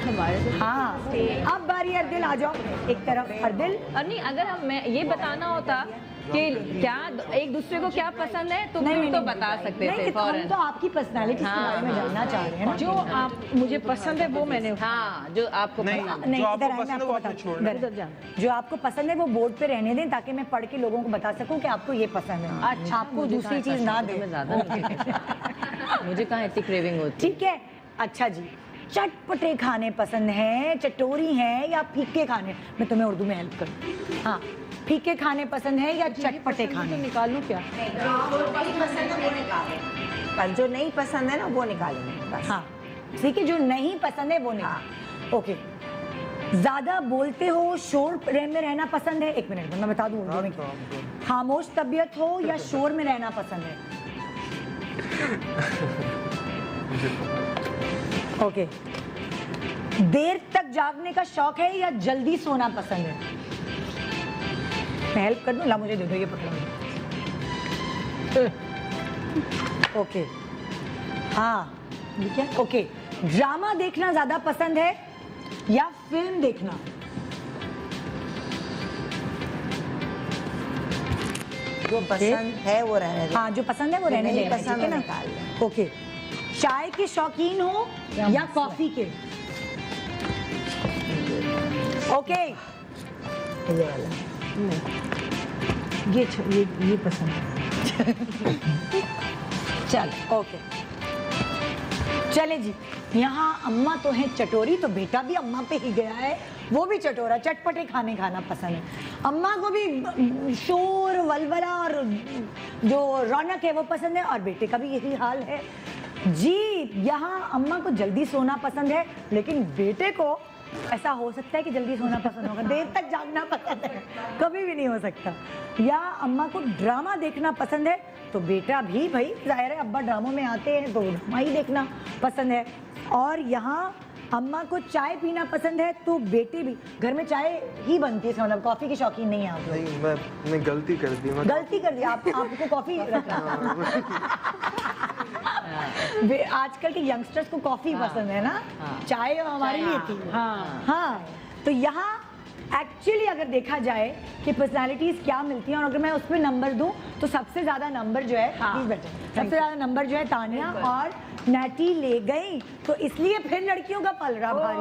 हमारे हाँ। अब बारी अर्दिल, आ जाओ एक तरफ अर्दिल। और नहीं, अगर हम मैं ये बताना होता कि क्या एक दूसरे को क्या पसंद है तो नहीं, फिर तो नहीं, बता नहीं, सकते नहीं, थे हम फौरन। तो आपकी पर्सनालिटी के बारे में जानना चाह रहे हैं ना। जो आप मुझे पसंद है वो मैंने हाँ, जो आपको नहीं, पसंद- नहीं, जो इधर आपको आइए, मैं पसंद है वो आपको आपको बताती छोड़ना हूँ। है। इधर जो आपको पसंद है वो बोर्ड पे रहने दें, ताकि मैं पढ़ के लोगों को बता सकूं कि आपको ये पसंद है। अच्छा, आपको मुझे दूसरी कहाँ चीज ना पसंद है, दे। मैं ज्यादा नहीं मुझे कहाँ इतनी क्रेविंग होती। ठीक है, अच्छा जी, चटपटे खाने पसंद हैं, चटोरी हैं या फीके खाने? मैं तुम्हें उर्दू में हेल्प करूँ। हाँ, फीके खाने पसंद है या चटपटे खाने? निकालूं क्या? पर जो नहीं पसंद है ना वो निकालेंगे बस। हाँ ठीक है, जो नहीं पसंद है वो नहीं। ओके, ज्यादा बोलते हो, शोर में रहना पसंद है? एक मिनट मैं बता दूं उर्दू में क्या। खामोश तबीयत हो या शोर में रहना पसंद है? ओके, देर तक जागने का शौक है या जल्दी सोना पसंद है? मैं हेल्प कर दूं? ला मुझे दे दो, ये पकड़ो। ओके, हाँ ये क्या? ओके, ड्रामा देखना ज्यादा पसंद है या फिल्म देखना? जो पसंद है वो रहने दो। हाँ, जो पसंद है वो रहने नहीं देना, पसंद ठीक है ना? निकाल दो। ओके, चाय के शौकीन हो या कॉफी के? ओके, ये वाला ये पसंद है। चल ओके, चले जी। यहाँ अम्मा तो है चटोरी, तो बेटा भी अम्मा पे ही गया है, वो भी चटोरा, चटपटे खाने खाना पसंद है। अम्मा को भी शोर वलवला और जो रौनक है वो पसंद है, और बेटे का भी यही हाल है जी। यहाँ अम्मा को जल्दी सोना पसंद है, लेकिन बेटे को ऐसा हो सकता है कि जल्दी सोना पसंद होगा, देर तक जागना पसंद है, कभी भी नहीं हो सकता। या अम्मा को ड्रामा देखना पसंद है, तो बेटा भी भाई जाहिर है अब्बा ड्रामों में आते हैं तो ड्रामा ही देखना पसंद है। और यहाँ अम्मा को चाय पीना पसंद है, तो बेटे भी, घर में चाय ही बनती है, मतलब कॉफ़ी के शौकीन नहीं है आप लोग? नहीं, मैंने गलती कर दी। गलती कर दी आपको कॉफ़ी आजकल के यंगस्टर्स को कॉफ़ी पसंद है ना, चाय हमारे लिए थी। हाँ, तो यहाँ एक्चुअली अगर देखा जाए कि पर्सनालिटीज क्या मिलती हैं, और अगर मैं उस पर नंबर दूं तो सबसे ज्यादा नंबर जो है, प्लीज बैठे, सबसे ज्यादा नंबर जो है तानिया और नैटी ले गई, तो इसलिए फिर लड़कियों का पलड़ा भारी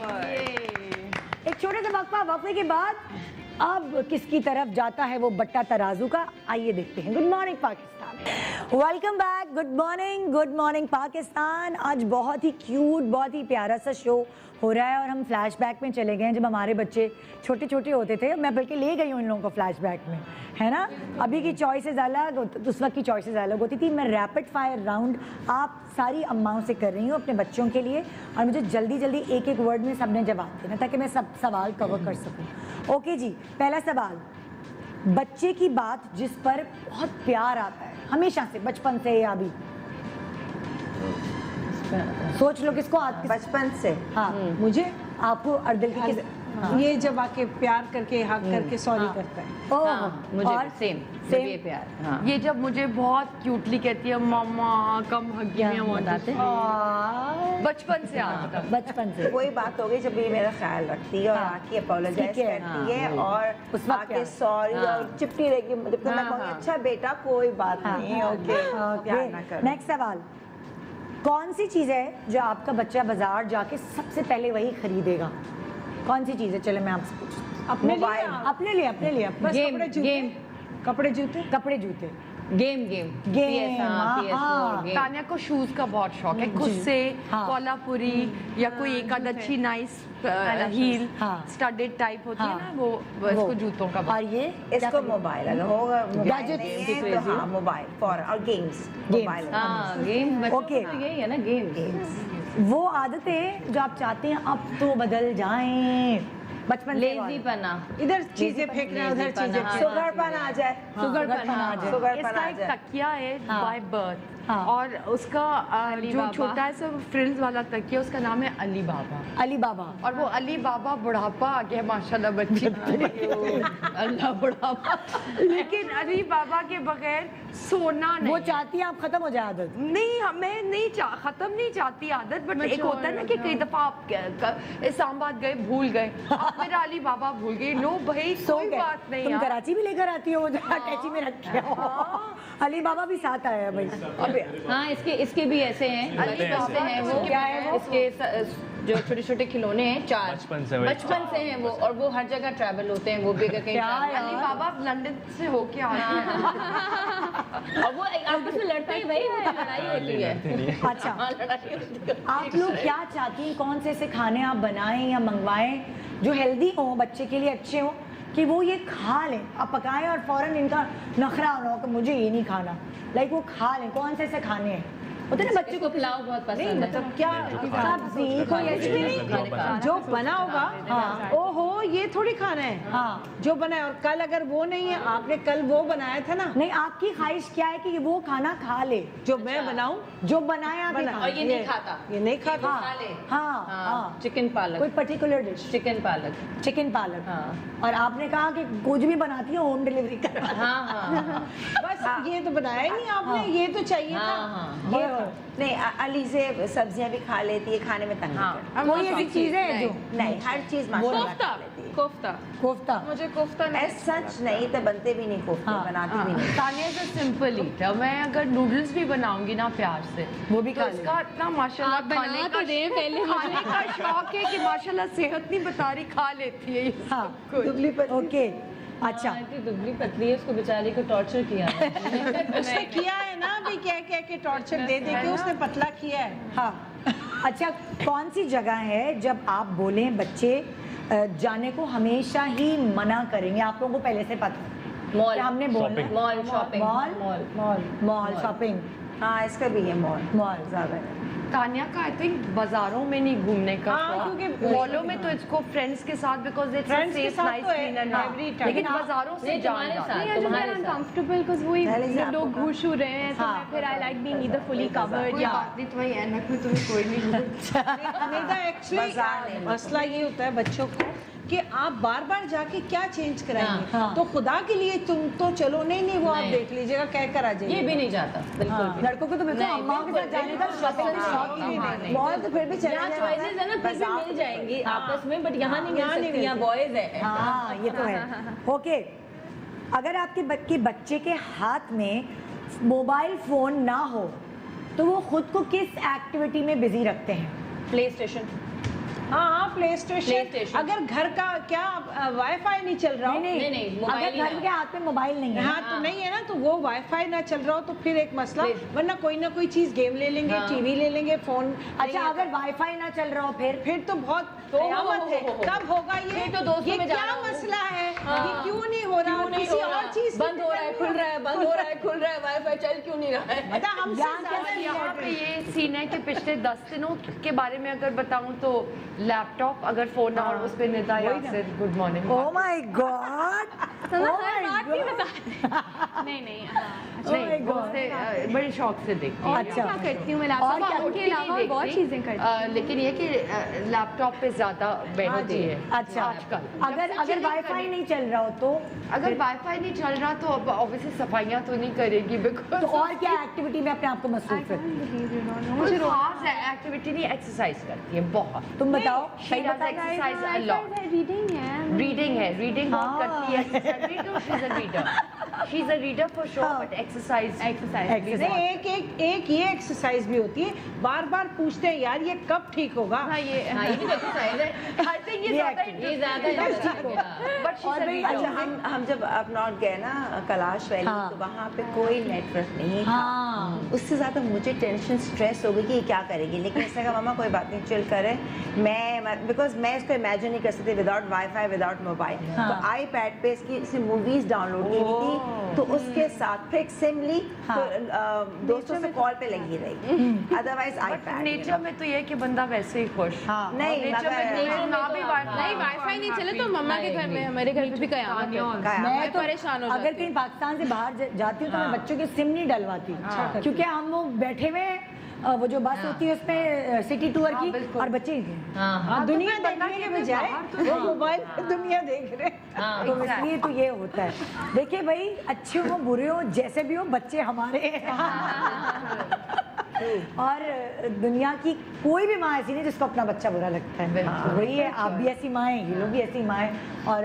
है। एक छोटे से वक्फे के बाद अब किसकी तरफ जाता है वो बट्टा तराजू का, आइए देखते हैं। Good morning Pakistan, welcome back. Good morning Pakistan. आज बहुत ही क्यूट, बहुत ही प्यारा सा शो हो रहा है, और हम फ्लैशबैक में चले गए हैं जब हमारे बच्चे छोटे छोटे होते थे। मैं बल्कि ले गई हूँ इन लोगों को फ्लैशबैक में, है ना। अभी की चॉइसेस अलग, उस वक्त की चॉइसेस अलग होती थी। मैं रैपिड फायर राउंड आप सारी अम्माओं से कर रही हूँ अपने बच्चों के लिए, और मुझे जल्दी जल्दी एक एक वर्ड में सबने जवाब देना, ताकि मैं सब सवाल कवर कर सकूँ। ओके जी, पहला सवाल, बच्चे की बात जिस पर बहुत प्यार आता है हमेशा से, बचपन से या अभी? सोच लो किसको आती? बचपन से। हाँ, मुझे आपको अर्दिल की हाँ। ये जब आके प्यार करके हक करके सॉरी करता है। ओह, हाँ, मुझे और सेम ये प्यार। हाँ, ये जब मुझे बहुत क्यूटली कहती है मामा कम हग क्या बताते आ, बचपन से आता था। बचपन से वही बात हो गई जब ये मेरा ख्याल रखती है और हाँ। आके अपोलोजाइज ठीक है, करती है, और उस वक्त आके प्यार। सॉरी और चिपटी रहेगी, जब तक मैं कहूँगी अच्छा बेटा कोई बात नहीं, ओके प्यार ना करो। नेक्स्ट सवाल, कौन सी चीज़ है जो आपका बच्चा बाजार जाके सबसे पहले वही खरीदेगा? कौन सी चीज़ है? चलो मैं आपसे पूछती हूँ। अपने लिए मोबाइल। अपने लिए बस गेम, कपड़े जूते, गेम। कपड़े जूते। कपड़े जूते, गेम PS4 तानिया को शूज का बहुत शौक है, खुद से कोल्हापुरी या कोई एक आध अच्छी नाइस हील स्टडेड टाइप होती है ना, वो इसको जूतों का। और ये इसको मोबाइल अगर होगा गैजेट्स, मोबाइल फॉर और गेम्स, मोबाइल गेम ओके तो यही है ना, गेम वो आदतें जो आप चाहते हैं अब तो बदल जाएं, बचपन लेजी पना, इधर चीजें फेंकना, उधर चीजें, सुगरपन आ जाए, सुगरपन आ जाए। इसका एक तकिया है बाय बर्थ, और उसका जो छोटा सा फ्रिल्स वाला तकिया, उसका नाम है अली बाबा। अली बाबा, और वो अली बाबा बुढ़ापा आ गया माशाल्लाह बच्चे अल्लाह बुढ़ापा, लेकिन अली बाबा के बगैर सोना नहीं। वो चाहती है आप खत्म हो जाए आदत। नहीं, हमें नहीं खत्म नहीं चाहती आदत, बट एक होता है ना कि कई दफा आप इस्लामाबाद गए भूल गए, आप मेरा अली बाबा भूल गए। लो भाई कोई बात नहीं, तुम कराची भी लेकर आती हो, वो अटैची में रखे हो। अली बाबा भी साथ आया है भाई। हाँ, इसके भी ऐसे हैं, ऐसे हैं वो, क्या है वो, इसके जो छोटे छोटे खिलौने हैं 4 बचपन से हैं वो, और वो हर जगह ट्रैवल होते हैं, वो भी अगर कहीं अली बाबा लंदन से होके आए हैं और वो आपस में लड़ते हैं भाई, वो लड़ाई होती है। अच्छा, लड़ाई होती है। आप लोग क्या चाहती हैं, कौन से ऐसे खाने आप बनाएं या मंगवाएं जो हेल्दी हो, बच्चे के लिए अच्छे हो, कि वो ये खा लें, आप पकाएं और फौरन इनका नखरा ना हो कि मुझे ये नहीं खाना, लाइक वो खा लें। कौन से ऐसे खाने हैं होते ना बच्चे को? पुलाव बहुत पसंद है, मतलब क्या सब्जी कोई ऐसी नहीं, जो बना होगा, ओहो ये थोड़ी खाना है, हाँ जो बना है। और कल अगर वो नहीं है, आपने कल वो बनाया था ना, नहीं, आपकी ख्वाहिश क्या है कि वो खाना खा ले जो मैं बनाऊं, जो बनाया आप और ये नहीं खाता, ये नहीं खाता। हाँ हाँ, चिकन पालक, कोई पर्टिकुलर डिश, चिकन पालक, चिकन पालक। हाँ। और आपने कहा कि कुछ भी बनाती है होम डिलीवरी करवा। हाँ, बस ये तो बनाया ही नहीं आपने, ये तो चाहिए था। ये नहीं अली से सब्जियां भी खा लेती है, खाने में तंग नहीं करती। कोई ऐसी चीजें हैं जो नहीं, हर चीज माशाल्लाह खा लेती है। कोफ्ता, मुझे कोफ्ता नहीं, सच नहीं तो बनते भी नहीं कोफ्ते, बनाती भी नहीं। तानिया से सिंपल ईटर, मैं अगर नूडल्स भी बनाऊंगी ना प्यार से, वो भी तो खा ले। इसका इतना माशाल्लाह खाने का शौक है कि माशाल्लाह सेहत नहीं बता रही, खा लेती है ये हाँ, सब कुछ। दुबली ओके। अच्छा, दुबली पतली है, उसको बेचारी को टॉर्चर किया है। उसने किया है ना भी, कह कह के टॉर्चर दे दे के उसने पतला किया है। हाँ। अच्छा, कौन सी जगह है जब आप बोलें बच्चे जाने को हमेशा ही मना करेंगे? आप लोगों को पहले से पता है मॉल, क्या हमने बोला? मॉल शॉपिंग, मॉल शॉपिंग, हाँ इसका भी है मॉल ज्यादा है। तानिया का आई थिंक बाजारों में नहीं घूमने का हाँ, शौक, क्योंकि मॉलों में तो इसको फ्रेंड्स के साथ बिकॉज इट्स Friends के सेफ साथ नाइस तो क्लीन एंड every time। लेकिन बाजारों से नहीं, जान तुम्हारे जान साथ, Yeah, तुम्हारे साथ। uncomfortable because वही पहले से लोग आपको घुस रहे हैं, तो मैं फिर I like being either fully covered कोई या बात नहीं, तुम्हारी ऐनक में तुम्हें कोई नहीं हमेशा एक्चुअली मसला ये होता है बच्चों को कि आप बार बार जाके क्या चेंज कराएंगे। हाँ। तो खुदा के लिए तुम तो चलो, नहीं वो आप नहीं। देख लीजिएगा, कह कर आ जाइए। ये भी नहीं जाता बिल्कुल भी। लड़कों को तो बिल्कुल नहीं, अम्माओं के साथ जाने का शौक ही नहीं। मॉल तो फिर भी चले यहाँ जाए, चॉइसेस है ना, फिर भी मिल जाएंगी आपस में, बट यहाँ नहीं मिल सकती, यहाँ बॉयज है। हाँ ये तो है। ओके, अगर आपके बच्चे के हाथ में मोबाइल फोन ना हो तो वो खुद को किस एक्टिविटी में बिजी रखते हैं? प्ले स्टेशन, हाँ प्ले स्टेशन। PlayStation। अगर घर का क्या वाईफाई नहीं चल रहा हो, नहीं, मोबाइल अगर ही घर ना के हाथ में मोबाइल नहीं है, हाँ तो नहीं है ना, तो वो वाईफाई ना चल रहा हो तो फिर एक मसला, वरना कोई ना कोई चीज गेम ले लेंगे, टीवी ले लेंगे, फोन। अच्छा अगर वाईफाई ना चल रहा हो फिर तो बहुत कयामत है। कब होगा ये? फिर तो दोस्तों ये में क्या जाना होगा। मसला है? ये क्यों नहीं हो रहा? किसी और चीज बंद हो रहा है, खुल रहा है, बंद हो रहा है, खुल रहा है, वाईफाई चल क्यों नहीं रहा है? मतलब हमसे ज्ञान ज्यादा कैसे यहाँ पे ये सीन है कि पिछले 10 दिनों के बारे में अगर बताऊं तो लैपटॉप, अगर फोन ना और उस पे Nida Yasir good morning. Oh my God, नहीं नहीं, वो उससे बड़े शौक से देखती हूँ। क्या करती हूँ मैं और क्या लैपटॉप के अलावा बहुत चीजें करती हूँ। लेकिन ये कि लैपटॉप पे ज्यादा बैठती है अच्छा आजकल। अगर वाईफाई नहीं चल रहा हो तो अगर वाईफाई नहीं चल रहा तो अब ऑब्वियसली सफाइयाँ तो नहीं करेगी बिकॉज तो और क्या एक्टिविटी में अपने आप को मसरूफ है? मुझे खास एक्टिविटी नहीं, एक्सरसाइज करती है बहुत। तुम बताओ, She does exercise a lot. Reading है, रीडिंग बहुत करती है। She's a reader for sure, but exercise एक ये एक्सरसाइज भी होती है, बार बार पूछते हैं यार ये कब ठीक होगा। हाँ, ये भी एक्सरसाइज है। I think ये ज्यादा ये ज्यादा but she's a अच्छा हम जब अब नॉर्थ गए ना कैलाश वैली, हाँ। तो वहाँ पे कोई नेटवर्क नहीं था। उससे ज़्यादा मुझे टेंशन स्ट्रेस हो गई कि ये क्या करेगी, लेकिन इसने कहा मामा कोई बात नहीं, चिल करे। बिकॉज मैं इसको इमेजिन नहीं कर सकती विदाउट वाईफाई, विदाउट मोबाइल। तो आईपैड पे इसकी मूवीज डाउनलोड की हुई थी, तो उसके साथ फिर सिम ली, तो दोस्तों से कॉल पे लगी रही, अदरवाइज आईपैड। नेचर में तो ये है कि बंदा वैसे ही खुश। नहीं नेचर ना भी नहीं वाईफाई नहीं चले तो मम्मा के घर में, हमारे घर पे भी कयामत है। मैं तो परेशान हो अगर जाती कहीं पाकिस्तान से बाहर जाती हूँ तो मैं बच्चों की सिम नहीं डलवाती, क्योंकि हम वो बैठे हुए वो जो बस होती है उसमें सिटी टूर की, और बच्चे दुनिया देखने के बजाय वो मोबाइल पे दुनिया देख रहे हैं। तो इसलिए तो ये होता है। देखिए भाई, अच्छे हो बुरे हो जैसे भी हो, बच्चे हमारे हैं। और दुनिया की कोई भी माँ ऐसी नहीं जिसको अपना बच्चा बुरा लगता है। वही है, आप भी ऐसी माँ हैं, ये लोग भी ऐसी माँ हैं। और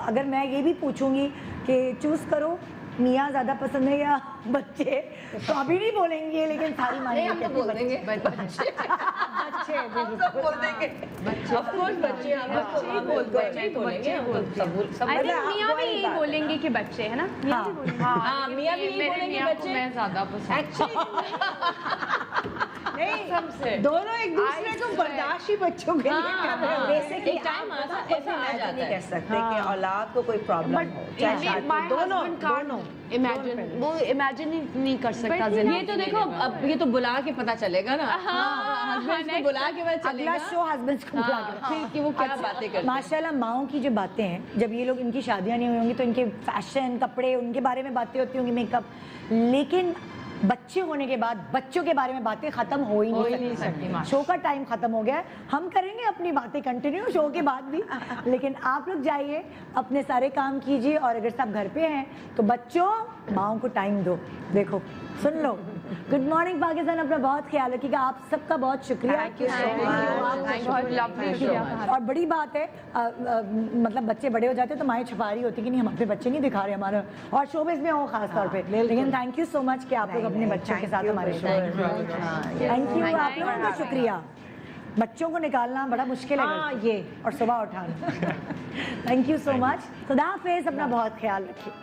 अगर मैं ये भी पूछूंगी कि चूज करो मियाँ ज्यादा पसंद है या बच्चे, तो अभी नहीं बोलेंगे, लेकिन सारी माँ हम तो बोल देंगे बच्चे बोल देंगे, ऑफ कोर्स बच्चे ही बोलेंगे, आई थिंक मियाँ भी यही बोलेंगे कि बच्चे, है ना? मियाँ भी बोलेंगे। हाँ मियाँ भी यही बोलेंगे बच्चे। मैं ज्यादा पसंद। नहीं, दोनों एक दूसरे को बर्दाश्त ही बच्चों के लिए कर रहे हैं। बेसिकली एक टाइम ऐसा आ जाता नहीं है। कर सकते कि औलाद को कोई प्रॉब्लम हो, चाहे शादी- दोनों इमेजिन वो इमेजिन ही नहीं कर सकता जिंदगी। ये तो देखो अब ये तो बुला के पता चलेगा ना, हस्बैंड को बुला के पता अगला चलेगा शो हस्बैंड्स को बुला के फिर कि वो क्या बातें करते हैं। माशाल्लाह माओं की जो बातें हैं, जब ये लोग इनकी शादियां नहीं हुई होंगी तो इनके फैशन, कपड़े, उनके बारे में बातें होती होंगी, मेकअप, लेकिन बच्चे होने के बाद बच्चों के बारे में बातें खत्म हो ही नहीं सकती। शो का टाइम खत्म हो गया है, हम करेंगे अपनी बातें कंटिन्यू शो के बाद भी, लेकिन आप लोग जाइए अपने सारे काम कीजिए, और अगर सब घर पे हैं तो बच्चों माओं को टाइम दो। देखो सुन लो, गुड मॉर्निंग पाकिस्तान अपना बहुत ख्याल रखिएगा। आप सबका बहुत शुक्रिया। और बड़ी बात है, मतलब बच्चे बड़े हो जाते हैं तो माएँ छुपा रही होती कि नहीं हम अपने बच्चे नहीं दिखा रहे हमारा, और शोबिज़ में हो खास तौर पे। लेकिन थैंक यू सो मच कि आप लोग अपने बच्चों के साथ हमारे शो में। थैंक यू, आप लोगों का शुक्रिया। बच्चों को निकालना बड़ा मुश्किल है ये, और सुबह उठाना। Thank you so much. खुदा हाफिज़, अपना बहुत ख्याल रखिए।